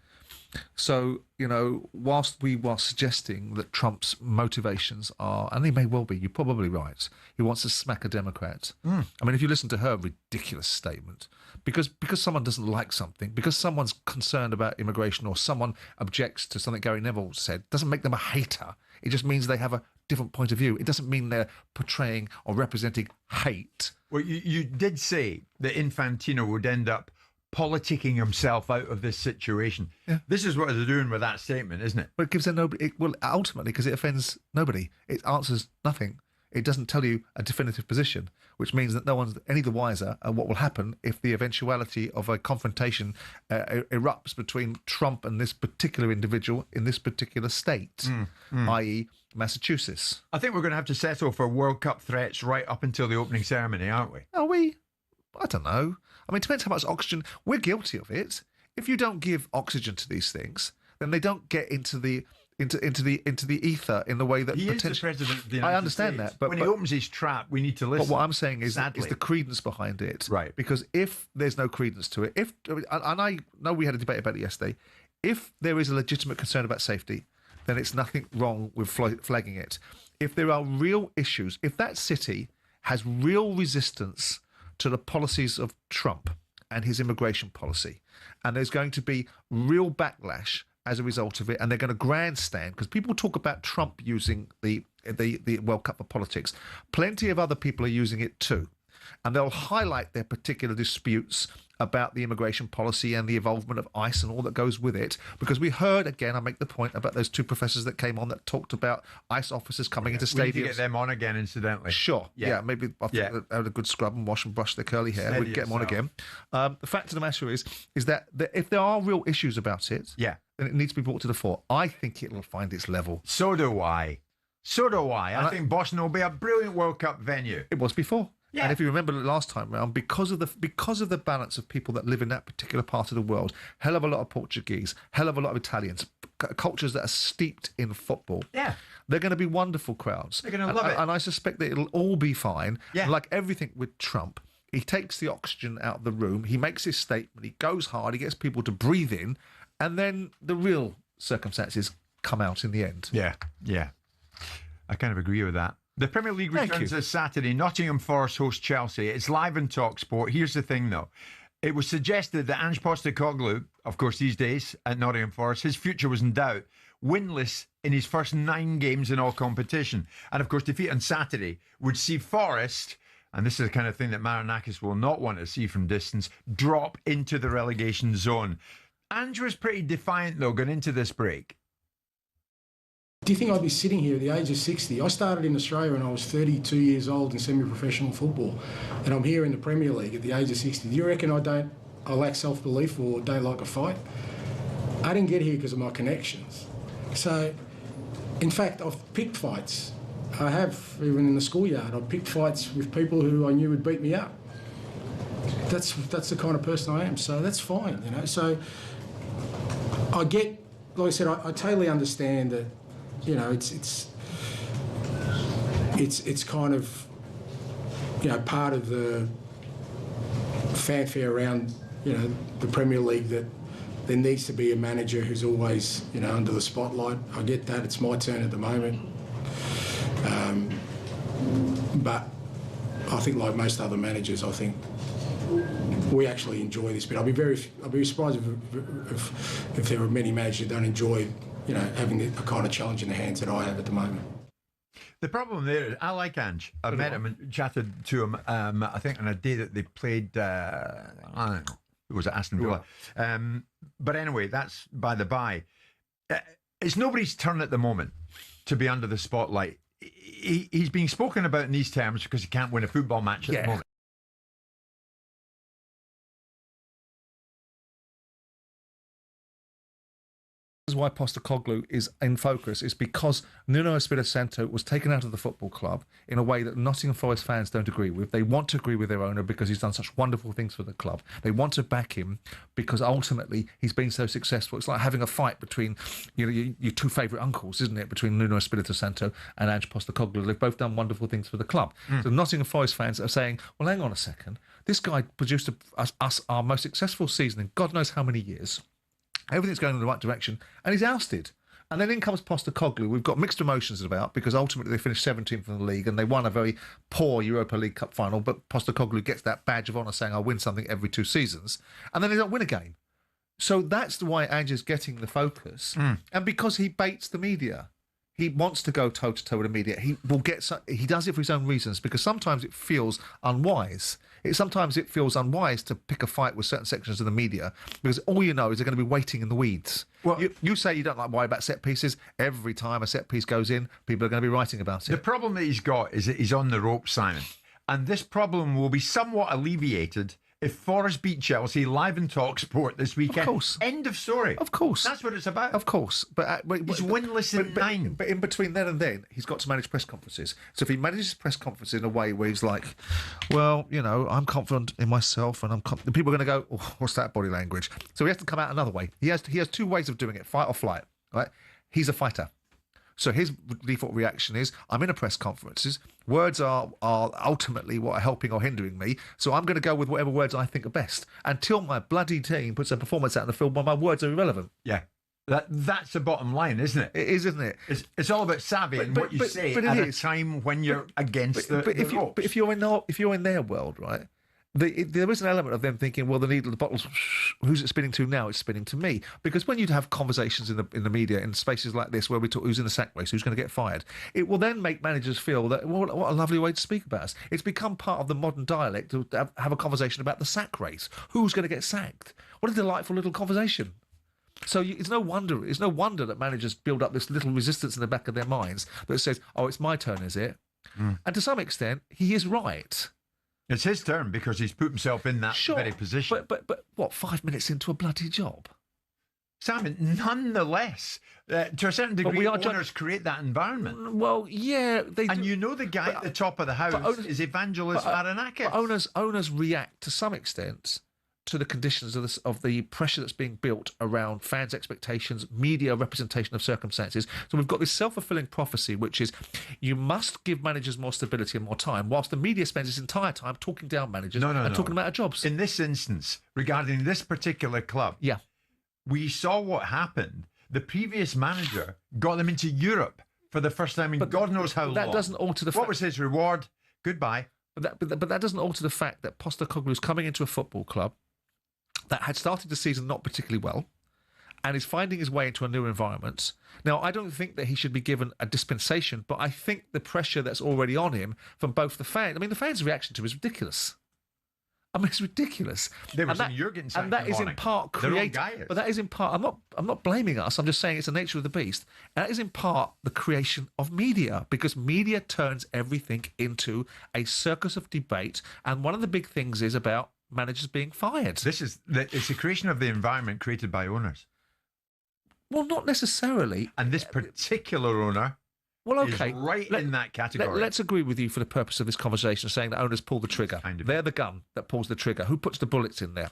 S7: So, you know, whilst we were suggesting that Trump's motivations are, and he may well be, you're probably right, he wants to smack a Democrat. I mean, if you listen to her ridiculous statement, because someone doesn't like something, because someone's concerned about immigration or someone objects to something Gary Neville said, doesn't make them a hater. It just means they have a different point of view. It doesn't mean they're portraying or representing hate.
S8: Well, you did say that Infantino would end up politicking himself out of this situation.
S7: Yeah.
S8: This is what they're doing with that statement, isn't it?
S7: But it gives them nobody. Well, ultimately, because it offends nobody. It answers nothing. It doesn't tell you a definitive position, which means that no one's any the wiser at what will happen if the eventuality of a confrontation erupts between Trump and this particular individual in this particular state, i.e. Massachusetts.
S8: I think we're going to have to settle for World Cup threats right up until the opening ceremony, aren't we?
S7: Are we? I don't know. I mean, it depends how much oxygen. We're guilty of it. If you don't give oxygen to these things, then they don't get into the ether in the way that
S8: he is the president of the United
S7: I understand
S8: States.
S7: that, but
S8: when he opens his trap, we need to listen.
S7: But what I'm saying is
S8: sadly.
S7: the credence behind it,
S8: right?
S7: Because if there's no credence to it, and I know we had a debate about it yesterday, if there is a legitimate concern about safety, then it's nothing wrong with flagging it. If there are real issues, if that city has real resistance to the policies of Trump and his immigration policy, and there's going to be real backlash as a result of it, and they're going to grandstand, because people talk about Trump using the World Cup for politics. Plenty of other people are using it too, and they'll highlight their particular disputes about the immigration policy and the involvement of ICE and all that goes with it, because we heard, again, I make the point about those two professors that came on that talked about ICE officers coming into stadiums.
S8: We need to get them on again, incidentally.
S7: Sure, yeah, maybe I think they had a good scrub and wash and brush their curly hair. We'd get them on again. The fact of the matter is that if there are real issues about it, then it needs to be brought to the fore. I think it will find its level.
S8: So do I. I think Boston will be a brilliant World Cup venue.
S7: It was before.
S8: Yeah.
S7: And if you remember last time round, because of the balance of people that live in that particular part of the world, hell of a lot of Portuguese, hell of a lot of Italians, cultures that are steeped in football.
S8: Yeah.
S7: They're going to be wonderful crowds.
S8: They're going to love it.
S7: And I suspect that it'll all be fine.
S8: Yeah.
S7: Like everything with Trump, he takes the oxygen out of the room, he makes his statement, he goes hard, he gets people to breathe in, and then the real circumstances come out in the end.
S8: Yeah. I kind of agree with that. The Premier League returns this Saturday. Nottingham Forest host Chelsea. It's live on talkSPORT. Here's the thing, though. It was suggested that Ange Postecoglou, of course, these days at Nottingham Forest, his future was in doubt. Winless in his first 9 games in all competition. And, of course, defeat on Saturday would see Forest, and this is the kind of thing that Marinakis will not want to see from distance, drop into the relegation zone. Ange was pretty defiant, though, going into this break.
S10: Do you think I'd be sitting here at the age of 60? I started in Australia when I was 32 years old in semi-professional football, and I'm here in the Premier League at the age of 60. Do you reckon I lack self-belief or don't like a fight? I didn't get here because of my connections. So, in fact, I've picked fights. I have, even in the schoolyard. I've picked fights with people who I knew would beat me up. That's the kind of person I am, so that's fine, you know. So, I get, like I said, I totally understand that. You know, it's kind of, you know, part of the fanfare around, you know, the Premier League that there needs to be a manager who's always, under the spotlight. I get that. It's my turn at the moment. But I think, like most other managers, I think we actually enjoy this bit. I'd be surprised if there were many managers that don't enjoy, having a kind of challenge in the hands that I have at the moment.
S8: The problem there is, I like Ange. I met him and chatted to him, I think on a day that they played, I don't know, it was at Aston Villa. But anyway, that's by the by. It's nobody's turn at the moment to be under the spotlight. He's being spoken about in these terms because he can't win a football match at the moment.
S7: Why Postecoglou is in focus is because Nuno Espirito Santo was taken out of the football club in a way that Nottingham Forest fans don't agree with. They want to agree with their owner because he's done such wonderful things for the club. They want to back him because ultimately he's been so successful. It's like having a fight between your two favourite uncles, isn't it? Between Nuno Espirito Santo and Ange Postecoglou. They've both done wonderful things for the club. So Nottingham Forest fans are saying, well, hang on a second. This guy produced us our most successful season in God knows how many years. Everything's going in the right direction, and he's ousted. And then in comes Postecoglou. We've got mixed emotions about, because ultimately they finished 17th in the league and they won a very poor Europa League Cup final, but Postecoglou gets that badge of honour saying, I'll win something every 2 seasons, and then they don't win a game. So that's why Ange is getting the focus, and because he baits the media. He wants to go toe-to-toe with the media. He does it for his own reasons, because sometimes it feels unwise. Sometimes it feels unwise to pick a fight with certain sections of the media, because all you know is they're going to be waiting in the weeds. Well, you say you don't like worry about set pieces. Every time a set piece goes in, people are going to be writing about it.
S8: The problem that he's got is that he's on the ropes, Simon. And this problem will be somewhat alleviated if Forest beat Chelsea live in talkSPORT this weekend.
S7: Of course.
S8: End of story.
S7: Of course.
S8: That's what it's about.
S7: Of course. But
S8: he's winless in 9.
S7: But in between then and then, he's got to manage press conferences. So if he manages press conferences in a way where he's like, well, I'm confident in myself, and people are going to go, oh, what's that body language? So he has to come out another way. He has 2 ways of doing it, fight or flight. Right? He's a fighter. So his default reaction is, I'm in a press conferences. Words are ultimately what are helping or hindering me. So I'm going to go with whatever words I think are best until my bloody team puts a performance out in the field where my words are irrelevant.
S8: Yeah. That's the bottom line, isn't it?
S7: It is, isn't it?
S8: It's all about savvy and what you say at a time when you're against the ropes.
S7: But if you're in their world, right? There is an element of them thinking, well, the needle, the bottles, who's it spinning to now? It's spinning to me. Because when you'd have conversations in the media, in spaces like this, where we talk who's in the sack race, who's going to get fired, it will then make managers feel that, well, what a lovely way to speak about us. It's become part of the modern dialect to have a conversation about the sack race. Who's going to get sacked? What a delightful little conversation. So it's no wonder that managers build up this little resistance in the back of their minds that says, oh, it's my turn, is it? And to some extent, he is right.
S8: It's his turn because he's put himself in that very position.
S7: But what, 5 minutes into a bloody job?
S8: Simon, nonetheless, to a certain degree, owners create that environment.
S7: Well, yeah, they do.
S8: And the guy at the top of the house is Evangelos Varoufakis.
S7: But owners react to some extent to the conditions of the pressure that's being built around fans' expectations, media representation of circumstances. So we've got this self-fulfilling prophecy, which is you must give managers more stability and more time, whilst the media spends its entire time talking down managers and talking about jobs.
S8: In this instance, regarding this particular club, we saw what happened. The previous manager got them into Europe for the first time in God knows how long.
S7: That doesn't alter the fact.
S8: What was his reward? Goodbye.
S7: But that doesn't alter the fact that Postecoglou is coming into a football club that had started the season not particularly well and is finding his way into a new environment. Now, I don't think that he should be given a dispensation, but I think the pressure that's already on him from both the fans... I mean, the fans' reaction to him is ridiculous. I mean, it's ridiculous.
S8: There was some Jurgen
S7: and that is in part created... But that is in part... I'm not blaming us. I'm just saying it's the nature of the beast. And that is in part the creation of media, because media turns everything into a circus of debate. And one of the big things is about managers being fired.
S8: It's the creation of the environment created by owners.
S7: Well, not necessarily.
S8: And this particular owner is right in that category.
S7: Let's agree with you for the purpose of this conversation, saying that owners pull the trigger. They're the gun that pulls the trigger. Who puts the bullets in there?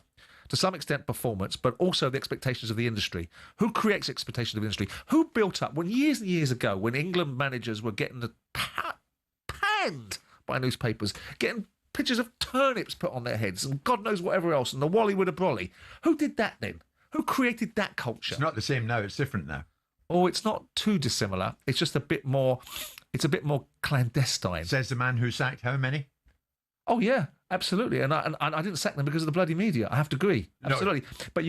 S7: To some extent, performance, but also the expectations of the industry. Who creates expectations of the industry? Who built up, when years and years ago, when England managers were getting panned by newspapers, getting pictures of turnips put on their heads and God knows whatever else, and the Wally with a brolly. Who did that then?
S18: Who created that culture?
S8: It's not the same now. It's different now.
S18: Oh, it's not too dissimilar. It's just a bit more. It's a bit more clandestine.
S8: Says the man who sacked how many?
S18: Oh yeah, absolutely. And I didn't sack them because of the bloody media. I have to agree, absolutely. No. But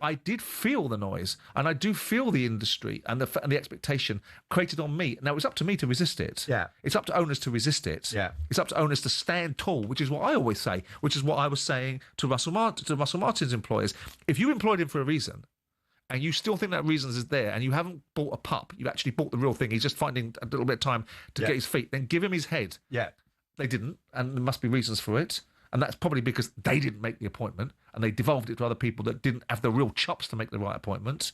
S18: I did feel the noise, and I do feel the industry and the expectation created on me. Now it's up to me to resist it.
S8: Yeah,
S18: it's up to owners to resist it.
S8: Yeah,
S18: it's up to owners to stand tall, which is what I always say. Which is what I was saying to Russell Martin's employers. If you employed him for a reason, and you still think that reason is there, and you haven't bought a pup, you actually bought the real thing. He's just finding a little bit of time to get his feet. Then give him his head.
S8: Yeah.
S18: They didn't, and there must be reasons for it. And that's probably because they didn't make the appointment, and they devolved it to other people that didn't have the real chops to make the right appointment.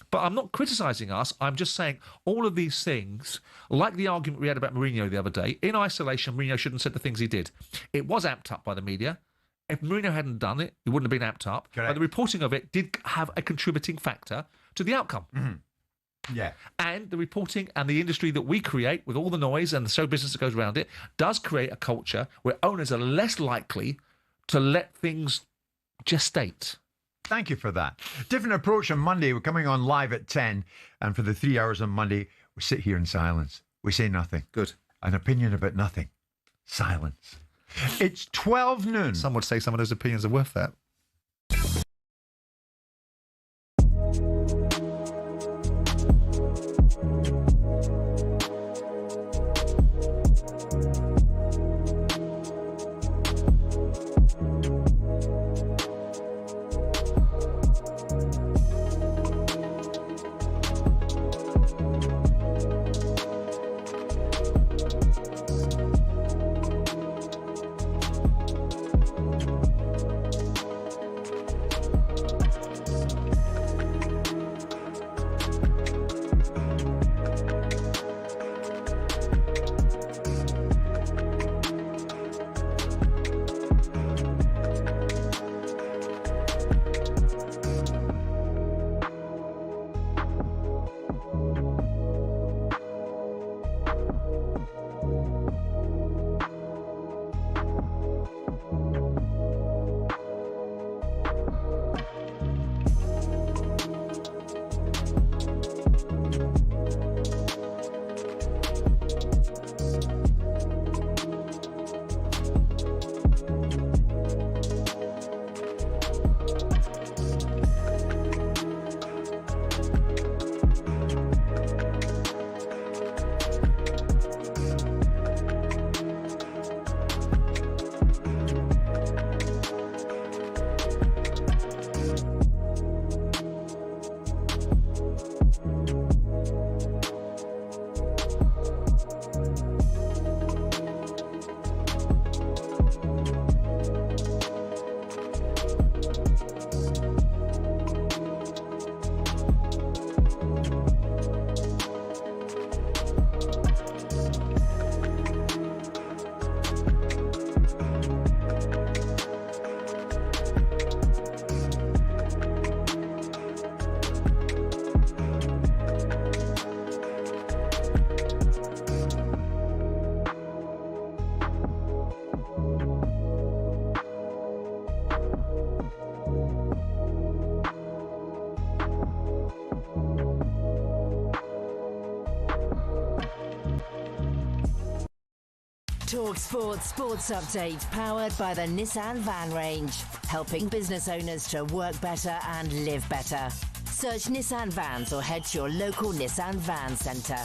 S18: But I'm not criticising us. I'm just saying all of these things, like the argument we had about Mourinho the other day, in isolation, Mourinho shouldn't have said the things he did. It was amped up by the media. If Mourinho hadn't done it, it wouldn't have been amped up.
S8: Correct.
S18: But the reporting of it did have a contributing factor to the outcome.
S8: Mm-hmm. Yeah.
S18: And the reporting and the industry that we create with all the noise and the show business that goes around it does create a culture where owners are less likely to let things gestate.
S8: Thank you for that. Different approach on Monday. We're coming on live at 10. And for the 3 hours on Monday, we sit here in silence. We say nothing.
S18: Good.
S8: An opinion about nothing. Silence. It's 12 noon.
S18: Some would say some of those opinions are worth that.
S12: talkSPORT Sports Update, powered by the Nissan Van Range, helping business owners to work better and live better. Search Nissan Vans or head to your local Nissan Van Centre.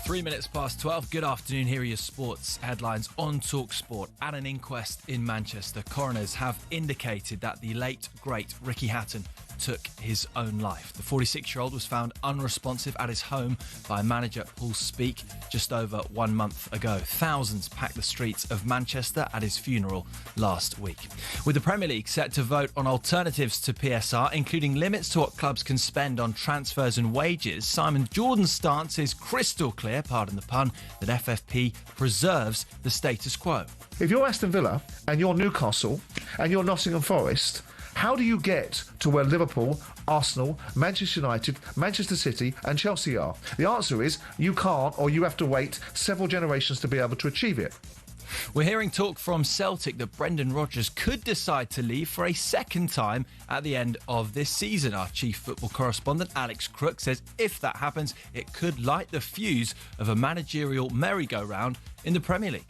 S14: 3 minutes past 12. Good afternoon. Here are your sports headlines on talkSPORT. At an inquest in Manchester, coroners have indicated that the late, great Ricky Hatton took his own life. The 46-year-old was found unresponsive at his home by manager Paul Speak just over 1 month ago. Thousands packed the streets of Manchester at his funeral last week. With the Premier League set to vote on alternatives to PSR, including limits to what clubs can spend on transfers and wages, Simon Jordan's stance is crystal clear, pardon the pun, that FFP preserves the status quo.
S18: If you're Aston Villa and you're Newcastle and you're Nottingham Forest, how do you get to where Liverpool, Arsenal, Manchester United, Manchester City and Chelsea are? The answer is you can't, or you have to wait several generations to be able to achieve it.
S14: We're hearing talk from Celtic that Brendan Rodgers could decide to leave for a second time at the end of this season. Our chief football correspondent, Alex Crook, says if that happens, it could light the fuse of a managerial merry-go-round in the Premier League.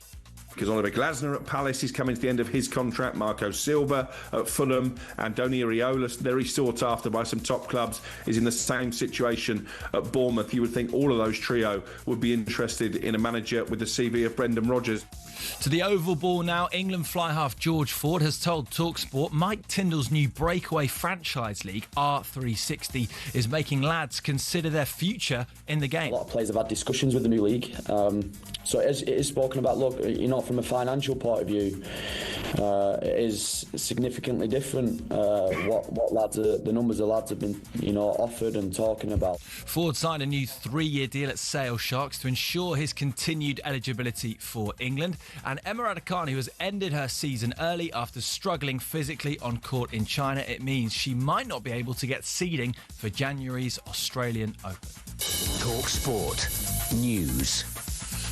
S3: Because Oliver Glasner at Palace is coming to the end of his contract, Marco Silva at Fulham, and Andoni Iraola, very sought after by some top clubs, is in the same situation at Bournemouth. You would think all of those trio would be interested in a manager with the CV of Brendan Rodgers.
S14: To the oval ball now, England fly-half George Ford has told talkSPORT Mike Tyndall's new breakaway franchise league, R360, is making lads consider their future in the game.
S5: A lot of players have had discussions with the new league. So it is spoken about, look, from a financial point of view, it is significantly different what lads the numbers the lads have been offered and talking about.
S14: Ford signed a new 3-year deal at Sale Sharks to ensure his continued eligibility for England. And Emma Raducanu has ended her season early after struggling physically on court in China. It means she might not be able to get seeding for January's Australian Open.
S11: talkSPORT News.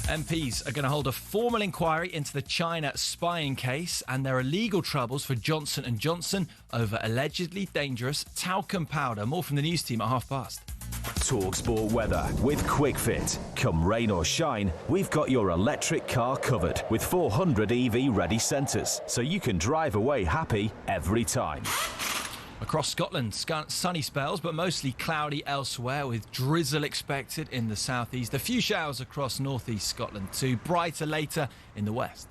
S14: MPs are going to hold a formal inquiry into the China spying case, and there are legal troubles for Johnson & Johnson over allegedly dangerous talcum powder. More from the news team at past.
S23: talkSPORT weather with QuickFit. Come rain or shine, we've got your electric car covered with 400 EV ready centres, so you can drive away happy every time.
S14: Across Scotland, sunny spells, but mostly cloudy elsewhere, with drizzle expected in the southeast. A few showers across northeast Scotland too. Brighter later in the west.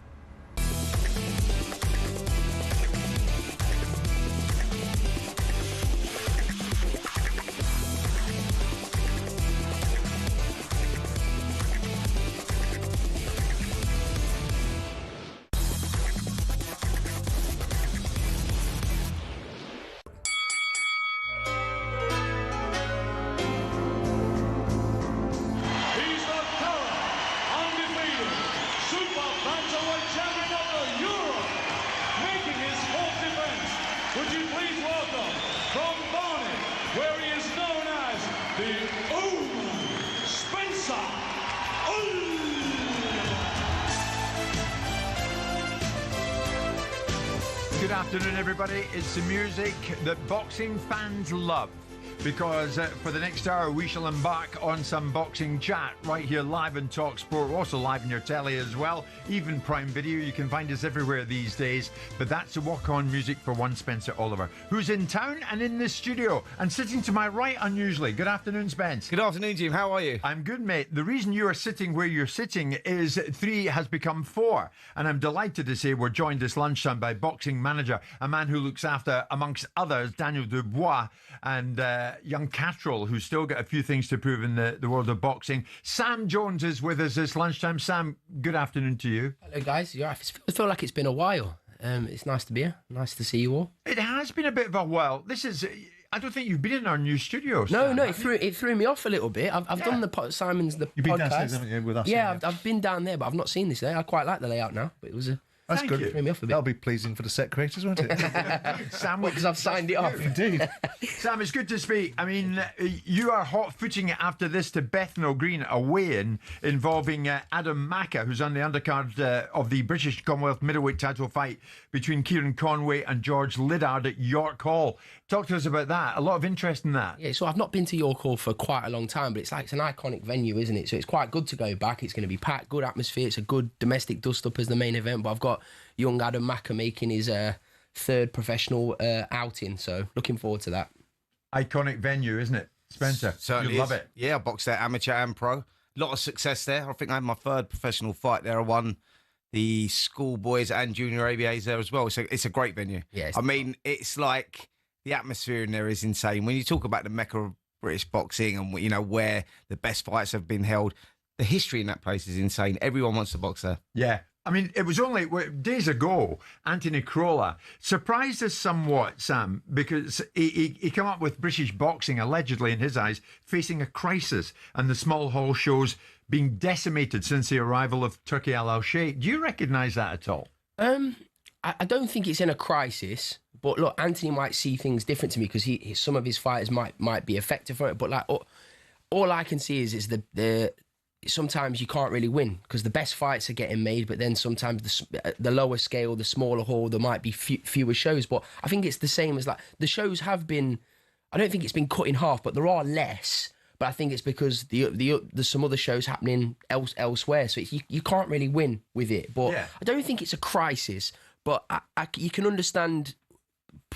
S6: Good afternoon, everybody. It's the music that boxing fans love, because for the next hour we shall embark on some boxing chat right here live on talkSPORT. We're also live on your telly as well, even Prime Video. You can find us everywhere these days. But that's the walk-on music for one Spencer Oliver, who's in town and in the studio and sitting to my right unusually. Good afternoon, Spence.
S24: Good afternoon, Jim. How are you?
S6: I'm good, mate. The reason you are sitting where you're sitting is 3 has become 4, and I'm delighted to say we're joined this lunchtime by boxing manager, a man who looks after, amongst others, Daniel Dubois and young Cattrall, who's still got a few things to prove in the world of boxing. Sam Jones is with us this lunchtime. Sam, good afternoon to you.
S24: Hello, guys. I feel like it's been a while. It's nice to be here. Nice to see you all.
S6: It has been a bit of a while. This is... I don't think you've been in our new studio.
S24: No, it threw me off a little bit. I've done the Simon's the
S7: You've
S24: podcast.
S7: been downstairs, haven't you, with us?
S24: Yeah, I've been down there, but I've not seen this there. I quite like the layout now, but it was a...
S7: That's
S24: Thank
S7: good.
S24: you. Threw me off a bit.
S7: That'll be pleasing for the set creators, won't it?
S6: Sam,
S24: because I've signed it off.
S7: Indeed.
S6: Sam, it's good to speak. I mean, you are hot-footing it after this to Bethnal Green, a weigh-in involving Adam Macca, who's on the undercard of the British Commonwealth middleweight title fight between Kieran Conway and George Liddard at York Hall. Talk to us about that. A lot of interest in that.
S24: Yeah, so I've not been to York Hall for quite a long time, but it's an iconic venue, isn't it? So it's quite good to go back. It's going to be packed, good atmosphere. It's a good domestic dust-up as the main event, but I've got young Adam Macca making his 3rd professional outing, so looking forward to that.
S6: Iconic venue, isn't it, Spencer?
S24: Certainly
S6: you love
S24: is.
S6: it.
S24: Yeah, I boxed there, amateur and pro. A lot of success there. I think I had my 3rd professional fight there. I won the schoolboys and junior ABAs there as well. So it's a great venue. Yeah, I mean, it's like the atmosphere in there is insane. When you talk about the Mecca of British boxing and where the best fights have been held, the history in that place is insane. Everyone wants to box there.
S6: Yeah. I mean, it was only days ago, Anthony Crolla surprised us somewhat, Sam, because he came up with British boxing, allegedly in his eyes, facing a crisis, and the small hall shows being decimated since the arrival of Turki Al-Sheikh. Do you recognise that at all?
S24: I don't think it's in a crisis, but look, Anthony might see things different to me because some of his fighters might be affected from it. But all I can see is
S1: sometimes you can't really win because the best fights are getting made, but then sometimes the lower scale, the smaller hall, there might be fewer shows. But I think it's the same as like the shows have been. I don't think it's been cut in half, but there are less. But I think it's because there's some other shows happening elsewhere, so you can't really win with it. But I don't think it's a crisis. But you can understand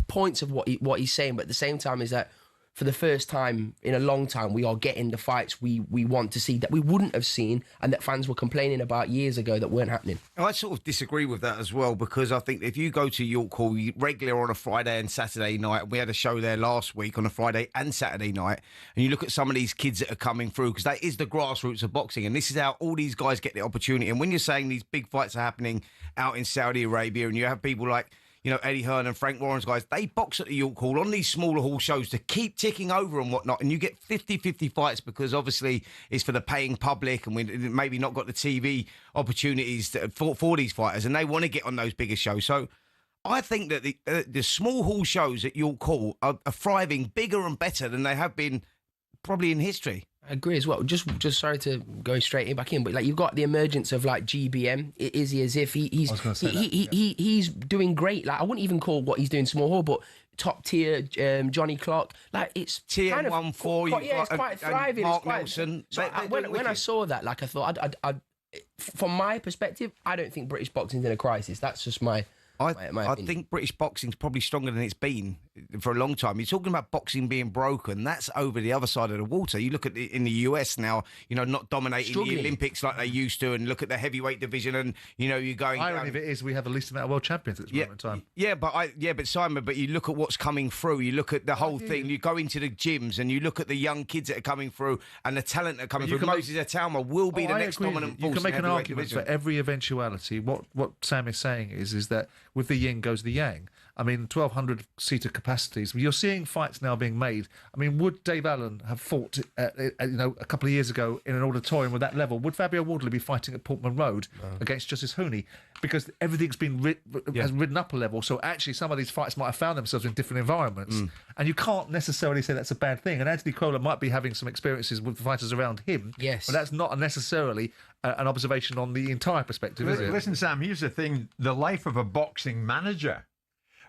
S1: points of what he's saying, but at the same time is that for the first time in a long time, we are getting the fights we want to see that we wouldn't have seen and that fans were complaining about years ago that weren't happening.
S24: I sort of disagree with that as well, because I think if you go to York Hall regular on a Friday and Saturday night, we had a show there last week on a Friday and Saturday night, and you look at some of these kids that are coming through, because that is the grassroots of boxing, and this is how all these guys get the opportunity. And when you're saying these big fights are happening out in Saudi Arabia, and you have people like, you know, Eddie Hearn and Frank Warren's guys, they box at the York Hall on these smaller hall shows to keep ticking over and whatnot. And you get 50-50 fights because obviously it's for the paying public and we maybe not got the TV opportunities for these fighters, and they want to get on those bigger shows. So I think that the small hall shows at York Hall are thriving bigger and better than they have been probably in history.
S1: I agree as well. Just sorry to go straight back in, but like you've got the emergence of like GBM. Is he as if he's doing great? Like I wouldn't even call what he's doing small hall, but top tier Johnny Clark. Like it's
S24: tier
S1: kind of
S24: 1-4.
S1: It's quite thriving.
S24: Mark Nelson.
S1: So when I saw that, like I thought, from my perspective, I don't think British boxing's in a crisis. That's just my
S24: I think British boxing's probably stronger than it's been for a long time. You're talking about boxing being broken. That's over the other side of the water. You look at in the US now, you know, not dominating the Olympics like they used to, and look at the heavyweight division, and you know, you're going.
S18: Irony of it is, we have the least amount of world champions at this moment in time.
S24: Yeah, but Simon, but you look at what's coming through. You look at the whole thing. You go into the gyms and you look at the young kids that are coming through and the talent that are coming through. Moses Atauma will be the next dominant force.
S18: You can make an argument for every eventuality. What Sam is saying is that with the yin goes the yang. I mean, 1,200 seater capacities. You're seeing fights now being made. I mean, would Dave Allen have fought, a couple of years ago in an auditorium with that level? Would Fabio Wardley be fighting at Portman Road against Justice Hooney? Because everything's been has ridden up a level. So actually, some of these fights might have found themselves in different environments, and you can't necessarily say that's a bad thing. And Anthony Crolla might be having some experiences with the fighters around him.
S1: Yes,
S18: but that's not necessarily an observation on the entire perspective, is it?
S8: Listen, Sam. Here's the thing: the life of a boxing manager.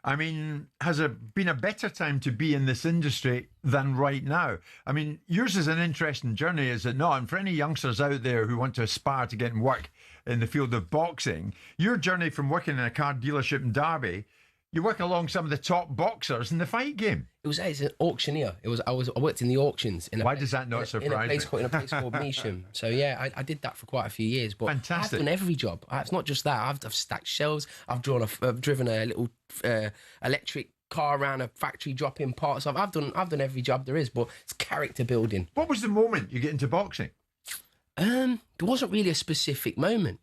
S8: I mean, has it been a better time to be in this industry than right now? I mean, yours is an interesting journey, is it not? And for any youngsters out there who want to aspire to get and work in the field of boxing, your journey from working in a car dealership in Derby, you work along some of the top boxers in the fight game.
S1: It's an auctioneer. I worked in the auctions.
S8: Why does that not surprise you?
S1: In a place called Measham. So yeah, I did that for quite a few years. But
S8: fantastic.
S1: I've done every job. It's not just that. I've stacked shelves. I've driven a little electric car around a factory dropping parts. I've done every job there is. But it's character building.
S8: What was the moment you get into boxing?
S1: There wasn't really a specific moment.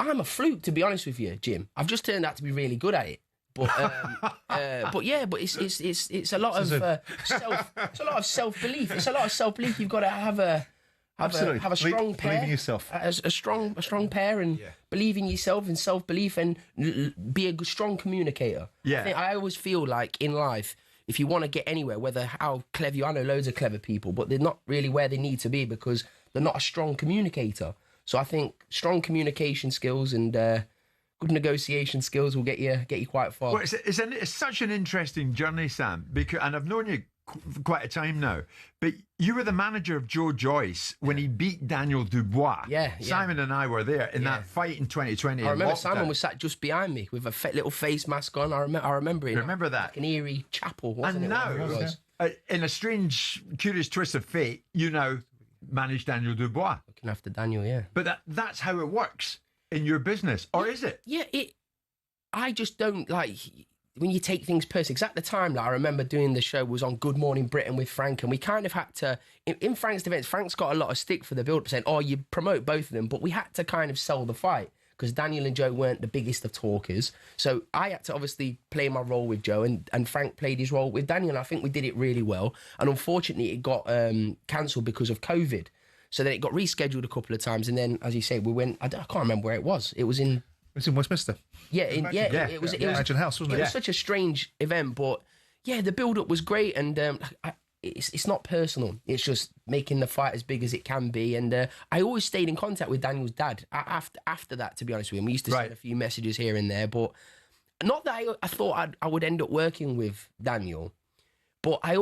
S1: I'm a fluke, to be honest with you, Jim. I've just turned out to be really good at it. But it's a lot of self-belief. It's a lot of self-belief. You've got to have a strong pair.
S18: Believe in yourself.
S1: A strong pair, and believe in yourself and self-belief, and be a strong communicator.
S8: Yeah.
S1: I always feel like in life, if you want to get anywhere, whether how clever you are, I know loads of clever people, but they're not really where they need to be because they're not a strong communicator. So I think strong communication skills and good negotiation skills will get you quite far.
S8: Well, it's such an interesting journey, Sam, and I've known you quite a time now. But you were the manager of Joe Joyce when he beat Daniel Dubois.
S1: Yeah.
S8: Simon and I were there in that fight in 2020.
S1: I remember Simon was sat just behind me with a little face mask on. I remember it.
S8: Remember that?
S1: Like an eerie chapel, wasn't
S8: and
S1: it?
S8: Now, in a strange, curious twist of fate, you now manage Daniel Dubois.
S1: Looking after Daniel, yeah.
S8: But that's how it works in your business, or is it?
S1: Yeah, I just don't like when you take things personally. Because at the time, I remember doing the show was on Good Morning Britain with Frank, and we kind of had to, in Frank's defence, Frank's got a lot of stick for the build-up, saying, you promote both of them, but we had to kind of sell the fight because Daniel and Joe weren't the biggest of talkers. So I had to obviously play my role with Joe, and Frank played his role with Daniel, and I think we did it really well. And unfortunately, it got cancelled because of COVID. So then it got rescheduled a couple of times, and then, as you say, we went. I can't remember where it was. It was in.
S18: It's in Westminster.
S1: Yeah, it was.
S18: Mansion House, wasn't it?
S1: It was such a strange event, but yeah, the build-up was great, and it's not personal. It's just making the fight as big as it can be. And I always stayed in contact with Daniel's dad after that, to be honest with him. We used to send a few messages here and there, but not that I thought I would end up working with Daniel. But it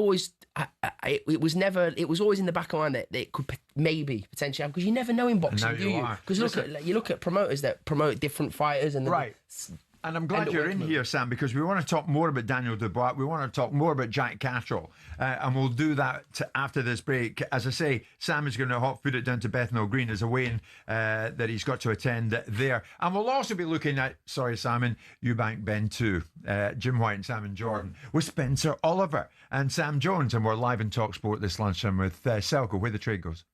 S1: was always in the back of my mind that it could maybe potentially happen, because you never know in boxing, do you? Because you look at promoters that promote different fighters, and
S8: And I'm glad you're in here, Sam, because we want to talk more about Daniel Dubois. We want to talk more about Jack Catterall, and we'll do that after this break. As I say, Sam is going to hot foot it down to Bethnal Green as a weigh-in that he's got to attend there. And we'll also be looking at, sorry, Simon, Eubank Ben 2, Jim White and Simon Jordan, with Spencer Oliver and Sam Jones. And we're live in talkSPORT this lunchtime with Selco, where the trade goes.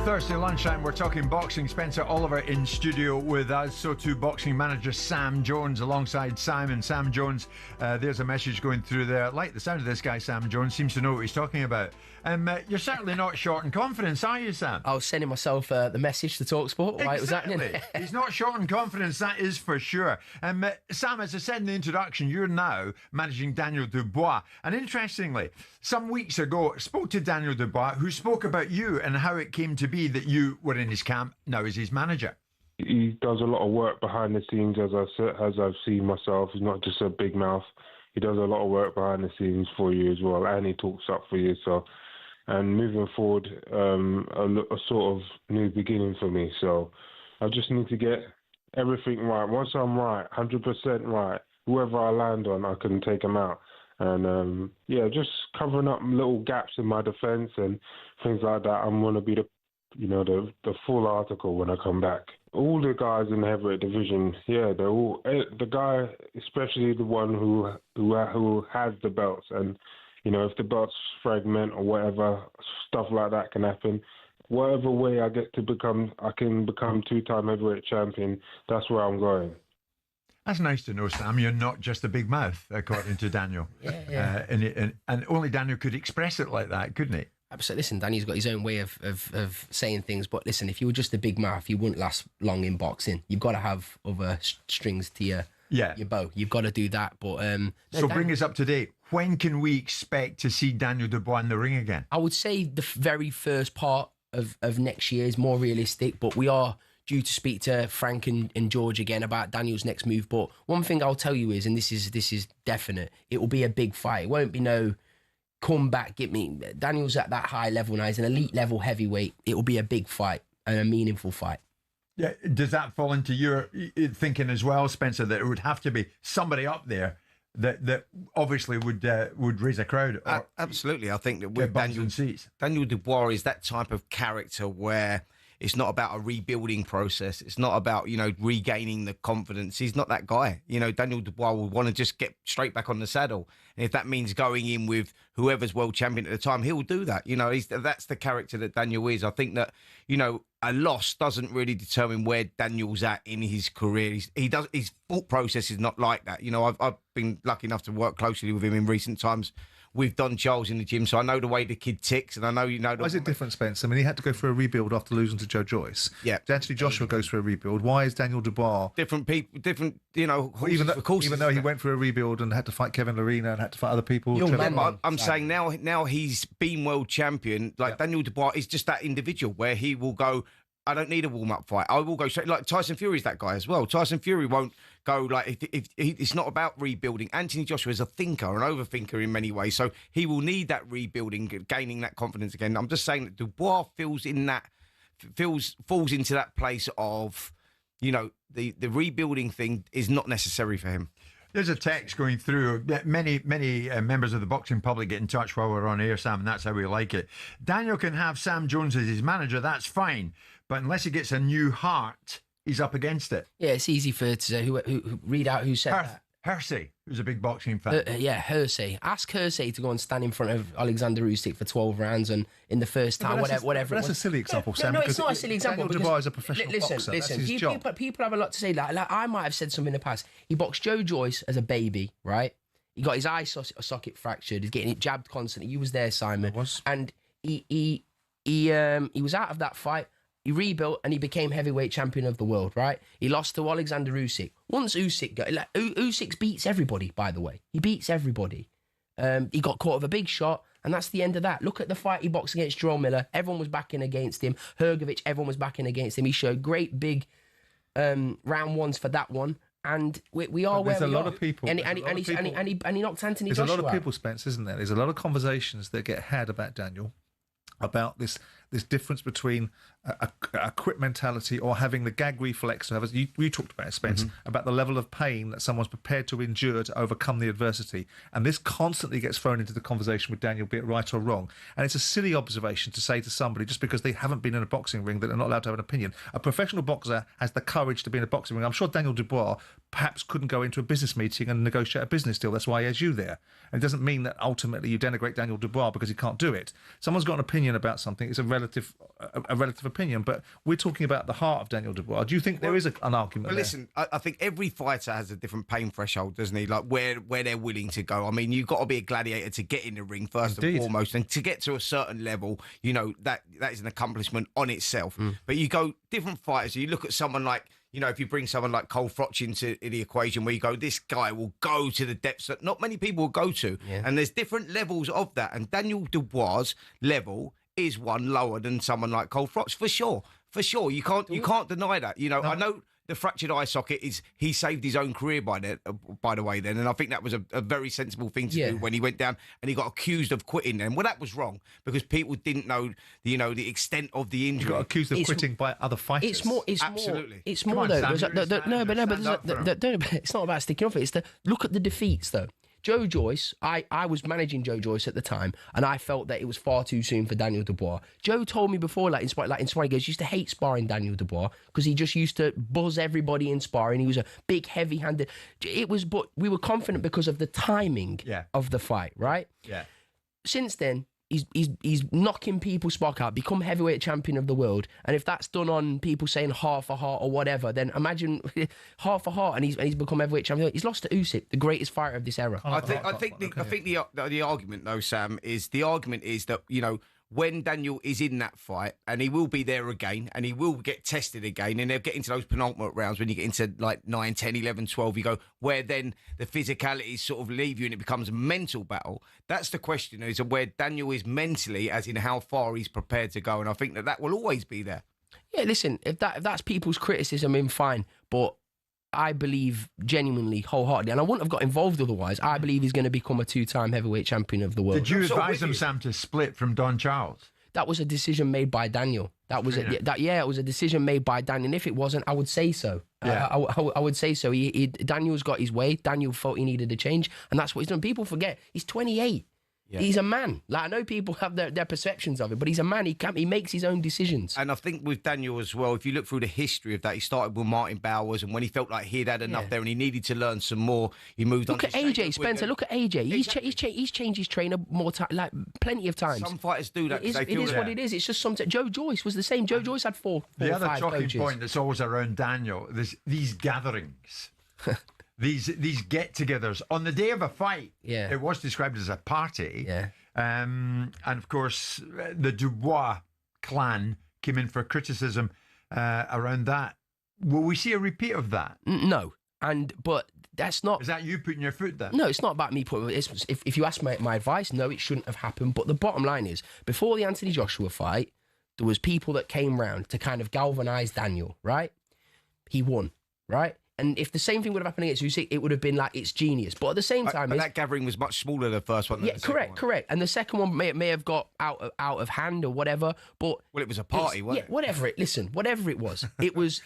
S8: Thursday lunchtime, we're talking boxing. Spencer Oliver in studio with us. So too, boxing manager Sam Jones alongside Simon. Sam Jones, there's a message going through there. I like the sound of this guy, Sam Jones. Seems to know what he's talking about. You're certainly not short in confidence, are you, Sam?
S1: I was sending myself the message to talkSPORT while it was happening.
S8: He's not short in confidence, that is for sure. Sam, as I said in the introduction, you're now managing Daniel Dubois. And interestingly, some weeks ago, I spoke to Daniel Dubois, who spoke about you and how it came to be that you were in his camp now as his manager.
S13: He does a lot of work behind the scenes, as I've seen myself. He's not just a big mouth. He does a lot of work behind the scenes for you as well, and he talks up for you. So, and moving forward, a sort of new beginning for me. So, I just need to get everything right. Once I'm right, 100% right, whoever I land on, I can take him out. And just covering up little gaps in my defence and things like that. I'm going to be the full article when I come back. All the guys in the heavyweight division, they're all the guy, especially the one who has the belts. And if the belts fragment or whatever, stuff like that can happen. Whatever way I can become two-time heavyweight champion. That's where I'm going.
S8: That's nice to know, Sam. You're not just a big mouth, according to Daniel. And only Daniel could express it like that, couldn't he?
S1: Absolutely. Listen, Danny's got his own way of saying things. But listen, if you were just a big mouth, you wouldn't last long in boxing. You've got to have other strings to your bow. You've got to do that. But
S8: so bring us up to date. When can we expect to see Daniel Dubois in the ring again?
S1: I would say the very first part of next year is more realistic. But we are due to speak to Frank and George again about Daniel's next move. But one thing I'll tell you is, and this is definite, it will be a big fight. It won't be no come back, get me. Daniel's at that high level now. He's an elite level heavyweight. It will be a big fight and a meaningful fight.
S8: Yeah, does that fall into your thinking as well, Spencer, that it would have to be somebody up there that obviously would raise a crowd?
S24: Absolutely. I think that with Daniel Dubois is that type of character where it's not about a rebuilding process. It's not about, regaining the confidence. He's not that guy. Daniel Dubois will want to just get straight back on the saddle. And if that means going in with whoever's world champion at the time, he'll do that. That's the character that Daniel is. I think that, a loss doesn't really determine where Daniel's at in his career. His thought process is not like that. I've been lucky enough to work closely with him in recent times with Don Charles in the gym, so I know the way the kid ticks, and I know
S18: Why is it different, Spence? I mean, he had to go through a rebuild after losing to Joe Joyce.
S24: Yeah.
S18: Anthony Joshua goes through a rebuild. Why is Daniel Dubois
S24: different people? Different,
S18: even though he went through a rebuild and had to fight Kevin Lorena and had to fight other people.
S24: I'm saying now he's been world champion. Daniel Dubois is just that individual where he will go, I don't need a warm-up fight. I will go straight. Like Tyson Fury's that guy as well. Tyson Fury won't go if it's not about rebuilding. Anthony Joshua is a thinker, an overthinker in many ways. So he will need that rebuilding, gaining that confidence again. I'm just saying that Dubois falls into that place of, the rebuilding thing is not necessary for him.
S8: There's a text going through. Many members of the boxing public get in touch while we're on air, Sam, and that's how we like it. Daniel can have Sam Jones as his manager, that's fine. But unless he gets a new heart, he's up against it.
S1: Yeah, it's easy for her to say. Who read out who said that?
S8: Hersey, who's a big boxing fan.
S1: Hersey. Ask Hersey to go and stand in front of Alexander Usyk for 12 rounds and in the first time, whatever.
S18: That's a silly example, Sam.
S1: No, it's not a silly example.
S18: Daniel Dubois is a professional boxer. That's his job.
S1: People have a lot to say. Like I might have said something in the past. He boxed Joe Joyce as a baby, right? He got his eye socket fractured. He's getting it jabbed constantly. You was there, Simon. And he was out of that fight. He rebuilt and he became heavyweight champion of the world, right? He lost to Alexander Usyk. Once Usyk Usyk beats everybody, by the way. He beats everybody. He got caught with a big shot, and that's the end of that. Look at the fight he boxed against Joel Miller. Everyone was backing against him. Hrgovic, everyone was backing against him. He showed great big round ones for that one. And we are where we are.
S18: There's a lot of people.
S1: And he knocked Anthony Joshua.
S18: There's a lot of people, Spence, isn't there? There's a lot of conversations that get had about Daniel, about this difference between a quit mentality or having the gag reflex. You talked about it, Spence, about the level of pain that someone's prepared to endure to overcome the adversity. And this constantly gets thrown into the conversation with Daniel, be it right or wrong. And it's a silly observation to say to somebody, just because they haven't been in a boxing ring, that they're not allowed to have an opinion. A professional boxer has the courage to be in a boxing ring. I'm sure Daniel Dubois perhaps couldn't go into a business meeting and negotiate a business deal. That's why he has you there. And it doesn't mean that ultimately you denigrate Daniel Dubois because he can't do it. Someone's got an opinion about something. It's a relative opinion, but we're talking about the heart of Daniel Dubois. Do you think there is an argument?
S24: Well,
S18: there?
S24: listen, I think every fighter has a different pain threshold, doesn't he? Like where they're willing to go. I mean, you've got to be a gladiator to get in the ring first and foremost, and to get to a certain level, you know, that is an accomplishment on itself. But you go different fighters. You look at someone like, you know, if you bring someone like Cole Froch into the equation, where you go, this guy will go to the depths that not many people will go to. Yeah. And there's different levels of that. And Daniel Dubois' level is one lower than someone like Cole Froch, for sure. For sure. You can't deny that. You know, I know the fractured eye socket he saved his own career by the way then, and I think that was a very sensible thing to do when he went down and he got accused of quitting then. Well, that was wrong because people didn't know the extent of the injury.
S18: He got accused of quitting by other fighters.
S1: It's more though. It's not about sticking off it. It's to look at the defeats though. Joe Joyce, I was managing Joe Joyce at the time, and I felt that it was far too soon for Daniel Dubois. Joe told me before, in sparring, he goes, used to hate sparring Daniel Dubois because he just used to buzz everybody in sparring. He was a big, heavy-handed. But we were confident because of the timing of the fight, right?
S8: Yeah.
S1: Since then, he's knocking people's spark out, become heavyweight champion of the world, and if that's done on people saying half a heart or whatever, then imagine half a heart and he's become heavyweight champion. He's lost to Usyk, the greatest fighter of this era.
S24: I think the argument though, Sam, is that, you know, when Daniel is in that fight, and he will be there again, and he will get tested again, and they'll get into those penultimate rounds when you get into like 9, 10, 11, 12, you go, where then the physicalities sort of leave you and it becomes a mental battle. That's the question, is where Daniel is mentally, as in how far he's prepared to go, and I think that will always be there.
S1: Yeah, listen, if that's people's criticism, then fine, but I believe genuinely, wholeheartedly, and I wouldn't have got involved otherwise, I believe he's going to become a 2-time heavyweight champion of the world.
S8: Did you advise him, Sam, to split from Don Charles?
S1: That was a decision made by Daniel. It was a decision made by Daniel. And if it wasn't, I would say so.
S8: Yeah.
S1: I would say so. Daniel's got his way. Daniel felt he needed a change, and that's what he's done. People forget he's 28. Yeah. He's a man. Like, I know people have their perceptions of it, but he's a man. He makes his own decisions.
S24: And I think with Daniel as well, if you look through the history of that, he started with Martin Bowers, and when he felt like he'd had enough there and he needed to learn some more, he moved on.
S1: Look at AJ Spencer. Look at AJ. He's changed his trainer more time, like plenty of times.
S24: Some fighters do that.
S1: It is what it is. It's just something. Joe Joyce was the same. Joe Joyce had four
S8: the
S1: or
S8: other
S1: five
S8: talking
S1: coaches.
S8: point that's always around Daniel, these gatherings. These get-togethers on the day of a fight.
S1: Yeah,
S8: it was described as a party.
S1: Yeah,
S8: and of course the Dubois clan came in for criticism around that. Will we see a repeat of that?
S1: No, but that's not.
S8: Is that you putting your foot down?
S1: No, it's not about me putting. If you ask my advice, no, it shouldn't have happened. But the bottom line is, before the Anthony Joshua fight, there was people that came round to kind of galvanise Daniel. Right, he won. Right. And if the same thing would have happened against Usyk, it would have been like, it's genius. But at the same time...
S24: But that gathering was much smaller than the first one.
S1: Yeah, correct. And the second one may have got out of hand or whatever, but...
S24: Well, it was a party, wasn't it?
S1: Whatever it was.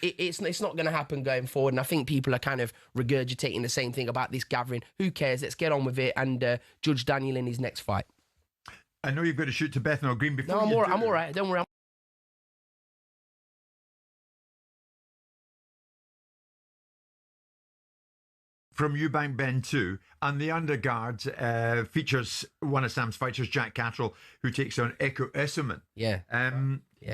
S1: It's not going to happen going forward, and I think people are kind of regurgitating the same thing about this gathering. Who cares? Let's get on with it and judge Daniel in his next fight.
S8: I know you've got to shoot to Bethnal Green before
S1: I'm all right. Don't worry.
S8: From Eubank Bend 2, and the undercard features one of Sam's fighters, Jack Catterall, who takes on Eko Essuman.
S1: Yeah.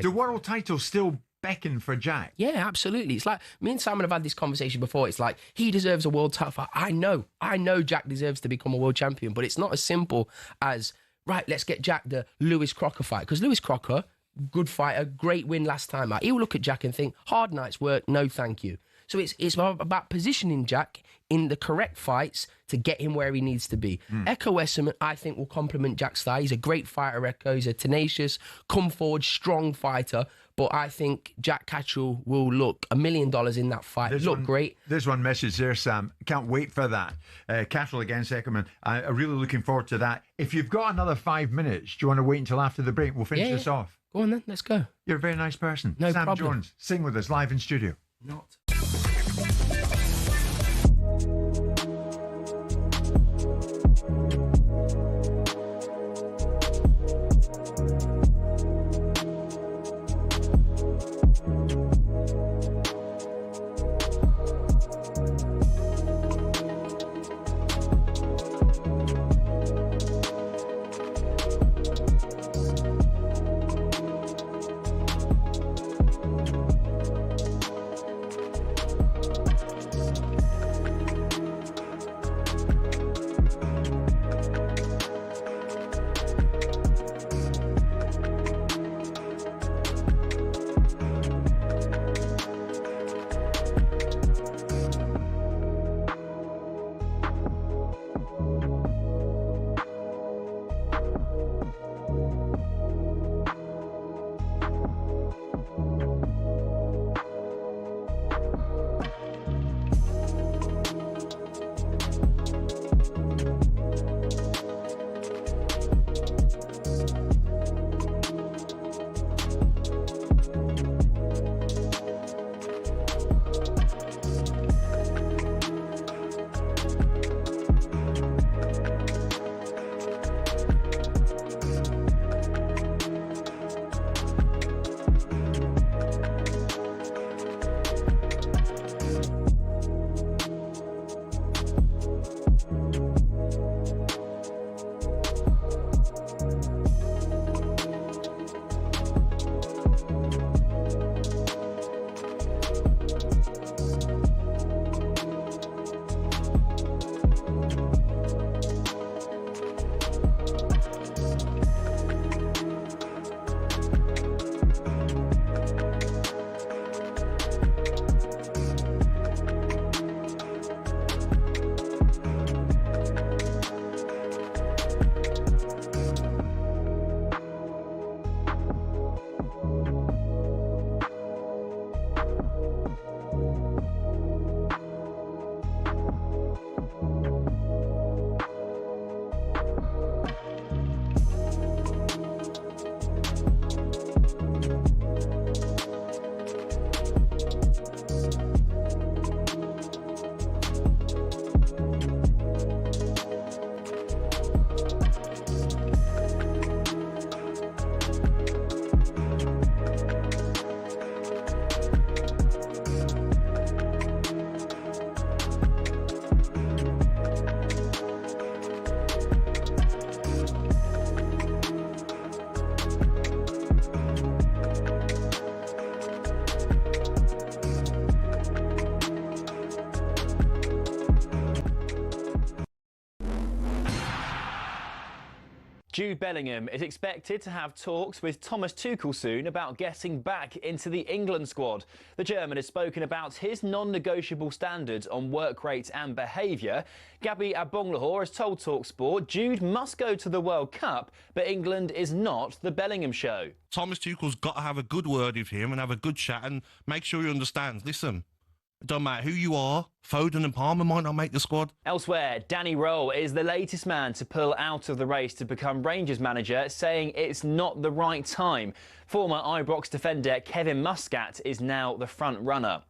S8: The world title still beckon for Jack.
S1: Yeah, absolutely. It's like, me and Simon have had this conversation before. It's like, he deserves a world title fight. I know Jack deserves to become a world champion, but it's not as simple as, right, let's get Jack the Lewis Crocker fight. Because Lewis Crocker, good fighter, great win last time out. He'll look at Jack and think, hard night's work, no thank you. So it's about positioning Jack in the correct fights to get him where he needs to be. Eko Essuman, I think, will complement Jack's style. He's a great fighter, Eko. He's a tenacious, come forward, strong fighter. But I think Jack Catterall will look $1 million in that fight. Great.
S8: There's one message there, Sam. Can't wait for that. Catterall against Essuman. I'm really looking forward to that. If you've got another 5 minutes, do you want to wait until after the break? We'll finish this off.
S1: Go on then, let's go.
S8: You're a very nice person.
S1: No
S8: Sam
S1: problem.
S8: Jones, sing with us live in studio.
S1: Not.
S19: Jude Bellingham is expected to have talks with Thomas Tuchel soon about getting back into the England squad. The German has spoken about his non-negotiable standards on work rate and behaviour. Gabby Agbonlahor has told talkSPORT Jude must go to the World Cup, but England is not the Bellingham show.
S2: Thomas Tuchel's got to have a good word with him and have a good chat and make sure he understands. Listen, it doesn't matter who you are, Foden and Palmer might not make the squad.
S19: Elsewhere, Danny Rowe is the latest man to pull out of the race to become Rangers manager, saying it's not the right time. Former Ibrox defender Kevin Muscat is now the front runner.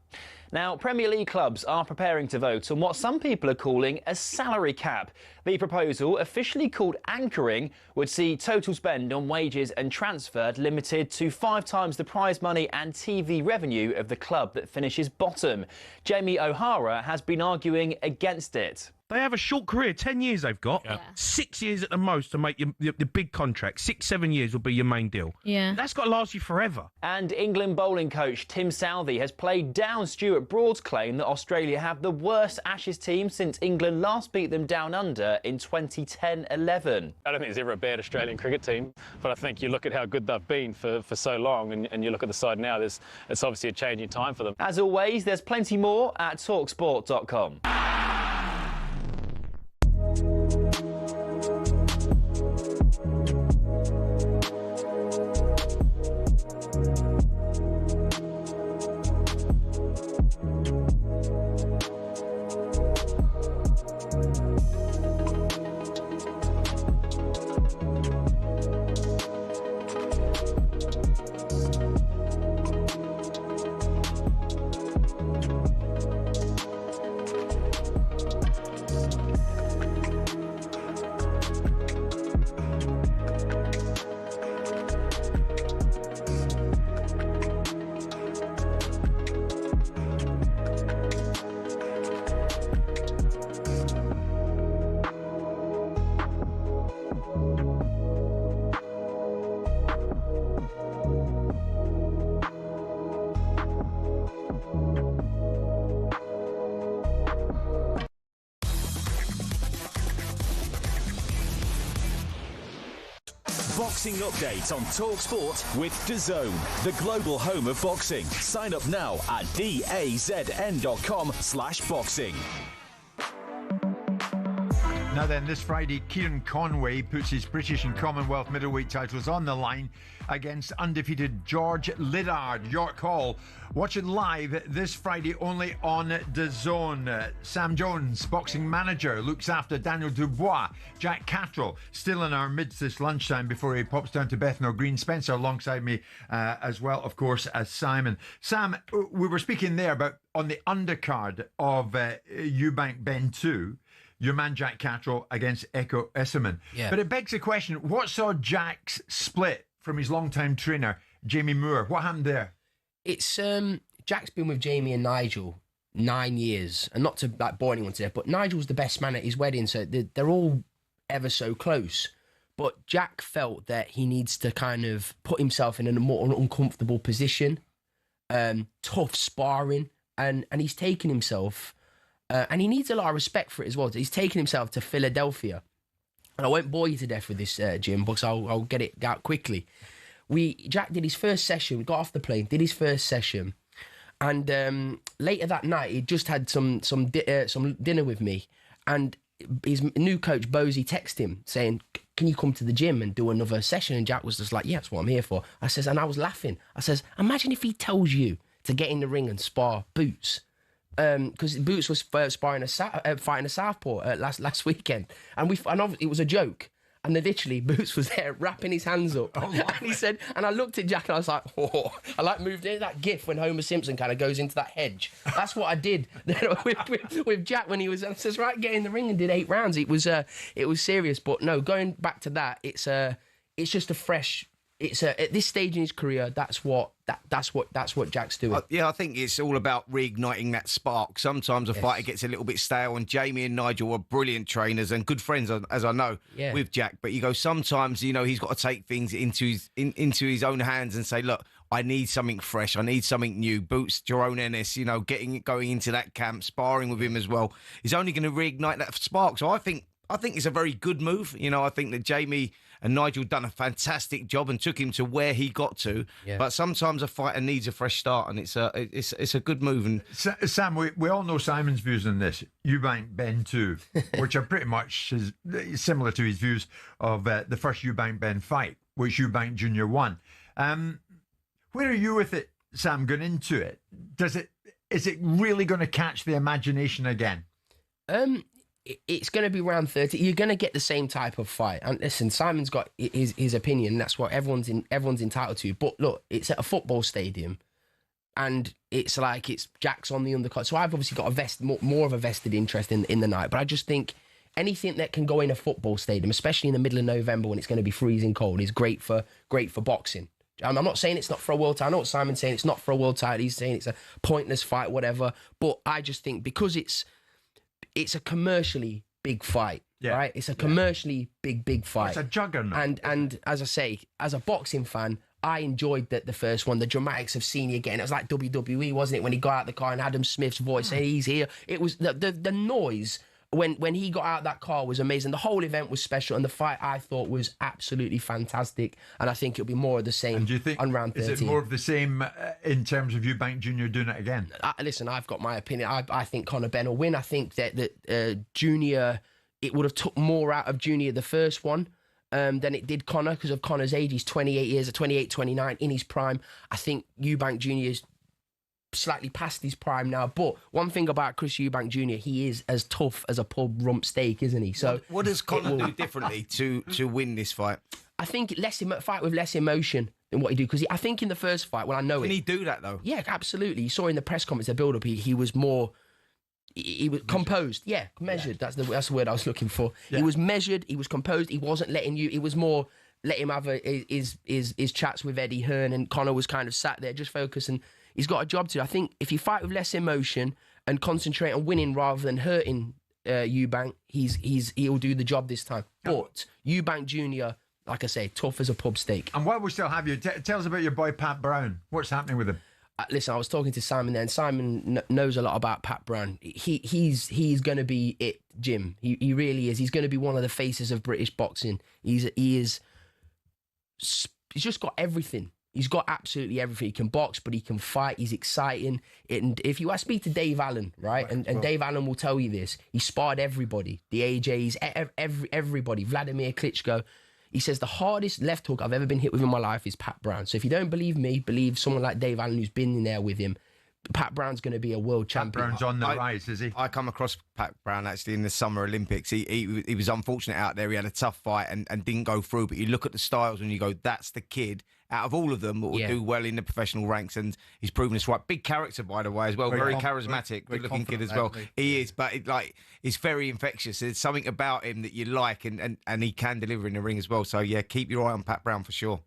S19: Now, Premier League clubs are preparing to vote on what some people are calling a salary cap. The proposal, officially called anchoring, would see total spend on wages and transfer limited to 5 times the prize money and TV revenue of the club that finishes bottom. Jamie O'Hara has been arguing against it.
S20: They have a short career, 10 years they've got. Yeah. 6 years at the most to make your big contract. 6-7 years will be your main deal.
S15: Yeah.
S20: That's got to last you forever.
S19: And England bowling coach Tim Southey has played down Stuart Broad's claim that Australia have the worst Ashes team since England last beat them down under in 2010-11.
S22: I don't think there's ever a bad Australian cricket team, but I think you look at how good they've been for so long and you look at the side now, it's obviously a changing time for them.
S19: As always, there's plenty more at talksport.com.
S23: Boxing update on talkSPORT with DAZN, the global home of boxing. Sign up now at dazn.com/boxing.
S8: Now then, this Friday, Kieran Conway puts his British and Commonwealth middleweight titles on the line against undefeated George Liddard, York Hall. Watch it live this Friday only on DAZN. Sam Jones, boxing manager, looks after Daniel Dubois. Jack Cattrall, still in our midst this lunchtime before he pops down to Bethnal Green. Spencer alongside me as well, of course, as Simon. Sam, we were speaking there about on the undercard of Eubank Ben 2, your man Jack Cattrall against Eko Esserman.
S1: Yeah.
S8: But it begs the question, what saw Jack's split from his longtime trainer, Jamie Moore? What happened there?
S1: It's Jack's been with Jamie and Nigel 9 years, and not to bore anyone to death, but Nigel's the best man at his wedding, so they're all ever so close. But Jack felt that he needs to kind of put himself in a more uncomfortable position, tough sparring, and he's taken himself. And he needs a lot of respect for it as well. He's taken himself to Philadelphia. And I won't bore you to death with this, Jim, because I'll get it out quickly. Jack did his first session, got off the plane, did his first session. And later that night, he just had some dinner with me. And his new coach, Bozy, texted him saying, can you come to the gym and do another session? And Jack was just like, yeah, that's what I'm here for. And I was laughing. I says, imagine if he tells you to get in the ring and spar Boots. Because Boots was fighting a southpaw last weekend, and it was a joke. And then literally, Boots was there wrapping his hands up, and he said, and I looked at Jack and I was like, oh, I like moved in that gif when Homer Simpson kind of goes into that hedge. That's what I did with Jack when he was. And says, right, get in the ring and did 8 rounds. It was serious, but no, going back to that, it's just a fresh. At this stage in his career, that's what Jack's doing.
S24: Yeah, I think it's all about reigniting that spark. Sometimes a fighter gets a little bit stale, and Jamie and Nigel are brilliant trainers and good friends, as I know, with Jack. But you go, sometimes he's got to take things into his own hands and say, look, I need something fresh. I need something new. Boots, Jerome Ennis, going into that camp, sparring with him as well, is only going to reignite that spark. So I think it's a very good move. I think that Jamie and Nigel done a fantastic job and took him to where he got to.
S1: Yeah.
S24: But sometimes a fighter needs a fresh start, and it's a good move. And
S8: Sam, we all know Simon's views on this. Eubank Ben too, which are pretty much similar to his views of the first Eubank Ben fight, which Eubank Jr. won. Where are you with it, Sam, going into it? Is it really going to catch the imagination again?
S1: It's going to be round 30. You're going to get the same type of fight. And listen, Simon's got his opinion. That's what everyone's entitled to. But look, it's at a football stadium, and it's like it's Jack's on the undercard. So I've obviously got more of a vested interest in the night. But I just think anything that can go in a football stadium, especially in the middle of November when it's going to be freezing cold, is great for boxing. I'm not saying it's not for a world title. I know what Simon's saying. It's not for a world title. He's saying it's a pointless fight, whatever. But I just think because it's a commercially big fight, right? It's a commercially big fight.
S8: It's a juggernaut.
S1: And as I say, as a boxing fan, I enjoyed the first one. The dramatics of seeing you again. It was like WWE, wasn't it? When he got out the car and Adam Smith's voice saying he's here. It was the noise when he got out of that car was amazing. The whole event was special, and the fight I thought was absolutely fantastic. And I think it'll be more of the same on round 13.
S8: Is it more of the same in terms of Eubank Jr. doing it again?
S1: Listen, I've got my opinion. I think Conor Benn will win. I think that Junior, it would have took more out of Junior the first one than it did Conor because of Conor's age. He's 28, 29 in his prime. I think Eubank Jr. is slightly past his prime now, but one thing about Chris Eubank Jr., he is as tough as a pub rump steak, isn't he? So
S24: what does Conor do differently to win this fight?
S1: I think fight with less emotion than what he do, because I think in the first fight, well, I know
S24: Can he do that though?
S1: Yeah, absolutely. You saw in the press conference, the build-up, he was more. He was composed, measured. Yeah. That's the word I was looking for. Yeah. He was measured. He was composed. He wasn't letting you. It was more let him have his chats with Eddie Hearn, and Conor was kind of sat there just focusing. He's got a job to do. I think if you fight with less emotion and concentrate on winning rather than hurting Eubank, he'll do the job this time. But Eubank Jr., like I say, tough as a pub steak.
S8: And while we still have you, tell us about your boy Pat Brown. What's happening with him?
S1: Listen, I was talking to Simon there, and Simon knows a lot about Pat Brown. He's going to be it, Jim. He really is. He's going to be one of the faces of British boxing. He's just got everything. He's got absolutely everything. He can box, but he can fight. He's exciting. And if you speak to Dave Allen, right? And Dave Allen will tell you this. He sparred everybody. The AJs, everybody. Vladimir Klitschko. He says the hardest left hook I've ever been hit with in my life is Pat Brown. So if you don't believe me, believe someone like Dave Allen who's been in there with him. Pat Brown's going to be a world champion.
S8: Pat Brown's on the rise, is he?
S24: I come across Pat Brown actually in the Summer Olympics. He was unfortunate out there. He had a tough fight and didn't go through. But you look at the styles and you go, that's the kid out of all of them that will do well in the professional ranks. And he's proven this right. Big character, by the way, as well. Very charismatic, good-looking kid as well. He is, but he's very infectious. There's something about him that you like, and he can deliver in the ring as well. So, yeah, keep your eye on Pat Brown for sure.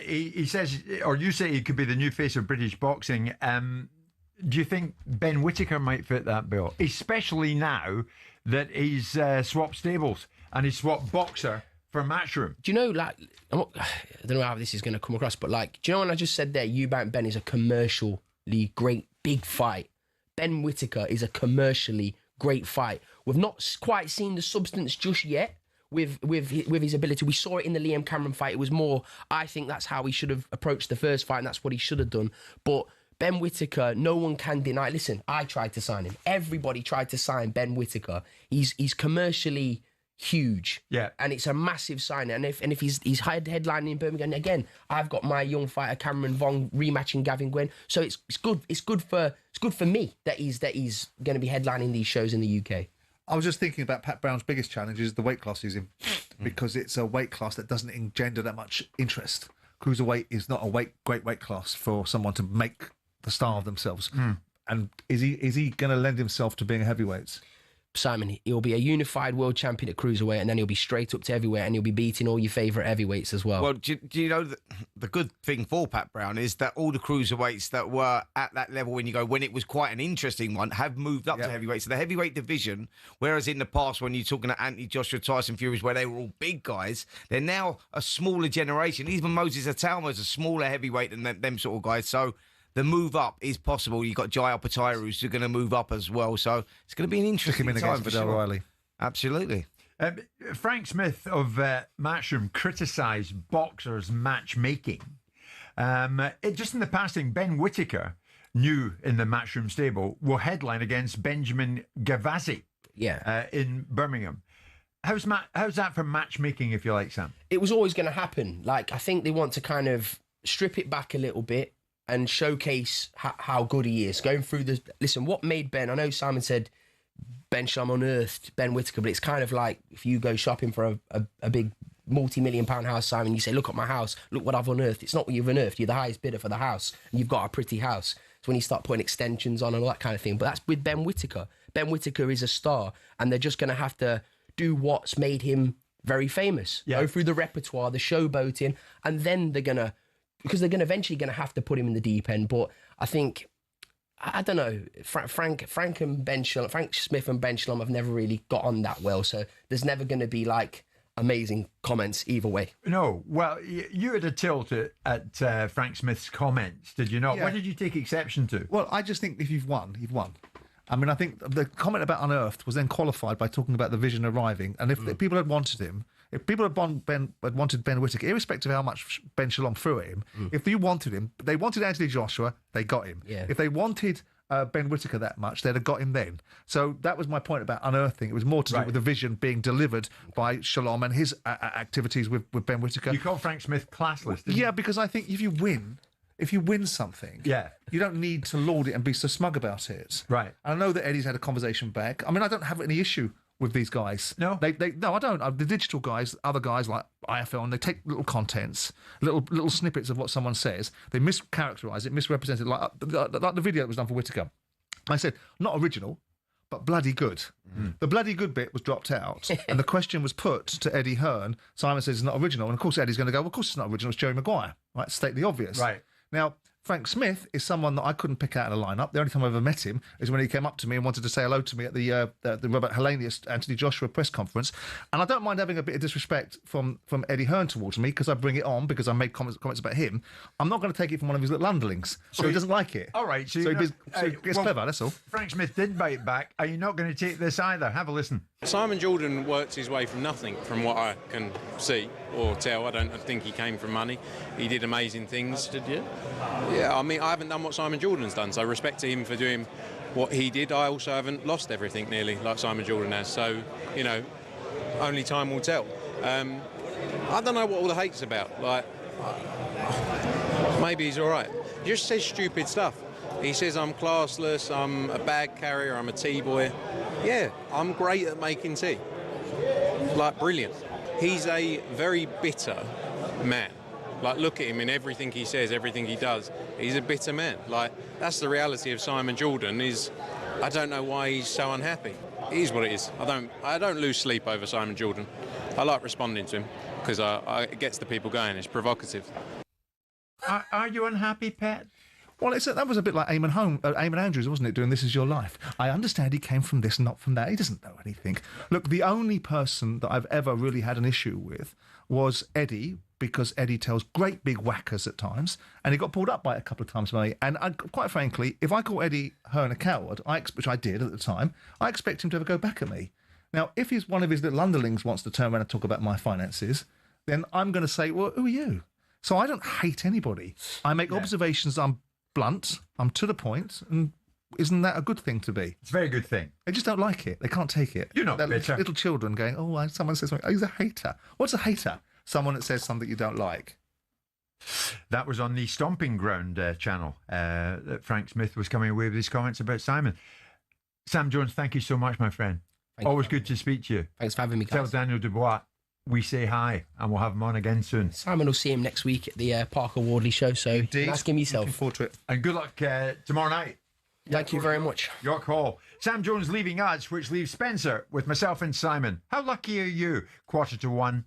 S8: He says, or you say he could be the new face of British boxing. Do you think Ben Whittaker might fit that bill? Especially now that he's swapped stables and he's swapped boxer for Matchroom.
S1: Do you know, I don't know how this is going to come across, but do you know when I just said there, Eubank Ben is a commercially great big fight. Ben Whittaker is a commercially great fight. We've not quite seen the substance just yet with his ability. We saw it in the Liam Cameron fight. It was more, I think that's how he should have approached the first fight, and that's what he should have done. But Ben Whittaker, no one can deny. Listen, I tried to sign him. Everybody tried to sign Ben Whittaker. He's commercially huge.
S8: Yeah.
S1: And it's a massive signing. And if he's headlining in Birmingham again, I've got my young fighter Cameron Vong rematching Gavin Gwynn. So it's good. It's good for me that he's going to be headlining these shows in the UK.
S18: I was just thinking about Pat Brown's biggest challenge is the weight class he's in, because it's a weight class that doesn't engender that much interest. Cruiserweight is not a great weight class for someone to make the star of themselves. And is he going to lend himself to being a heavyweight?
S1: Simon, he'll be a unified world champion at cruiserweight, and then he'll be straight up to heavyweight, and he'll be beating all your favourite heavyweights as well.
S24: Well, do you know the good thing for Pat Brown is that all the cruiserweights that were at that level when it was quite an interesting one have moved up to heavyweight. So the heavyweight division, whereas in the past when you're talking to Anthony Joshua, Tyson Furies, where they were all big guys, they're now a smaller generation. Even Moses Atalma is a smaller heavyweight than them sort of guys. So the move up is possible. You've got Jai Opetaia who's going to move up as well. So it's going to be an interesting time for
S18: Fidel Riley.
S24: Absolutely.
S8: Frank Smith of Matchroom criticised boxers' matchmaking. Just in the passing, Ben Whittaker, new in the Matchroom stable, will headline against Benjamin Gavazzi in Birmingham. How's that for matchmaking, if you like, Sam?
S1: It was always going to happen. Like, I think they want to kind of strip it back a little bit and showcase how good he is. Going through the... Listen, what made Ben... I know Simon said Ben Shum unearthed Ben Whittaker, but it's kind of like if you go shopping for a big multi-million-pound house, Simon, you say, look at my house, look what I've unearthed. It's not what you've unearthed. You're the highest bidder for the house, and you've got a pretty house. It's when you start putting extensions on and all that kind of thing. But that's with Ben Whittaker. Ben Whittaker is a star, and they're just going to have to do what's made him very famous. Go through the repertoire, the showboating, and then they're going to... Because they're eventually going to have to put him in the deep end. But I think... I don't know. Frank and Ben Shalom, Frank Smith and Ben Shalom have never really got on that well. So there's never going to be like amazing comments either way.
S8: No. Well, you had a tilt at Frank Smith's comments, did you not?
S7: Yeah.
S8: What did you take exception to?
S7: Well, I just think if you've won, you've won. I mean, I think the comment about unearthed was then qualified by talking about the vision arriving. And if people had wanted him, if people had wanted Ben Whittaker, irrespective of how much Ben Shalom threw at him, if you wanted him, they wanted Anthony Joshua, they got him.
S1: Yeah.
S7: If they wanted Ben Whittaker that much, they'd have got him then. So that was my point about unearthing. It was more to do with the vision being delivered by Shalom and his activities with Ben Whittaker.
S8: You call Frank Smith classless, didn't you?
S7: Yeah, because I think if you win something, you don't need to laud it and be so smug about it.
S8: Right.
S7: I know that Eddie's had a conversation back. I mean, I don't have any issue with these guys. No? No, I don't. The digital guys, other guys like IFL, and they take little contents, little snippets of what someone says, they mischaracterise it, misrepresent it, like the video that was done for Whittaker. I said, not original, but bloody good. The bloody good bit was dropped out, and the question was put to Eddie Hearn. Simon says it's not original, and of course Eddie's going to go, well, of course it's not original, it's Jerry Maguire. Right, state the obvious.
S8: Right.
S7: Now, Frank Smith is someone that I couldn't pick out in a lineup. The only time I ever met him is when he came up to me and wanted to say hello to me at the Robert Hellenius Anthony Joshua press conference. And I don't mind having a bit of disrespect from Eddie Hearn towards me because I bring it on because I made comments about him. I'm not going to take it from one of his little underlings, so he doesn't like it.
S8: All right. So
S7: it's clever, that's all.
S8: Frank Smith did bite back. Are you not going to take this either? Have a listen.
S15: Simon Jordan worked his way from nothing, from what I can see or tell. I don't think he came from money. He did amazing things. Did you? Yeah, I mean, I haven't done what Simon Jordan's done, so respect to him for doing what he did. I also haven't lost everything nearly like Simon Jordan has, so, you know, only time will tell. I don't know what all the hate's about. Like, maybe he's all right. He just says stupid stuff. He says I'm classless, I'm a bag carrier, I'm a tea boy. Yeah, I'm great at making tea. Like, brilliant. He's a very bitter man. Like, look at him in everything he says, everything he does. He's a bitter man. Like, that's the reality of Simon Jordan. Is I don't know why he's so unhappy. It is what it is. I don't lose sleep over Simon Jordan. I like responding to him because it gets the people going. It's provocative.
S8: Are you unhappy, Pat?
S7: Well, that was a bit like Eamon Andrews, wasn't it, doing This Is Your Life? I understand he came from this, not from that. He doesn't know anything. Look, the only person that I've ever really had an issue with was Eddie, because Eddie tells great big whackers at times, and he got pulled up by it a couple of times by me. And quite frankly, if I call Eddie Hearn a coward, which I did at the time, I expect him to ever go back at me. Now, if one of his little underlings wants to turn around and talk about my finances, then I'm going to say, well, who are you? So I don't hate anybody. I make observations. I'm blunt, I'm to the point, and isn't that a good thing to be?
S8: It's a very good thing.
S7: They just don't like it. They can't take it.
S8: You're not bitter.
S7: Little children going, oh, someone says something. Oh, he's a hater. What's a hater? Someone that says something you don't like.
S8: That was on the Stomping Ground channel that Frank Smith was coming away with his comments about Simon. Sam Jones, thank you so much, my friend. Always good to speak to you.
S1: Thanks for having me, guys.
S8: Tell Daniel Dubois we say hi, and we'll have him on again soon.
S1: Simon will see him next week at the Parker Wardley show, so ask him yourself.
S7: Looking forward to it.
S8: And good luck tomorrow night.
S1: Thank you very much.
S8: York Hall. Sam Jones leaving us, which leaves Spencer with myself and Simon. How lucky are you? 1:45.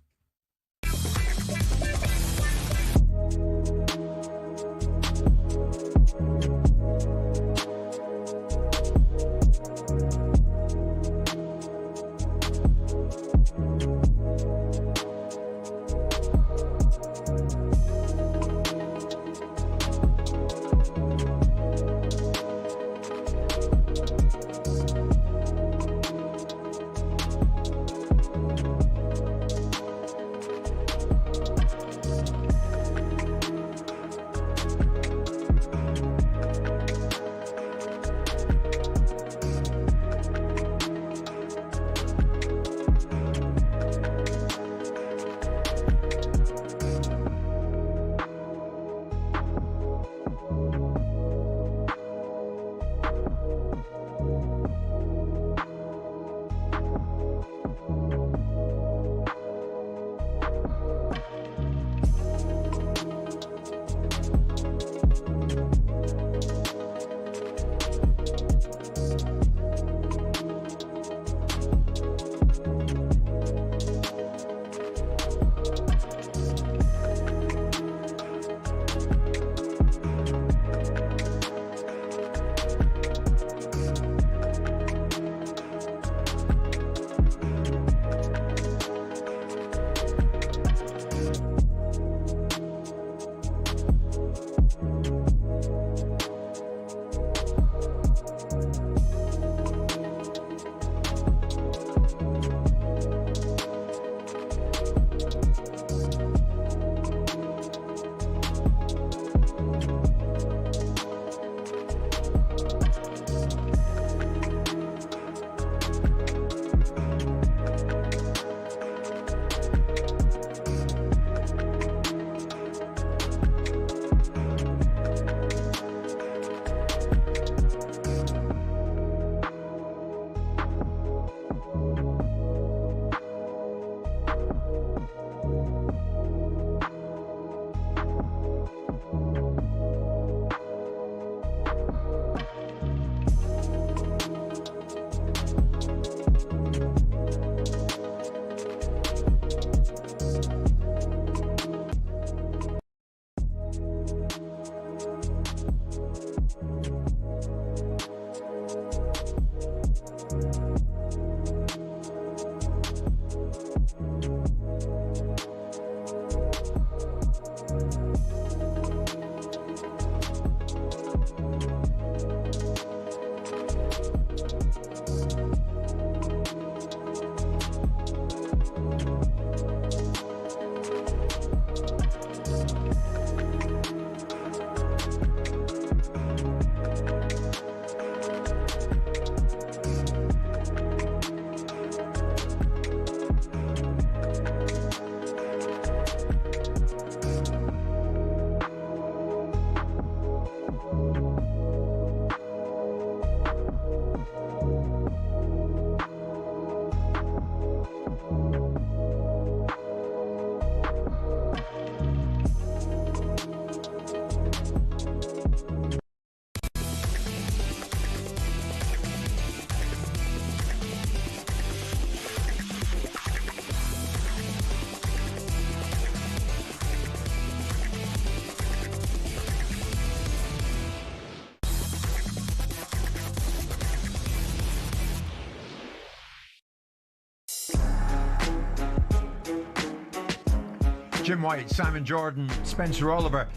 S6: Jim White, Simon Jordan, Spencer Oliver.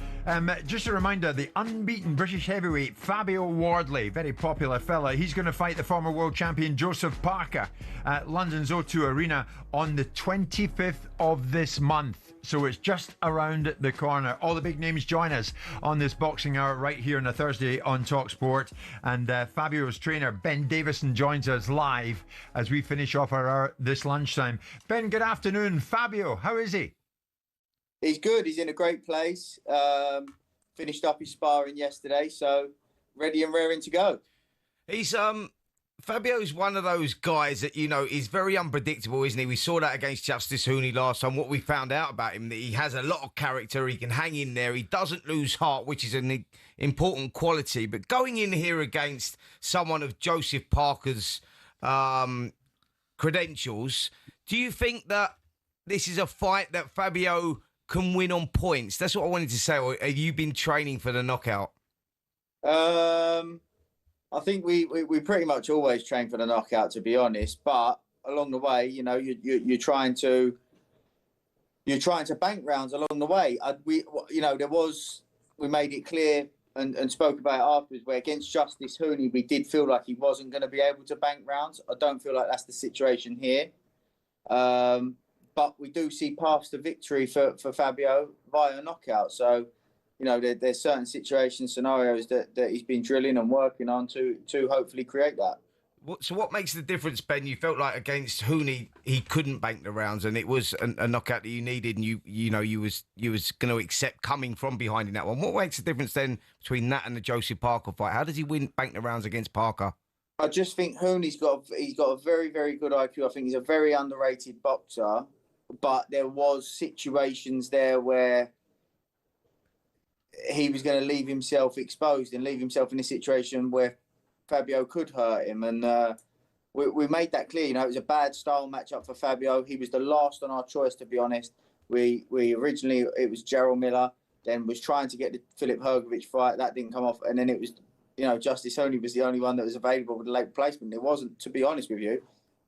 S6: Just a reminder, the unbeaten British heavyweight Fabio Wardley, very popular fella, he's going to fight the former world champion Joseph Parker at London's O2 Arena on the 25th of this month. So it's just around the corner. All the big names join us on this boxing hour right here on a Thursday on talkSPORT. And Fabio's trainer, Ben Davison, joins us live as we finish off our hour this lunchtime. Ben, good afternoon. Fabio, how is he?
S4: He's good. He's in a great place. Finished up his sparring yesterday, so ready and raring to go.
S24: He's Fabio's one of those guys that, you know, is very unpredictable, isn't he? We saw that against Justice Hooney last time. What we found out about him, that he has a lot of character. He can hang in there. He doesn't lose heart, which is an important quality. But going in here against someone of Joseph Parker's credentials, do you think that this is a fight that Fabio can win on points? That's what I wanted to say. Or have you been training for the knockout?
S4: I think we pretty much always train for the knockout, to be honest. But along the way, you know, you're trying to bank rounds along the way. We made it clear and spoke about it afterwards, where against Justice Hooney, we did feel like he wasn't going to be able to bank rounds. I don't feel like that's the situation here. But we do see paths to victory for Fabio via knockout. So, you know, there's certain situations, scenarios that he's been drilling and working on to hopefully create that.
S24: So what makes the difference, Ben? You felt like against Hooney he couldn't bank the rounds, and it was a knockout that you needed, and you was going to accept coming from behind in that one. What makes the difference then between that and the Joseph Parker fight? How does he bank the rounds against Parker?
S4: I just think Hooney's got a very, very good IQ. I think he's a very underrated boxer, but there was situations there where he was going to leave himself exposed and leave himself in a situation where Fabio could hurt him. And we made that clear. You know, it was a bad style matchup for Fabio. He was the last on our choice, to be honest. We originally, it was Gerald Miller, then was trying to get the Filip Hrgovic fight. That didn't come off. And then it was, you know, Justice Hooney was the only one that was available with a late replacement. It wasn't, to be honest with you,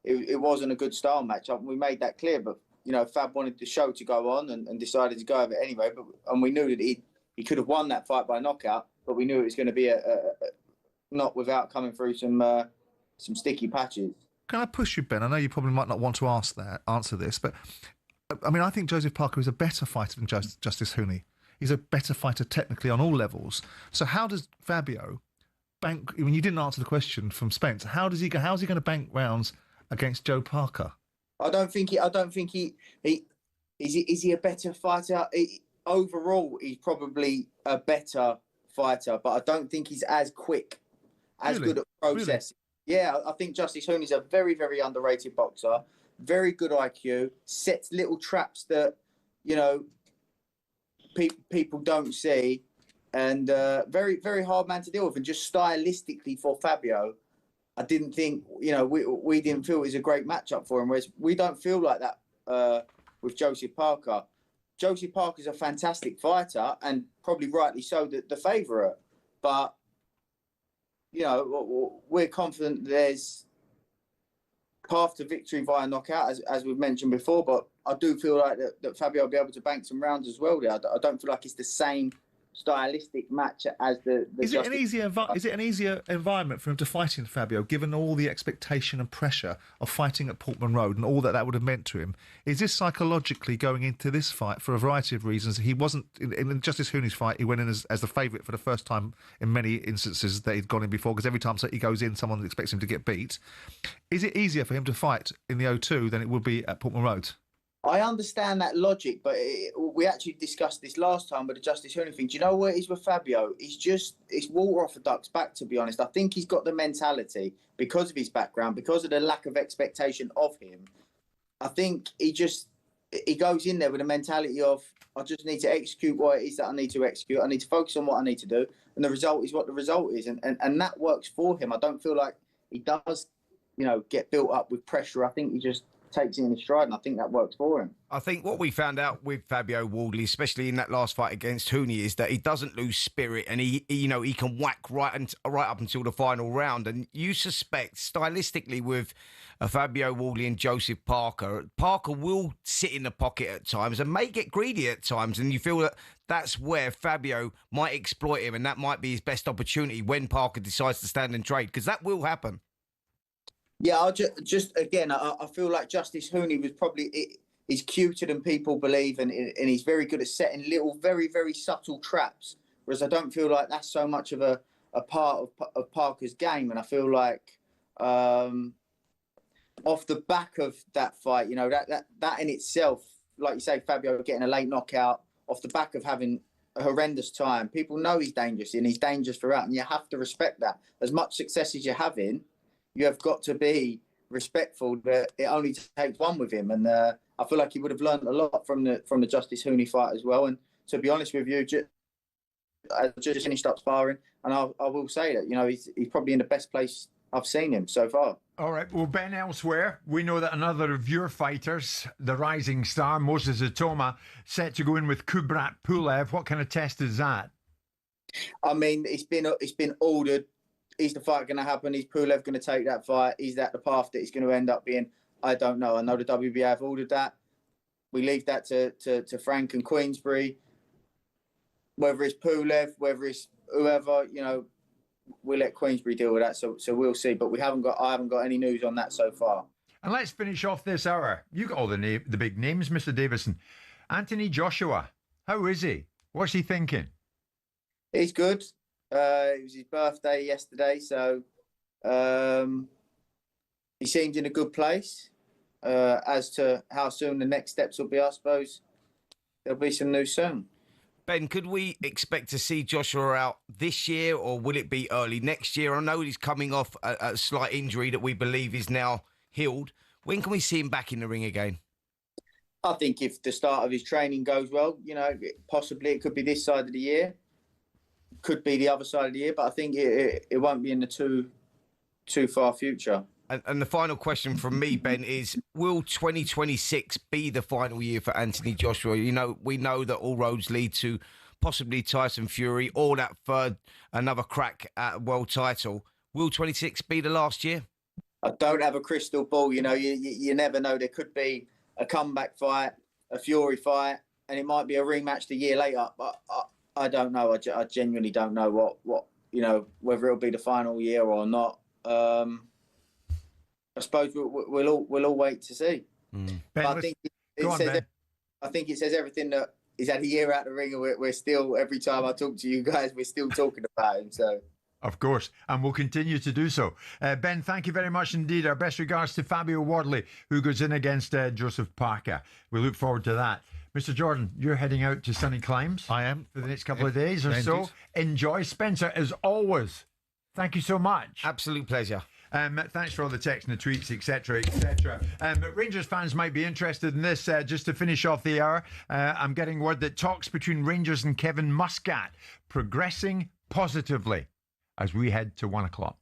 S4: it wasn't a good style matchup. And we made that clear. But, you know, Fab wanted the show to go on and decided to go over it anyway. And we knew that he could have won that fight by knockout, but we knew it was going to be a not without coming through some sticky patches.
S7: Can I push you, Ben? I know you probably might not want to answer this, but I mean, I think Joseph Parker is a better fighter than Justice Hooney. He's a better fighter technically on all levels. So how does Fabio bank? I mean, you didn't answer the question from Spence. How's he going to bank rounds against Joe Parker?
S4: I don't think he is he a better fighter? Overall, he's probably a better fighter, but I don't think he's as quick, as good at processing. Really? Yeah, I think Justice Hooney's a very, very underrated boxer, very good IQ, sets little traps that, you know, people don't see, and very, very hard man to deal with. And just stylistically for Fabio, I didn't think, you know, we didn't feel it was a great matchup for him, whereas we don't feel like that with Joseph Parker. Joseph Parker's a fantastic fighter, and probably rightly so, the favourite. But, you know, we're confident there's path to victory via knockout, as we've mentioned before. But I do feel like that Fabio will be able to bank some rounds as well there. I don't feel like it's the same stylistic match as the
S7: is it an easier environment for him to fight in, Fabio, given all the expectation and pressure of fighting at Portman Road and all that would have meant to him? Is this psychologically going into this fight for a variety of reasons? He wasn't in Justice Hooney's fight. He went in as the favourite for the first time in many instances that he'd gone in before, because every time he goes in, someone expects him to get beat. Is it easier for him to fight in the O2 than it would be at Portman Road?
S4: I understand that logic, but we actually discussed this last time with the Justice Hooney thing. Do you know what it is with Fabio? It's water off a duck's back, to be honest. I think he's got the mentality, because of his background, because of the lack of expectation of him. I think he goes in there with a mentality of, I just need to execute what it is that I need to execute. I need to focus on what I need to do. And the result is what the result is. And that works for him. I don't feel like he does, you know, get built up with pressure. I think he just takes it in his stride, and I think that works for him.
S24: I think what we found out with Fabio Wardley, especially in that last fight against Hooney, is that he doesn't lose spirit, and he can whack right up until the final round. And you suspect, stylistically, with Fabio Wardley and Joseph Parker, Parker will sit in the pocket at times and may get greedy at times, and you feel that that's where Fabio might exploit him, and that might be his best opportunity when Parker decides to stand and trade, because that will happen.
S4: Yeah, I feel like Justice Hooney was probably... He's cuter than people believe, and he's very good at setting little, very, very subtle traps, whereas I don't feel like that's so much of a part of Parker's game. And I feel like off the back of that fight, that in itself, like you say, Fabio getting a late knockout off the back of having a horrendous time, people know he's dangerous, and he's dangerous throughout, and you have to respect that. As much success as you're having, you have got to be respectful that it only takes one with him. And I feel like he would have learned a lot from the Justice Hooney fight as well. And to be honest with you, I just finished up sparring, and I will say that he's probably in the best place I've seen him so far.
S8: All right. Well, Ben, elsewhere, we know that another of your fighters, the rising star Moses Atoma, set to go in with Kubrat Pulev. What kind of test is that?
S4: I mean, it's been ordered. Is the fight going to happen? Is Pulev going to take that fight? Is that the path that he's going to end up being? I don't know. I know the WBA have ordered that. We leave that to Frank and Queensbury. Whether it's Pulev, whether it's whoever, we'll let Queensbury deal with that. So we'll see. But I haven't got any news on that so far.
S8: And let's finish off this hour. You got all the big names, Mr. Davison. Anthony Joshua, how is he? What's he thinking?
S4: He's good. It was his birthday yesterday, so he seems in a good place. As to how soon the next steps will be, I suppose there'll be some news soon.
S24: Ben, could we expect to see Joshua out this year, or will it be early next year? I know he's coming off a slight injury that we believe is now healed. When can we see him back in the ring again?
S4: I think if the start of his training goes well, possibly it could be this side of the year. Could be the other side of the year, but I think it won't be in the too far future.
S24: And the final question from me, Ben, is will 2026 be the final year for Anthony Joshua? We know that all roads lead to possibly Tyson Fury or that another crack at a world title. Will 26 be the last year?
S4: I don't have a crystal ball. You never know. There could be a comeback fight, a Fury fight, and it might be a rematch the year later. But I don't know. I genuinely don't know what whether it'll be the final year or not. I suppose we'll all wait to see.
S8: Ben,
S4: I think it says everything that he's had a year out the ring, and we're still, every time I talk to you guys, we're still talking about him. So.
S8: Of course, and we'll continue to do so. Ben, thank you very much indeed. Our best regards to Fabio Wardley, who goes in against Joseph Parker. We look forward to that. Mr. Jordan, you're heading out to sunny climes.
S18: I am.
S8: For the next couple of days or so. Enjoy. Spencer, as always, thank you so much.
S24: Absolute pleasure.
S8: Thanks for all the texts and the tweets, etc., etc. Rangers fans might be interested in this. Just to finish off the hour, I'm getting word that talks between Rangers and Kevin Muscat progressing positively as we head to 1 o'clock.